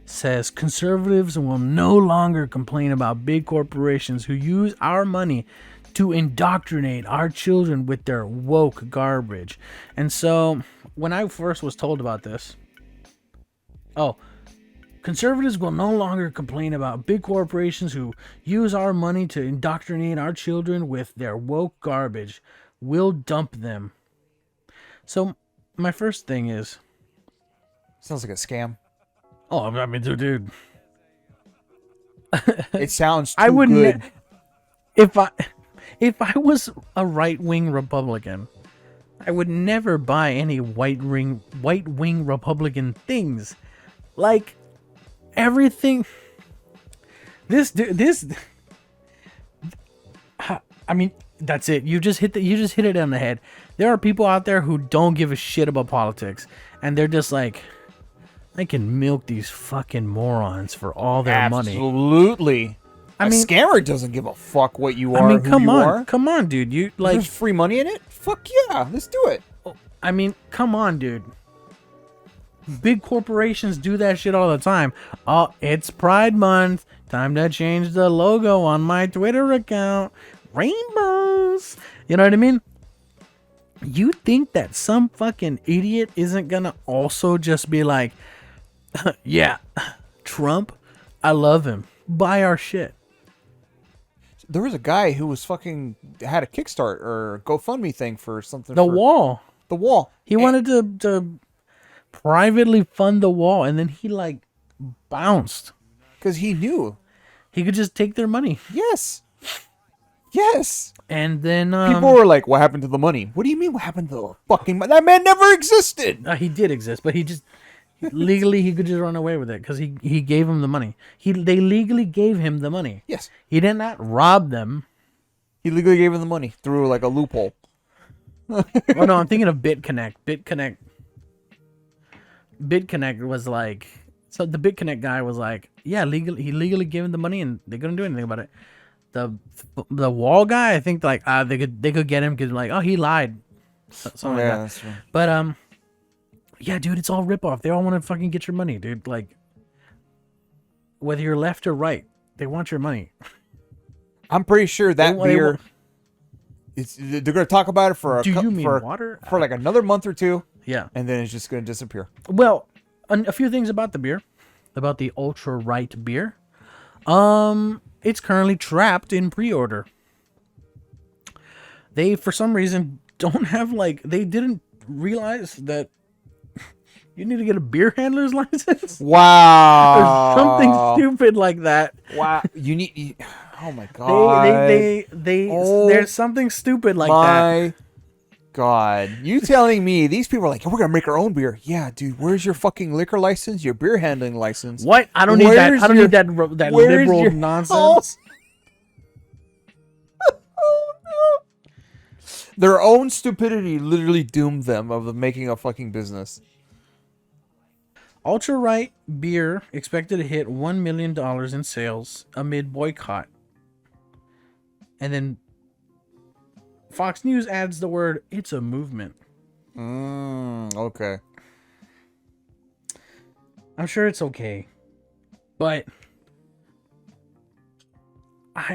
says conservatives will no longer complain about big corporations who use our money to indoctrinate our children with their woke garbage. And so when I first was told about this, conservatives will no longer complain about big corporations who use our money to indoctrinate our children with their woke garbage. We'll dump them. So my first thing is, Sounds like a scam. oh, I mean, dude. It sounds too I wouldn't. good. If I was a right-wing Republican, I would never buy any white-wing Republican things. Like everything. I mean, that's it. You just hit it on the head. There are people out there who don't give a shit about politics, and they're just like, I can milk these fucking morons for all their money. Absolutely. I A mean, scammer doesn't give a fuck what you are. I mean, come who you on, are. come on, dude. You like, There's free money in it? Fuck yeah, let's do it. I mean, come on, dude. Big corporations do that shit all the time. Oh, it's Pride Month. Time to change the logo on my Twitter account. Rainbows. You know what I mean? You think that some fucking idiot isn't gonna also just be like, yeah, Trump, I love him. Buy our shit. There was a guy who was fucking had a Kickstart or GoFundMe thing for something. The for wall. The wall. He wanted to privately fund the wall, and then he like bounced. Because he knew. He could just take their money. Yes. Yes. And then People were like, what happened to the money? What do you mean what happened to the fucking money? That man never existed. He did exist, but he just legally he could just run away with it because he gave him the money. They legally gave him the money. Yes. He did not rob them. He legally gave him the money through like a loophole. Oh no, I'm thinking of BitConnect. BitConnect was like, so the BitConnect guy was like, yeah, he legally gave him the money and they couldn't do anything about it. The wall guy, I think like they could get him because like, oh, he lied. Something like that. That's true. But yeah, dude, it's all ripoff. They all want to fucking get your money, dude. Like, whether you're left or right, they want your money. I'm pretty sure that They beer. wa- They're going to talk about it for a Do you mean for, water? for like another month or two, Yeah. and then it's just going to disappear. Well, a few things about the beer, about the Ultra Right beer. It's currently trapped in pre-order. They, for some reason, don't have they didn't realize that you need to get a beer handler's license. Wow. Or something stupid like that. Wow. Oh my god. There's something stupid like that. My god. You telling me these people are like, we're gonna make our own beer? Yeah, dude. Where's your fucking liquor license? Your beer handling license? What? I don't need that. I don't need that where's liberal your- nonsense. Their own stupidity literally doomed them of making a fucking business. Ultra Right beer expected to hit $1 million in sales amid boycott. And then Fox News adds the word, it's a movement. Okay. I'm sure it's okay. But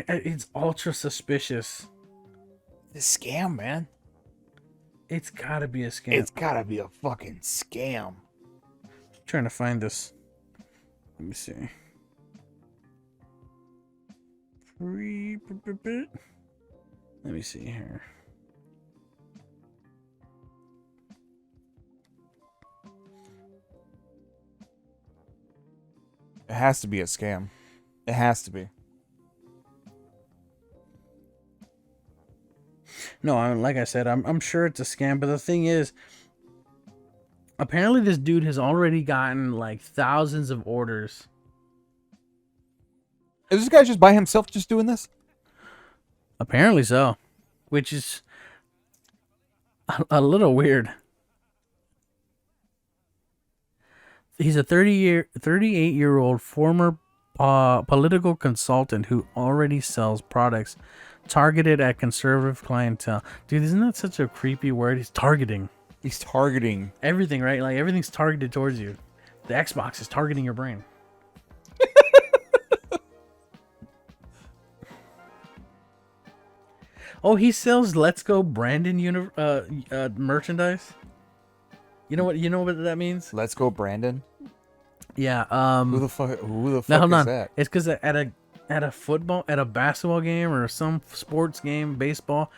it's ultra suspicious. The scam, man. It's gotta be a scam. It's gotta be a fucking scam. Trying to find this. Let me see. Let me see here. It has to be a scam. It has to be. No, like I said, I'm sure it's a scam. But the thing is, apparently this dude has already gotten like thousands of orders. Is this guy just by himself just doing this? Apparently so, which is a little weird. He's a 38-year-old former political consultant who already sells products targeted at conservative clientele. Dude, isn't that such a creepy word? He's targeting. He's targeting. everything, right? Like everything's targeted towards you. The Xbox is targeting your brain. Oh, he sells Let's Go Brandon merchandise. You know what? You know what that means? Let's go, Brandon. Yeah. Who the fuck? Who the Now fuck hold is on. that? It's because at a basketball game or some sports game, baseball,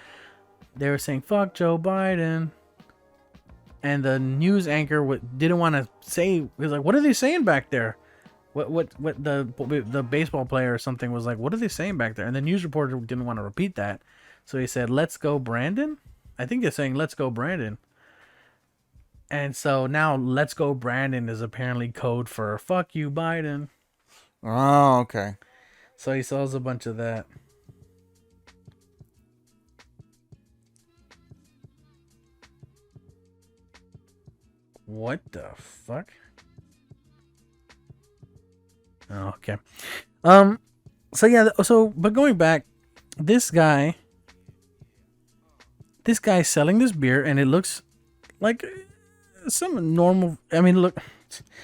they were saying "fuck Joe Biden," and the news anchor didn't want to say. He was like, "What are they saying back there?" What the baseball player or something was like, "What are they saying back there?" And the news reporter didn't want to repeat that, so he said, "Let's go, Brandon." I think they're saying "Let's go, Brandon." And so now "Let's go, Brandon" is apparently code for "fuck you, Biden." Oh, okay. So he sells a bunch of that. What the fuck? Oh, okay. So yeah. But going back, this guy's selling this beer, and it looks like some normal. I mean, look.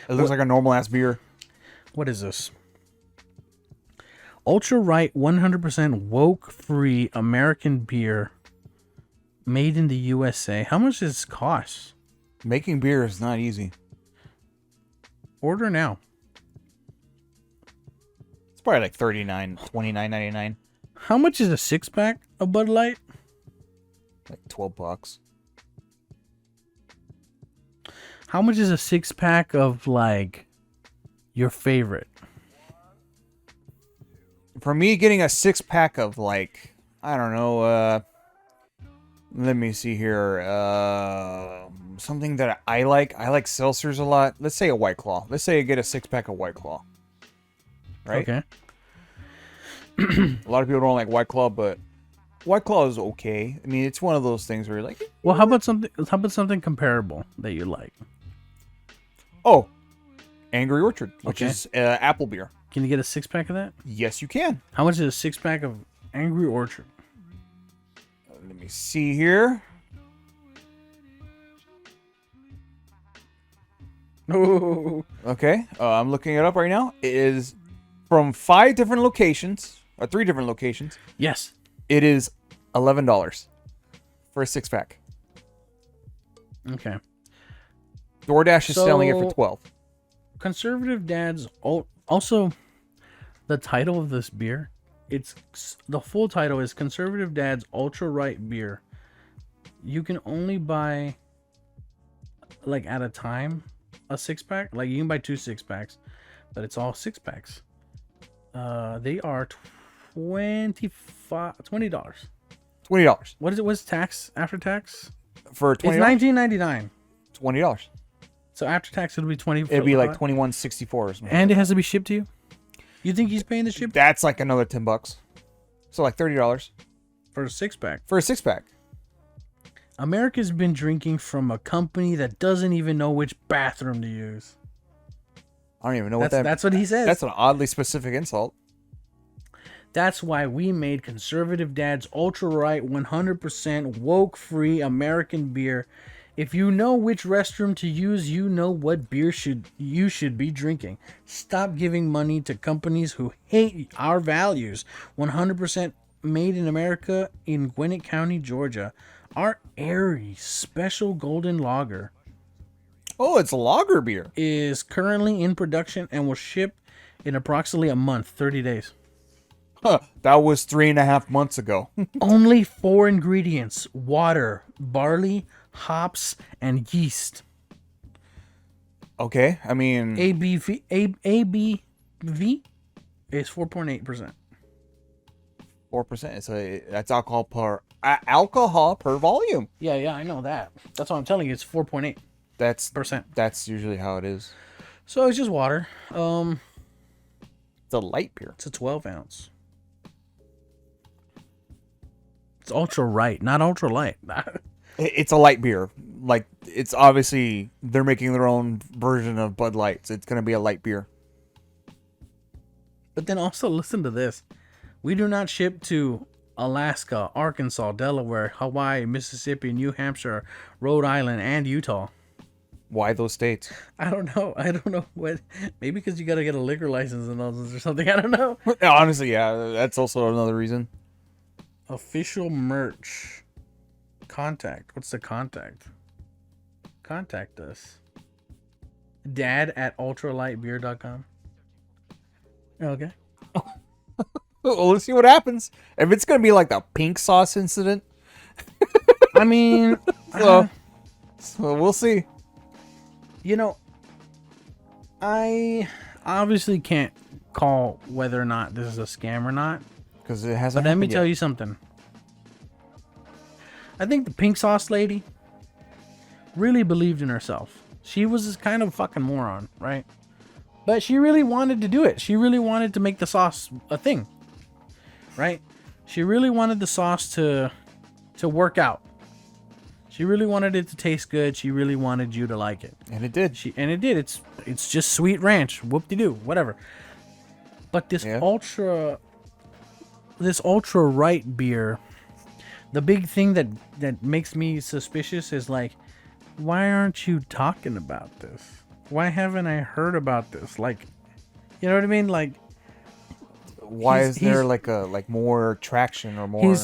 It looks like a normal ass beer. What is this? Ultra Right 100% woke free American beer made in the USA. How much does this cost? Making beer is not easy. Order now. It's probably like $29.99. How much is a 6-pack of Bud Light? Like $12. How much is a 6-pack of like your favorite? For me, getting a 6-pack of like, I don't know, let me see here. Something that I like. I like seltzers a lot. Let's say a White Claw. Let's say I get a 6-pack of White Claw. Right? Okay. A lot of people don't like White Claw, but White Claw is okay. I mean, it's one of those things where you're like, Well, how about something comparable that you like? oh, Angry Orchard, which Okay. is apple beer. Can you get a 6-pack of that? Yes, you can. How much is a 6-pack of Angry Orchard? Let me see here. Oh. Okay, I'm looking it up right now. It is from 5 different locations, or 3 different locations. Yes. It is $11 for a 6-pack. Okay. DoorDash is selling it for So- 12. Conservative Dads also the title of this beer. The full title is Conservative Dad's Ultra Right Beer. You can only buy like at a time a 6-pack. Like you can buy 2 6-packs, but it's all 6-packs. They are $20. $20 What is it? What's tax after tax? for It's $20. $19.99. $20. So after tax it'll be 20. It'd be like $21.64 or something. And it has to be shipped to you. You think he's paying the ship That's like another $10. So like $30 for a 6-pack? for a 6-pack. America's been drinking from a company that doesn't even know which bathroom to use. I don't even know what that. That's what he says. That's an oddly specific insult. That's why we made Conservative Dad's Ultra Right 100% woke free American beer. If you know which restroom to use, you know what beer you should be drinking. Stop giving money to companies who hate our values. 100% made in America in Gwinnett County, Georgia. Our Airy Special Golden Lager Oh, it's a lager beer. is currently in production and will ship in approximately a month, 30 days. Huh, that was 3.5 months ago. Only 4 ingredients: water, barley, hops, and yeast. Okay, I mean, ABV is 4.8%. 4%. That's alcohol per volume. Yeah, I know that. That's what I'm telling you. It's 4.8%. That's usually how it is. So it's just water. It's a light beer. It's a 12 ounce. It's ultra right, not ultra light. It's a light beer. Like, it's obviously they're making their own version of Bud Light. So it's gonna be a light beer. But then also listen to this. We do not ship to Alaska, Arkansas, Delaware, Hawaii, Mississippi, New Hampshire, Rhode Island, and Utah. Why those states? I don't know. I don't know what. Maybe because you got to get a liquor license in those or something. I don't know. Honestly, yeah, that's also another reason. Official merch. Contact. What's the contact? Contact us. Dad@ultralightbeer.com. Okay. Well, let's see what happens. If it's gonna be like the pink sauce incident, I mean, so we'll see. you know, I obviously can't call whether or not this is a scam or not. Because it hasn't. But let me happened tell yet. you something. I think the pink sauce lady really believed in herself. She was this kind of fucking moron, right? But she really wanted to do it. She really wanted to make the sauce a thing, right? She really wanted the sauce to work out. She really wanted it to taste good. She really wanted you to like it. And it did. And it did. It's just sweet ranch. Whoop-de-doo. Whatever. But this Yeah. ultra right beer, the big thing that makes me suspicious is like, why aren't you talking about this? Why haven't I heard about this? Like, you know what I mean? Like, Why he's- is there he's- like more traction or more?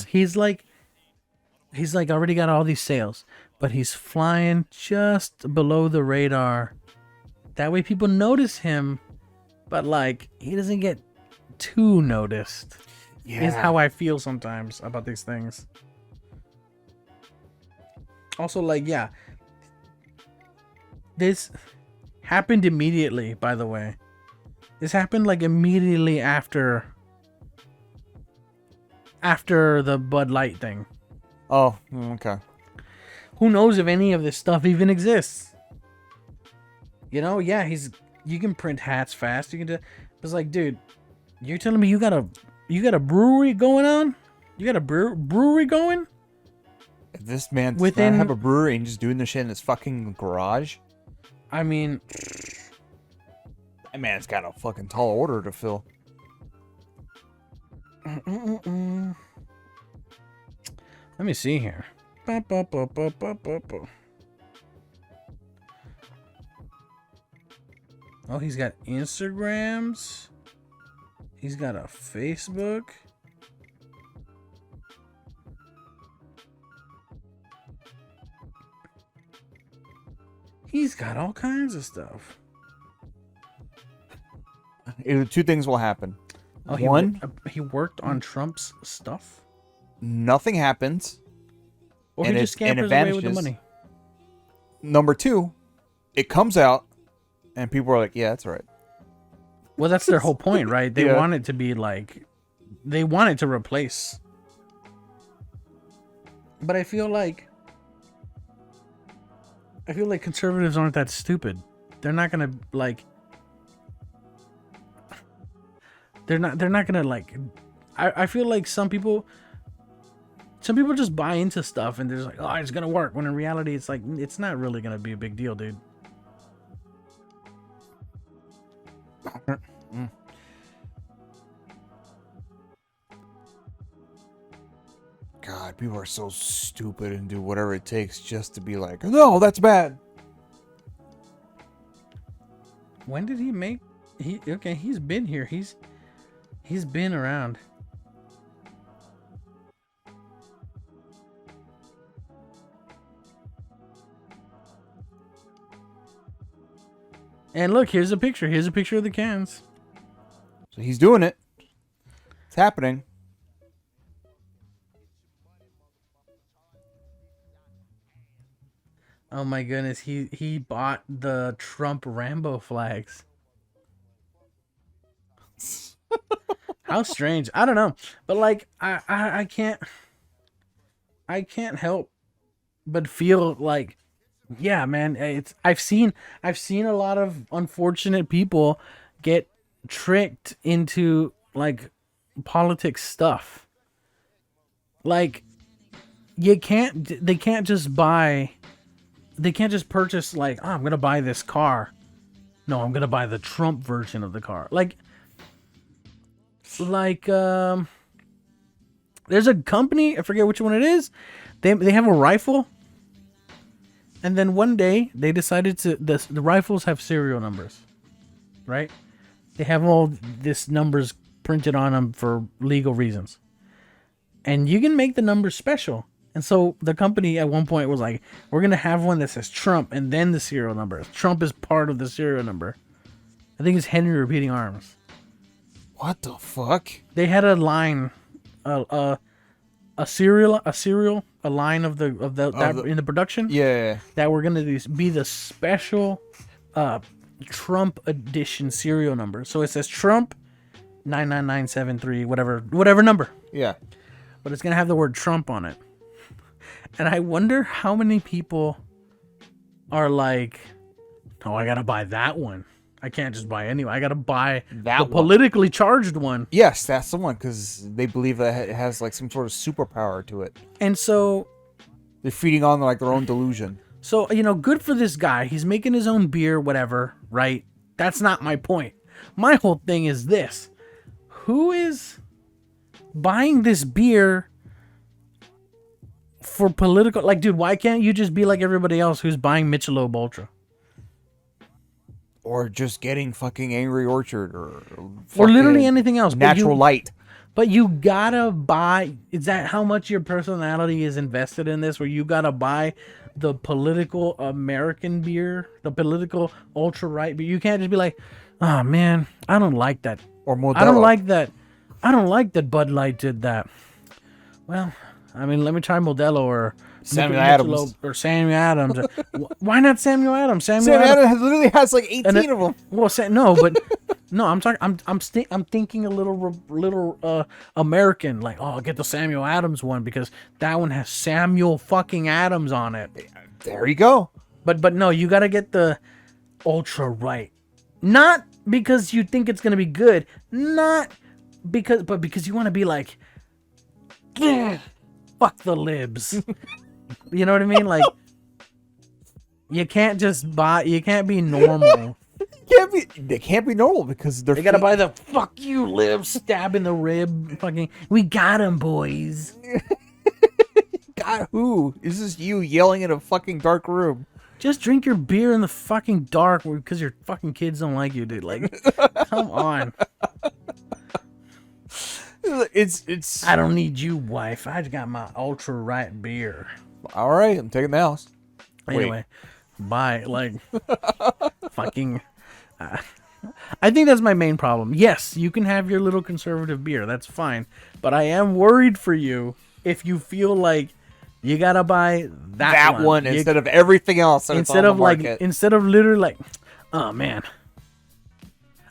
he's like already got all these sales, but he's flying just below the radar. That way people notice him, but like he doesn't get too noticed. Yeah. Is how I feel sometimes about these things. Also, like, yeah, this happened immediately, by the way. This happened like immediately after the Bud Light thing. Oh, okay. Who knows if any of this stuff even exists? You know, yeah, you can print hats fast. You can do. It's like, dude, you're telling me you got a brewery going on? You got a brewery going? If this man does Within- not have a brewery and just doing this shit in his fucking garage, I mean, that man's got a fucking tall order to fill. let me see here. Oh, he's got Instagrams. He's got a Facebook. He's got all kinds of stuff. Two things will happen. Oh, One, he worked on Trump's stuff, nothing happens. or And he just it scampers away with the vanishes. money. Number two, it comes out, and people are like, "Yeah, that's right." Well, that's their whole point, right? They Yeah. want it to be like, they want it to replace. But I feel like conservatives aren't that stupid. They're not gonna like. They're not gonna like. I feel like some people just buy into stuff and they're just like, oh, it's gonna work. When in reality, it's like it's not really gonna be a big deal, dude. God, people are so stupid and do whatever it takes just to be like, "No, that's bad." When did he make? He's been here. He's been around. And look, here's a picture. Here's a picture of the cans. So he's doing it. It's happening. Oh my goodness, he bought the Trump Rambo flags. How strange. I don't know. But like I can't help but feel like, yeah, man, I've seen a lot of unfortunate people get tricked into like politics stuff. Like they can't just purchase like, oh, I'm gonna buy this car. No, I'm gonna buy the Trump version of the car. Like There's a company, I forget which one it is. They have a rifle, and then one day they decided to the rifles have serial numbers, right? They have all this numbers printed on them for legal reasons, and you can make the numbers special. And so the company at one point was like, "We're gonna have one that says Trump and then the serial number. Trump is part of the serial number." I think it's Henry Repeating Arms. What the fuck? They had a line, a serial, a line of that in the production. Yeah. That were gonna be the special, Trump edition serial number. So it says Trump, 99973, whatever number, Yeah. but it's gonna have the word Trump on it. And I wonder how many people are like, "Oh, I gotta buy that one. I can't just buy any. I gotta buy That the one." politically charged one." Yes, that's the one, because they believe that it has like some sort of superpower to it. And so They're feeding on like their own delusion. So, good for this guy. He's making his own beer, whatever, right? That's not my point. My whole thing is this. Who is buying this beer for political... Like, dude, why can't you just be like everybody else who's buying Michelob Ultra? Or just getting fucking Angry Orchard or literally anything else. Natural Light. But you gotta buy... Is that how much your personality is invested in this? Where you gotta buy the political American beer? The political ultra-right beer? You can't just be like, "Oh, man, I don't like that. Or Modelo. I don't like that Bud Light did that." Well, I mean, let me try Modelo or Samuel Adams. Or Samuel Adams. Why not Samuel Adams? Samuel Adams literally has like 18 of them. Well, no, I'm talking. I'm thinking a little American. Like, oh, I'll get the Samuel Adams one because that one has Samuel fucking Adams on it. There you go. But no, you gotta get the ultra right. Not because you think it's gonna be good. But because you want to be like, fuck the libs. You know what I mean? Like, you can't be normal. They can't be normal because They gotta buy the "fuck you, libs," stab in the rib. Fucking, we got him, boys. God, who? Is this you yelling in a fucking dark room? Just drink your beer in the fucking dark because your fucking kids don't like you, dude. Like, come on. It's. I don't need you, wife. I got my ultra right beer. All right, I'm taking the house. Anyway, bye. Like, fucking. I think that's my main problem. Yes, you can have your little conservative beer. That's fine. But I am worried for you if you feel like you gotta buy that one instead of everything else. Instead of literally like, oh man,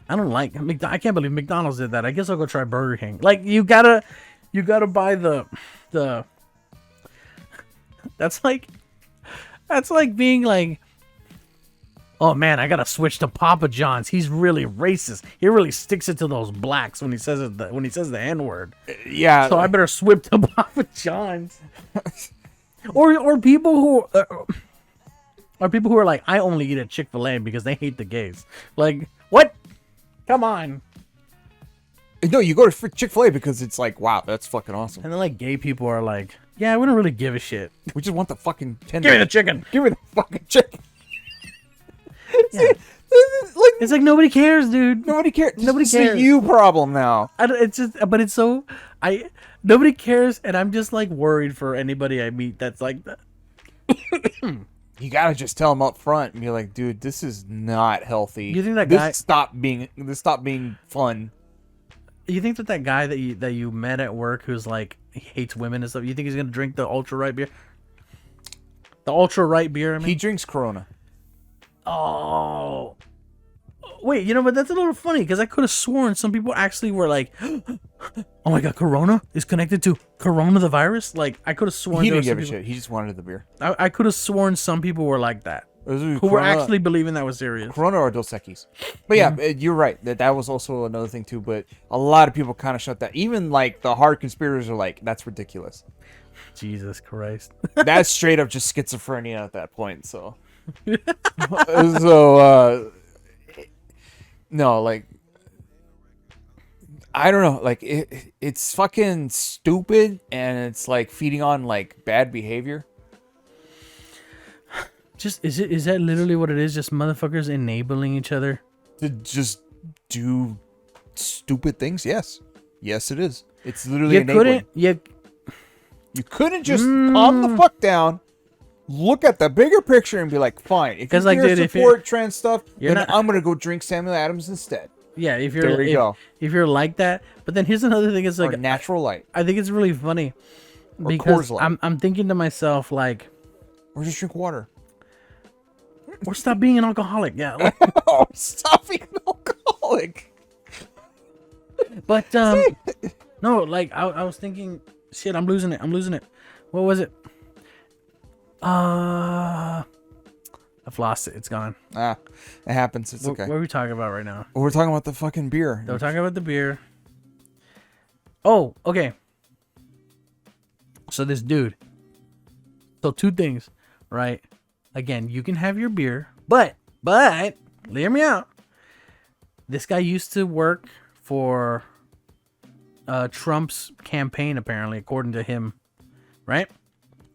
I don't like. I can't believe McDonald's did that. I guess I'll go try Burger King. Like, you gotta buy the. That's like being like, oh man, I gotta switch to Papa John's. He's really racist. He really sticks it to those blacks when he says it. When he says the N-word. Yeah. So I better switch to Papa John's. or people who are like, I only eat at Chick-fil-A because they hate the gays. Like, what? Come on. No, you go to Chick-fil-A because it's like, wow, that's fucking awesome. And then like gay people are like, yeah, we don't really give a shit. We just want the fucking tender. Give me the chicken. Give me the fucking chicken. Yeah. It's like nobody cares, dude. Nobody cares. Nobody It's cares. a you problem now. Nobody cares, and I'm just like worried for anybody I meet that's like that. You gotta just tell them up front and be like, dude, this is not healthy. You think that guy? This stop being fun. You think that guy that you met at work who's like, he hates women and stuff, you think he's gonna drink the ultra right beer? The ultra right beer, I mean? He drinks Corona. Oh. Wait, but that's a little funny because I could have sworn some people actually were like, oh my god, Corona is connected to Corona the virus? Like, I could have sworn He there didn't were give a some shit. He just wanted the beer. I could have sworn some people were like that. Who were actually believing that was serious. Corona or Dos Equis. But yeah, you're right. That was also another thing too. But a lot of people kind of shut that. Even like the hard conspirators are like, that's ridiculous. Jesus Christ. That's straight up just schizophrenia at that point. So, no, like, I don't know. Like it's fucking stupid, and it's like feeding on like bad behavior. Just is that literally what it is? Just motherfuckers enabling each other? To just do stupid things. Yes, it is. It's literally enabling. You couldn't just calm the fuck down, look at the bigger picture, and be like, fine. If you like, dude, support trans stuff, then not, I'm gonna go drink Samuel Adams instead. Yeah, if you're like that. But then here's another thing: it's like Natural Light. I think it's really funny or because Coors Light. I'm thinking to myself like, or just drink water. Or stop being an alcoholic. Yeah. Like, stop being an alcoholic. But no, like I was thinking, shit, I'm losing it. What was it? I've lost it. It's gone. It happens. It's okay. What are we talking about right now? We're talking about the fucking beer. We're talking about the beer. Oh, okay. So this dude. So two things, right? Again, you can have your beer, but hear me out. This guy used to work for Trump's campaign, apparently, according to him, right?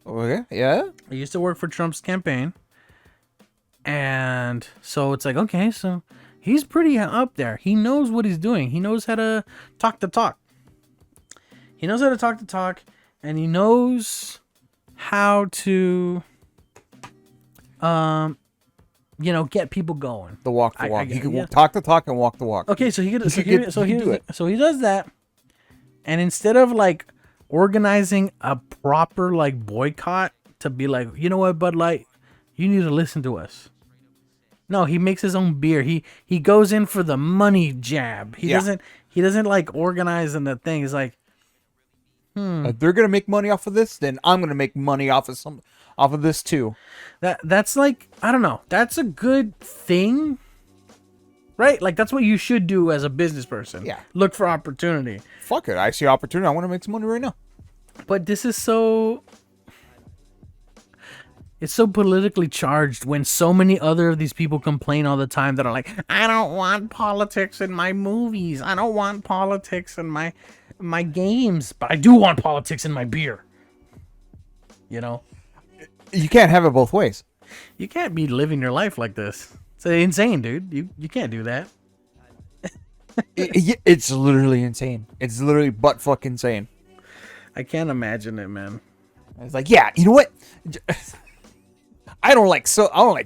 Okay, yeah. He used to work for Trump's campaign, and so it's like, okay, so he's pretty up there. He knows what he's doing. He knows how to talk the talk. He knows how to talk the talk, and he knows how to get people going. The walk. He can talk the talk and walk the walk. Okay, so he does that, and instead of like organizing a proper like boycott to be like, you know what, Bud Light, you need to listen to us. No, he makes his own beer. He goes in for the money jab. He doesn't like organize in the thing. He's like, if they're gonna make money off of this, then I'm gonna make money off of this too. That's like, I don't know. That's a good thing, right? Like that's what you should do as a business person. Yeah. Look for opportunity. Fuck it. I see opportunity. I want to make some money right now. But this is it's so politically charged when so many other of these people complain all the time that are like, I don't want politics in my movies. I don't want politics in my games, but I do want politics in my beer. You know? You can't have it both ways. You can't be living your life like this. It's insane, dude. You can't do that. It's literally insane. It's literally butt fuck insane. I can't imagine it, man. It's like, yeah, you know what? I don't like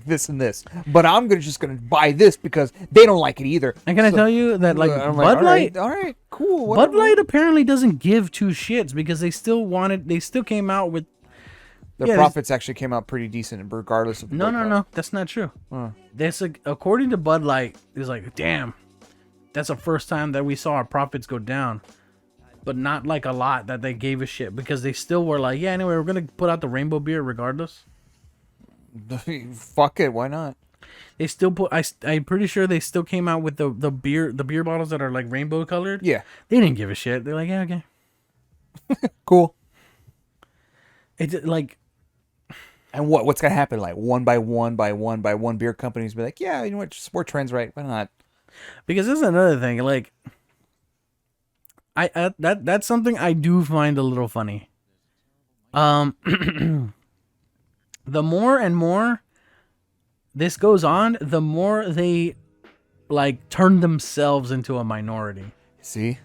this and this, but I'm just gonna buy this because they don't like it either. And can I tell you that like Bud Light, all right, cool. Whatever. Bud Light apparently doesn't give two shits because they still came out with their profits actually came out pretty decent regardless of no, that's not true. That's like, according to Bud Light, it's like, damn, that's the first time that we saw our profits go down, but not like a lot that they gave a shit because they still were like, yeah, anyway, we're gonna put out the rainbow beer regardless. Fuck it, why not? They still put. I'm pretty sure they still came out with the beer bottles that are like rainbow colored. Yeah, they didn't give a shit. They're like, yeah, okay, cool. It's like, and what's gonna happen? Like one by one beer companies be like, yeah, you know what, support trends, right? Why not? Because this is another thing. Like, that's something I do find a little funny. The more and more this goes on, the more they like turn themselves into a minority. See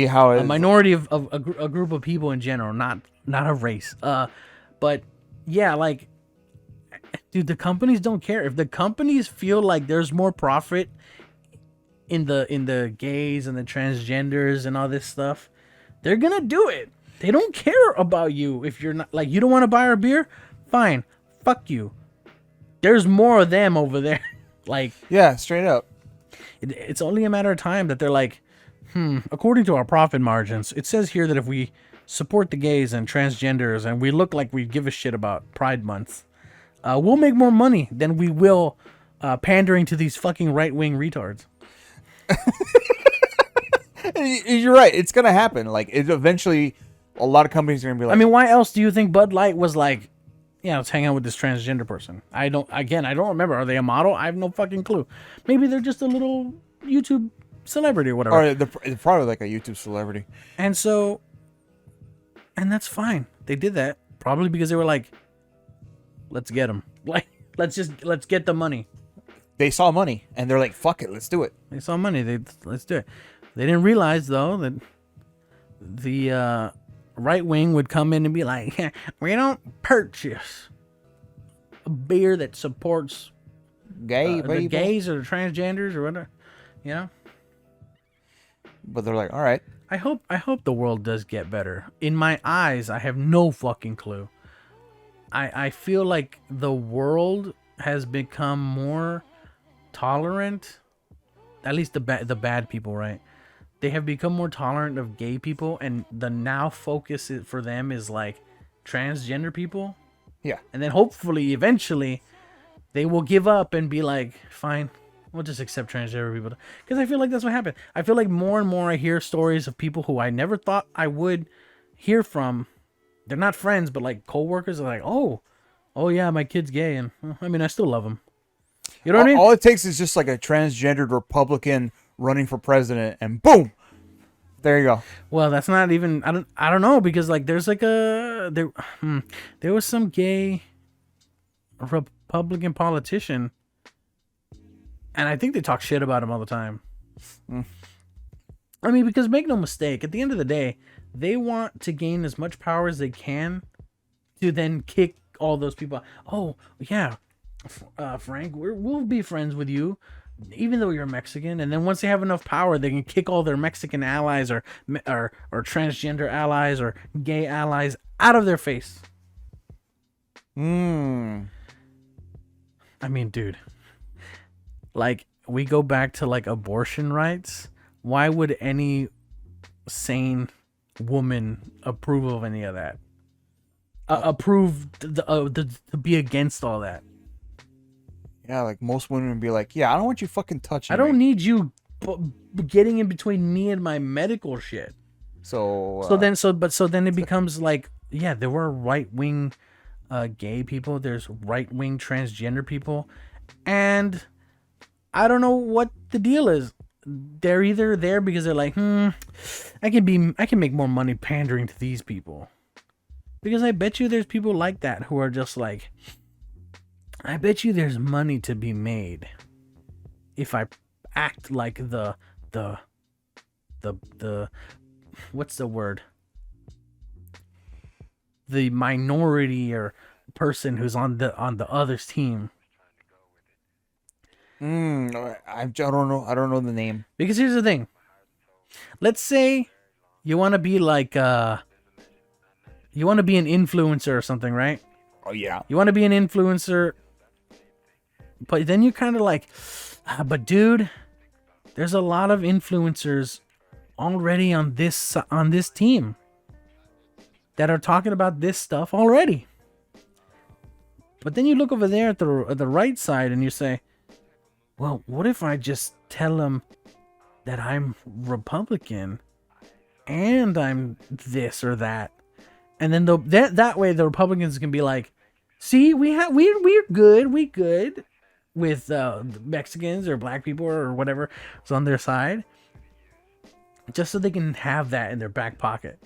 how a minority of a group of people in general, not a race. But yeah, like, dude, the companies don't care. If the companies feel like there's more profit in the gays and the transgenders and all this stuff, they're gonna do it. They don't care about you if you're not like, you don't want to buy our beer, fine. Fuck you. There's more of them over there. Like, yeah, straight up. It's only a matter of time that they're like, according to our profit margins, it says here that if we support the gays and transgenders and we look like we give a shit about Pride Month, we'll make more money than we will pandering to these fucking right-wing retards. You're right. It's gonna happen. Like, it eventually, a lot of companies are gonna be like, I mean, why else do you think Bud Light was like, yeah, let's hang out with this transgender person? I don't remember. Are they a model? I have no fucking clue. Maybe they're just a little YouTube celebrity or whatever. Or they're probably like a YouTube celebrity. And so, and that's fine. They did that probably because they were like, let's get them. Like, let's get the money. They saw money and they're like, fuck it, let's do it. They saw money. Let's do it. They didn't realize though that the right wing would come in and be like, we don't purchase a beer that supports Gay the people. gays or the transgenders or whatever, you know. But they're like, all right. I hope the world does get better. In my eyes, I have no fucking clue. I feel like the world has become more tolerant. At least the bad people, right? They have become more tolerant of gay people, and the now focus for them is like transgender people. Yeah. And then hopefully, eventually, they will give up and be like, fine, we'll just accept transgender people. Because I feel like that's what happened. I feel like more and more I hear stories of people who I never thought I would hear from. They're not friends, but like coworkers are like, oh yeah, my kid's gay. And I mean, I still love him. You know what I mean? All it takes is just like a transgendered Republican running for president, and boom, there you go. Well, that's not even. I don't know, because like there's like there was some gay Republican politician, and I think they talk shit about him all the time. I mean, because make no mistake, at the end of the day, they want to gain as much power as they can to then kick all those people out. Oh yeah, Frank, we'll be friends with you, even though you're Mexican. And then once they have enough power, they can kick all their Mexican allies or transgender allies or gay allies out of their face. I mean, dude, like, we go back to like abortion rights. Why would any sane woman approve of any of that? Approve to be against all that? Yeah, like most women would be like, yeah, I don't want you fucking touching I don't me. need you getting in between me and my medical shit. So then it becomes like, yeah, there were right wing gay people. There's right wing transgender people, and I don't know what the deal is. They're either there because they're like, I can make more money pandering to these people. Because I bet you there's people like that who are just like, I bet you there's money to be made if I act like the what's the word? The minority or person who's on the other's team. I don't know. I don't know the name. Because here's the thing. Let's say you want to be like you want to be an influencer or something, right? Oh yeah. You want to be an influencer, but then you kind of like, but dude, there's a lot of influencers already on this team that are talking about this stuff already. But then you look over there at the right side and you say, well, what if I just tell them that I'm Republican and I'm this or that? And then that way the Republicans can be like, see, we're good with Mexicans or black people or whatever is on their side, just so they can have that in their back pocket.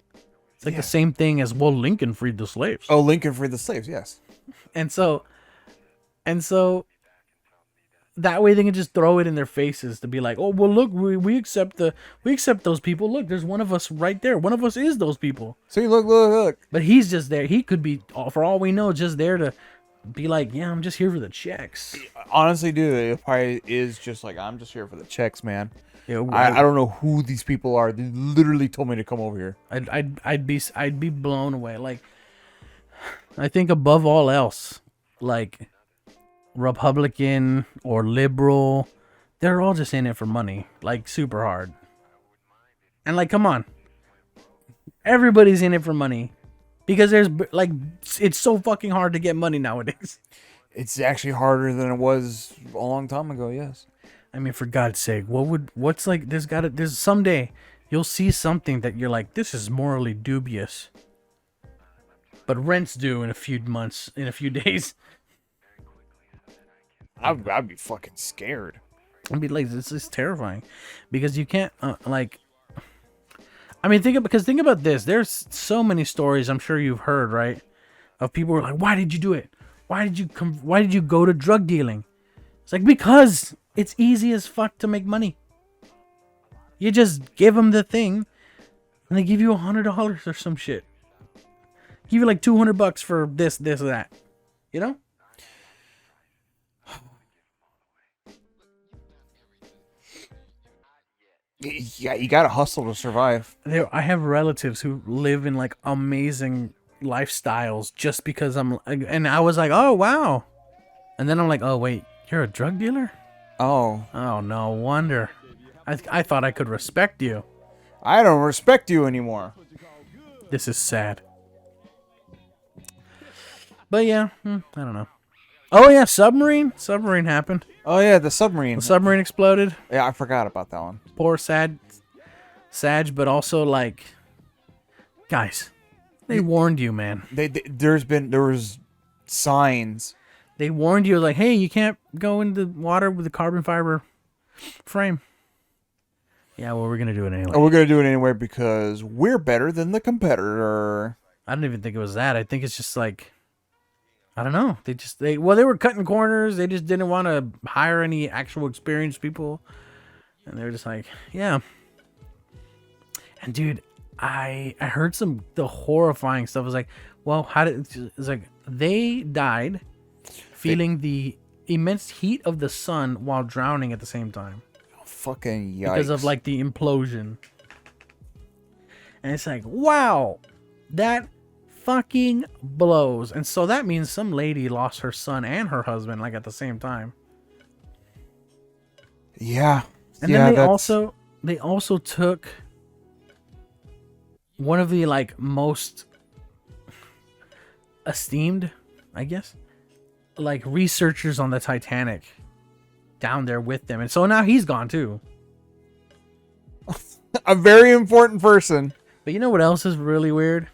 It's like the same thing as, well, Lincoln freed the slaves. Oh, Lincoln freed the slaves, yes. And so that way they can just throw it in their faces to be like, oh, well, look, we accept those people. Look, there's one of us right there. One of us is those people. See, look. But he's just there. He could be, for all we know, just there to be like, yeah, I'm just here for the checks. Honestly, dude, it probably is just like, I'm just here for the checks, man. Yeah, I don't know who these people are. They literally told me to come over here. I'd be blown away. Like, I think above all else, like, Republican or liberal, they're all just in it for money, like, super hard. And like, come on, everybody's in it for money, because there's like, it's so fucking hard to get money nowadays. It's actually harder than it was a long time ago. Yes. I mean, for God's sake, there's someday you'll see something that you're like, this is morally dubious, but rent's due in a few days. I'd be fucking scared. I mean, like, this is terrifying because you can't like. I mean, think about this. There's so many stories I'm sure you've heard, right? Of people who are like, "Why did you do it? Why did you come? Why did you go to drug dealing?" It's like because it's easy as fuck to make money. You just give them the thing, and they give you $100 or some shit. Give you like $200 for this, or that. You know? Yeah, you gotta hustle to survive. I have relatives who live in like amazing lifestyles just because and I was like, oh wow, and then I'm like, oh wait, you're a drug dealer? Oh, No wonder. I thought I could respect you. I don't respect you anymore. This is sad. But yeah, I don't know. Oh yeah, submarine happened. Oh yeah, the submarine. The submarine exploded. Yeah, I forgot about that one. Poor Sag, but also like, guys, they warned you, man. There was signs. They warned you like, hey, you can't go into water with a carbon fiber frame. Yeah, well, we're gonna do it anyway. Oh, we're gonna do it anyway because we're better than the competitor. I don't even think it was that. I think it's just like, I don't know. They were cutting corners. They just didn't want to hire any actual experienced people, and they're just like, yeah. And dude, I heard the horrifying stuff. It was like, well, it's like they died feeling the immense heat of the sun while drowning at the same time. Fucking yikes. Because of like the implosion. And it's like, wow, that fucking blows. And so that means some lady lost her son and her husband like at the same time. Yeah. And then they also took one of the like most esteemed, I guess, like researchers on the Titanic down there with them. And so now he's gone too. A very important person. But you know what else is really weird?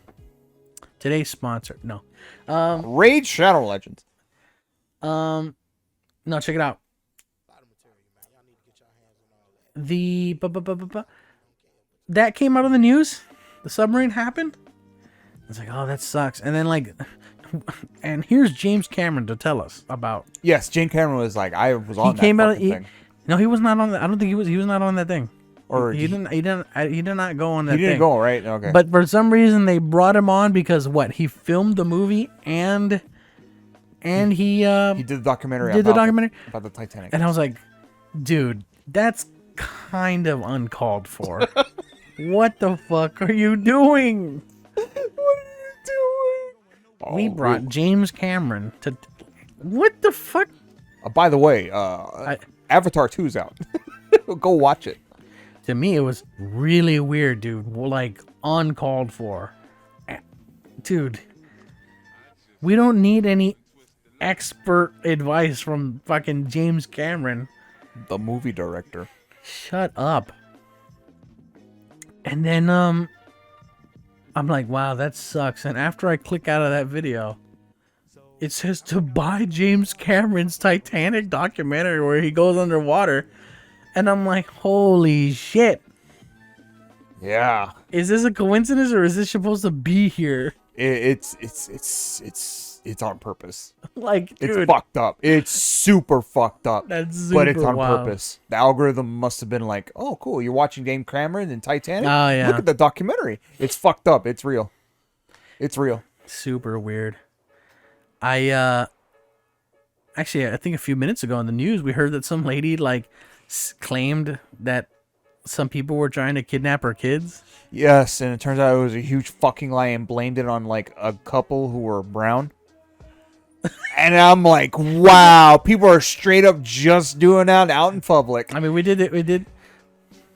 Today's sponsor. No. Raid Shadow Legends. No, check it out. The that came out on the news. The submarine happened. It's like, oh, that sucks. And then like, and here's James Cameron to tell us about. Yes, James Cameron was like, I was on. He came out. No, he was not on. I don't think he was. He was not on that thing. Or he did not go on that. He didn't thing. go, right? Okay. But for some reason they brought him on because what? He filmed the movie and he did the documentary. About the Titanic. And I was like, dude, that's kind of uncalled for. What the fuck are you doing? What are you doing? We brought James Cameron to. What the fuck? By the way, Avatar 2's out. Go watch it. To me, it was really weird, dude. Like, uncalled for. Dude, we don't need any expert advice from fucking James Cameron. The movie director. Shut up. And then, I'm like, wow, that sucks. And after I click out of that video, it says to buy James Cameron's Titanic documentary where he goes underwater. And I'm like, holy shit. Yeah. Is this a coincidence or is this supposed to be here? It's on purpose. Like, dude. It's fucked up. It's super fucked up. That's super But it's on wild. purpose. The algorithm must have been like, oh, cool. You're watching James Cameron and Titanic? Oh, yeah. Look at the documentary. It's fucked up. It's real. It's real. Super weird. Actually, I think a few minutes ago on the news, we heard that some lady, like, claimed that some people were trying to kidnap her kids. Yes, and it turns out it was a huge fucking lie and blamed it on like a couple who were brown. And I'm like, wow, people are straight up just doing that out in public. I mean, we did.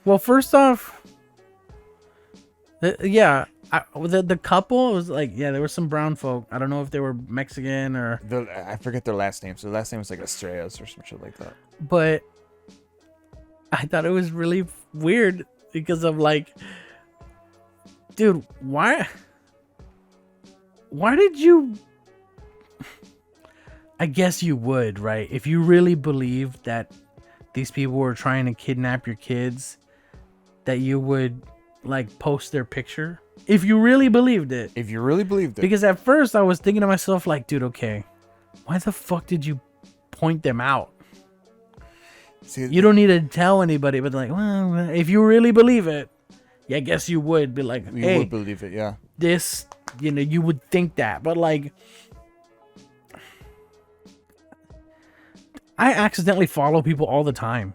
Well, first off, the couple was like, yeah, there were some brown folk. I don't know if they were Mexican or. I forget their last name. So the last name was like Estrellas or some shit like that. But I thought it was really weird because of like, dude, why did you? I guess you would, right? If you really believed that these people were trying to kidnap your kids, that you would like post their picture if you really believed it. If you really believed it. Because at first I was thinking to myself, like, dude, okay, why the fuck did you point them out? See, You don't need to tell anybody, but like, well, if you really believe it, yeah, I guess you would be like, you hey, would believe it, yeah. this, you know, you would think that. But like, I accidentally follow people all the time.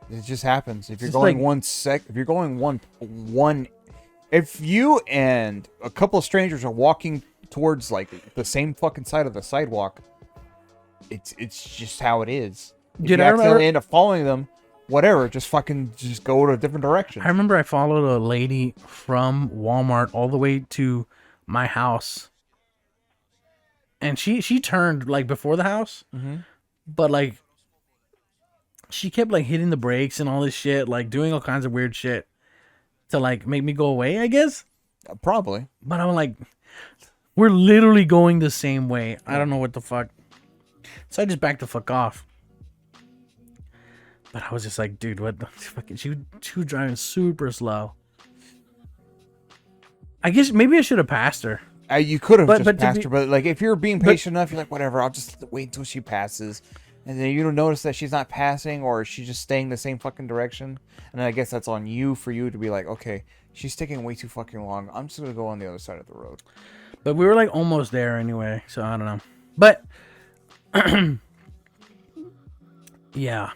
It just happens. If you're Just going like- if you're going one, if you and a couple of strangers are walking towards like the same fucking side of the sidewalk, it's just how it is. If Dude, you I remember- accidentally end up following them, whatever, just go to a different direction. I remember I followed a lady from Walmart all the way to my house, and she turned like before the house, but like she kept like hitting the brakes and all this shit, like doing all kinds of weird shit to like make me go away, I guess. Probably. But I'm like, we're literally going the same way. I don't know what the fuck. So I just backed the fuck off. But I was just like, dude, what the fucking... She was driving super slow. I guess maybe I should have passed her. You could have But- just but to passed be- her, but like if you're being patient enough, you're like, whatever, I'll just wait until she passes. And then you don't notice that she's not passing or she's just staying the same fucking direction. And I guess that's on you for you to be like, okay, she's taking way too fucking long. I'm just going to go on the other side of the road. But we were like almost there anyway. So I don't know. But... yeah.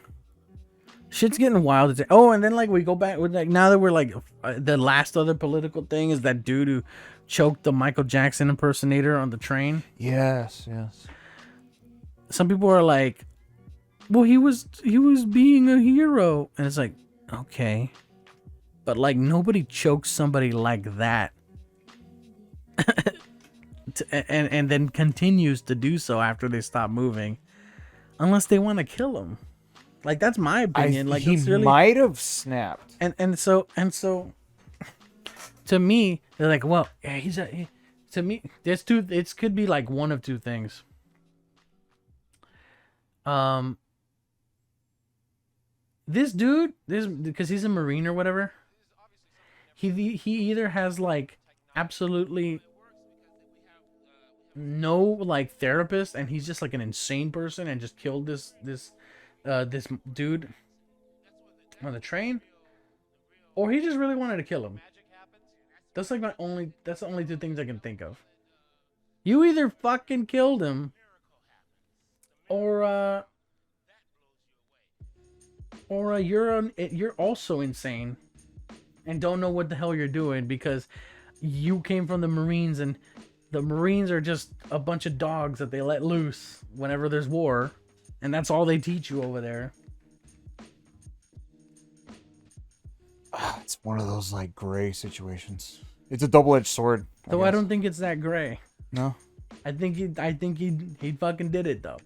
Shit's getting wild. Oh, and then like we go back with like now that we're like the last other political thing is that dude who choked the Michael Jackson impersonator on the train. Yes. Some people are like, well, he was being a hero, and it's like, okay, but like nobody chokes somebody like that and then continues to do so after they stop moving, unless they want to kill him. Like that's my opinion. Like he that's really... might have snapped. And so to me, they're like, well, yeah, to me, there's two. It could be like one of two things. This dude, because he's a Marine or whatever. He either has like absolutely no like therapist, and he's just like an insane person and just killed this dude on the train, or he just really wanted to kill him. That's like that's the only two things I can think of. You either fucking killed him, or you're also insane and don't know what the hell you're doing because you came from the Marines, and the Marines are just a bunch of dogs that they let loose whenever there's war, and that's all they teach you over there. It's one of those like gray situations. It's a double-edged sword. Though I don't think it's that gray. No. I think he fucking did it though.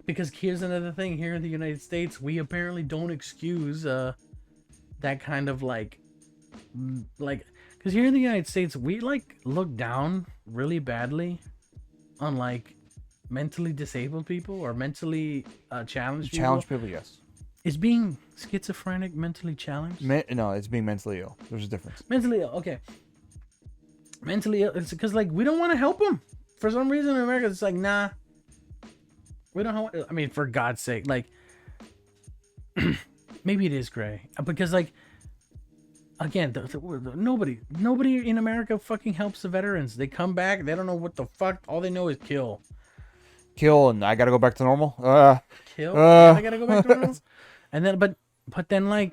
Because here's another thing, here in the United States, we apparently don't excuse that kind of like because here in the United States we like look down really badly on like mentally disabled people or mentally challenged people. Challenge people, yes. Is being schizophrenic mentally challenged? No, it's being mentally ill. There's a difference. Mentally ill, okay. Mentally ill, it's because like we don't want to help them. For some reason in America, it's like, nah. We don't know. I mean, for God's sake, like, maybe it is gray because, like, again, nobody in America fucking helps the veterans. They come back, they don't know what the fuck. All they know is kill, and I gotta go back to normal. kill. And I gotta go back to normal. And then, but then, like,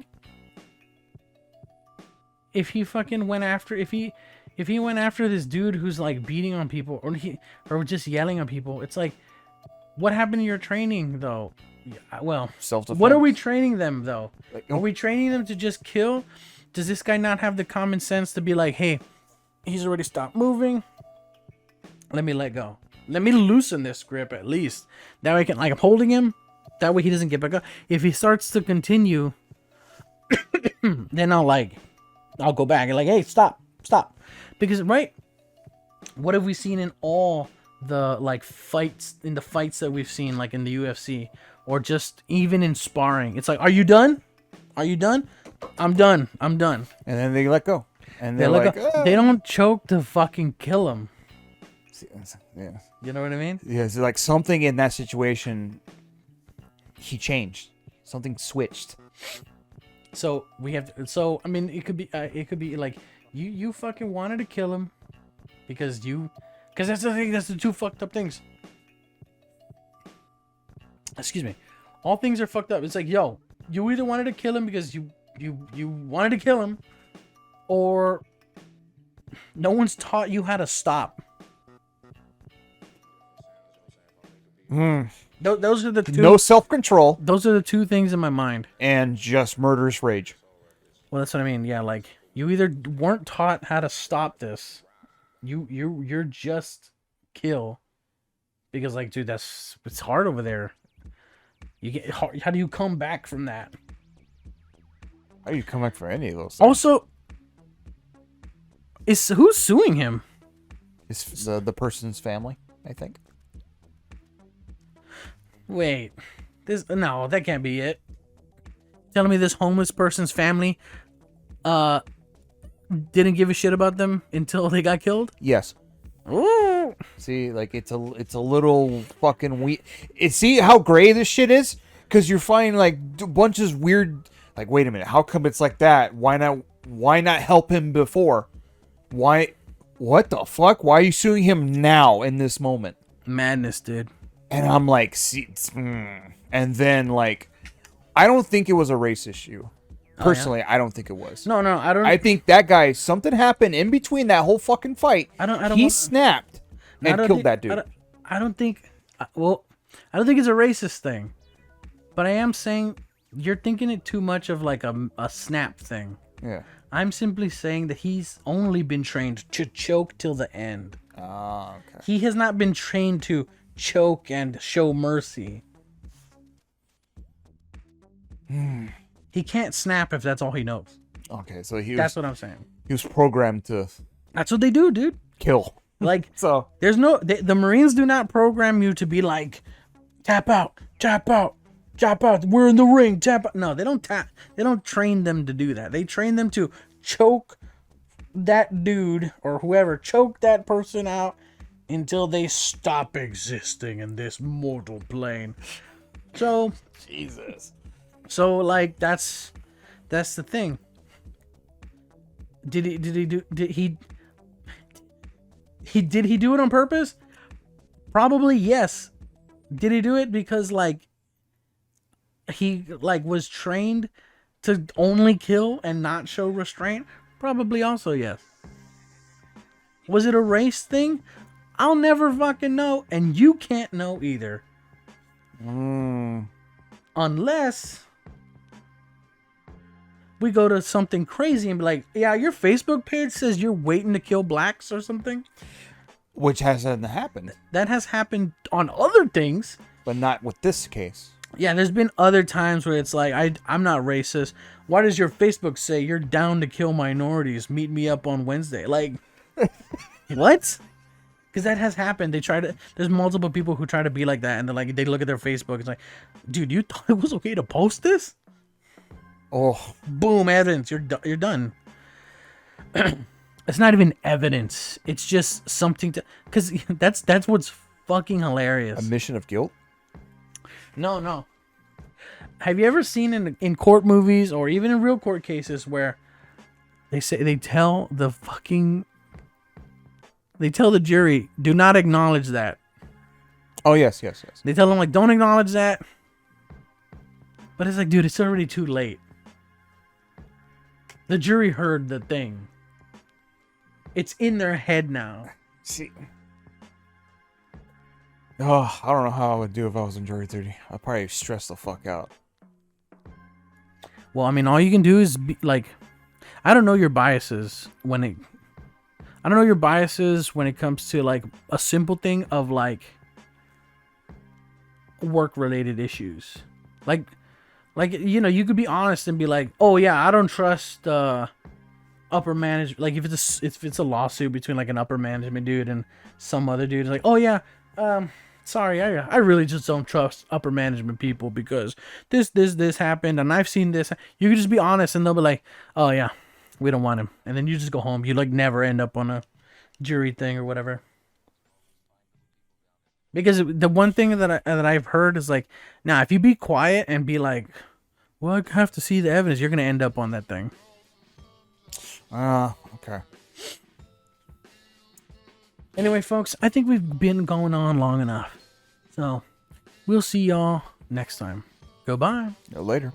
if he fucking went after, if he went after this dude who's like beating on people or just yelling on people, it's like. What happened to your training, though? Well, Self-defense. What are we training them, though? Like, Are we training them to just kill? Does this guy not have the common sense to be like, hey, he's already stopped moving. Let me let go. Let me loosen this grip at least. That way I can, like, I'm holding him. That way he doesn't get back up. If he starts to continue, then I'll go back and like, hey, stop. Because, right? What have we seen in all the like fights in the fights that we've seen like in the UFC or just even in sparring. It's like, are you done? Are you done? I'm done. I'm done. And then they let go. And they're They like, they don't choke to fucking kill him. yeah. You know what I mean? Yeah, it's like something in that situation, he changed. Something switched. So we have to, so I mean it could be like you fucking wanted to kill him because that's the thing, that's the two fucked up things. Excuse me. All things are fucked up. It's like, yo, you either wanted to kill him because you wanted to kill him, or no one's taught you how to stop. Those are the two. No self-control Those are the two things in my mind. and just murderous rage. Well, that's what I mean. Yeah, like you either weren't taught how to stop this, you're just kill, because like, dude, it's hard over there. You get how do you come back from that? How do you come back for any of those things? Also, who's suing him? It's the person's family, I think. Wait, no, that can't be it. Telling me this homeless person's family, didn't give a shit about them until they got killed? Yes. Ooh. See, like it's a little fucking weird. See how gray this shit is? Because you're finding like bunches weird. Like, wait a minute, how come it's like that? Why not help him before? Why? What the fuck? Why are you suing him now in this moment? Madness, dude. And I'm like, and then like, I don't think it was a race issue. Personally, I don't think it was. No, I don't. I think that guy, something happened in between that whole fucking fight. He snapped and killed that dude. I don't think. Well, I don't think it's a racist thing, but I am saying you're thinking it too much of like a snap thing. Yeah. I'm simply saying that he's only been trained to choke till the end. Oh, okay. He has not been trained to choke and show mercy. He can't snap if that's all he knows. Okay, so That's what I'm saying. he was programmed to That's what they do, dude. kill. Like, So there's no the Marines do not program you to be like tap out, tap out, tap out. We're in the ring, tap out. No, they don't tap. They don't train them to do that. They train them to choke that dude or whoever, choke that person out until they stop existing in this mortal plane. So Jesus. So like that's the thing. Did he do it on purpose? Probably yes. Did he do it because like he like was trained to only kill and not show restraint? Probably also yes. Was it a race thing? I'll never fucking know, and you can't know either. Unless we go to something crazy and be like, yeah, your Facebook page says you're waiting to kill blacks or something. Which hasn't happened. That has happened on other things. But not with this case. Yeah, there's been other times where it's like, I'm not racist. Why does your Facebook say you're down to kill minorities? Meet me up on Wednesday. Like, what? Because that has happened. There's multiple people who try to be like that. And they're like, they look at their Facebook. It's like, dude, you thought it was okay to post this? Oh, Boom, evidence. You're done. It's not even evidence. It's just something to, because that's what's fucking hilarious. admission of guilt? No. Have you ever seen in court movies or even in real court cases where they tell the jury, do not acknowledge that. Oh, yes. They tell them like, don't acknowledge that. But it's like, dude, it's already too late. The jury heard the thing. It's in their head now. See. Oh, I don't know how I would do if I was in jury 30. I'd probably stress the fuck out. Well, I mean, all you can do is be like, I don't know your biases when it comes to like a simple thing of like work related issues. Like, you know, you could be honest and be like, oh yeah, I don't trust upper management, like if it's a lawsuit between like an upper management dude and some other dude, like, oh yeah, sorry, I really just don't trust upper management people because this happened and I've seen this. You can just be honest and they'll be like, oh yeah, we don't want him, and then you just go home. You like never end up on a jury thing or whatever. Because the one thing that I've heard is like, now if you be quiet and be like, well, I have to see the evidence, you're gonna end up on that thing. Okay. Anyway, folks, I think we've been going on long enough. So, we'll see y'all next time. Goodbye. Later.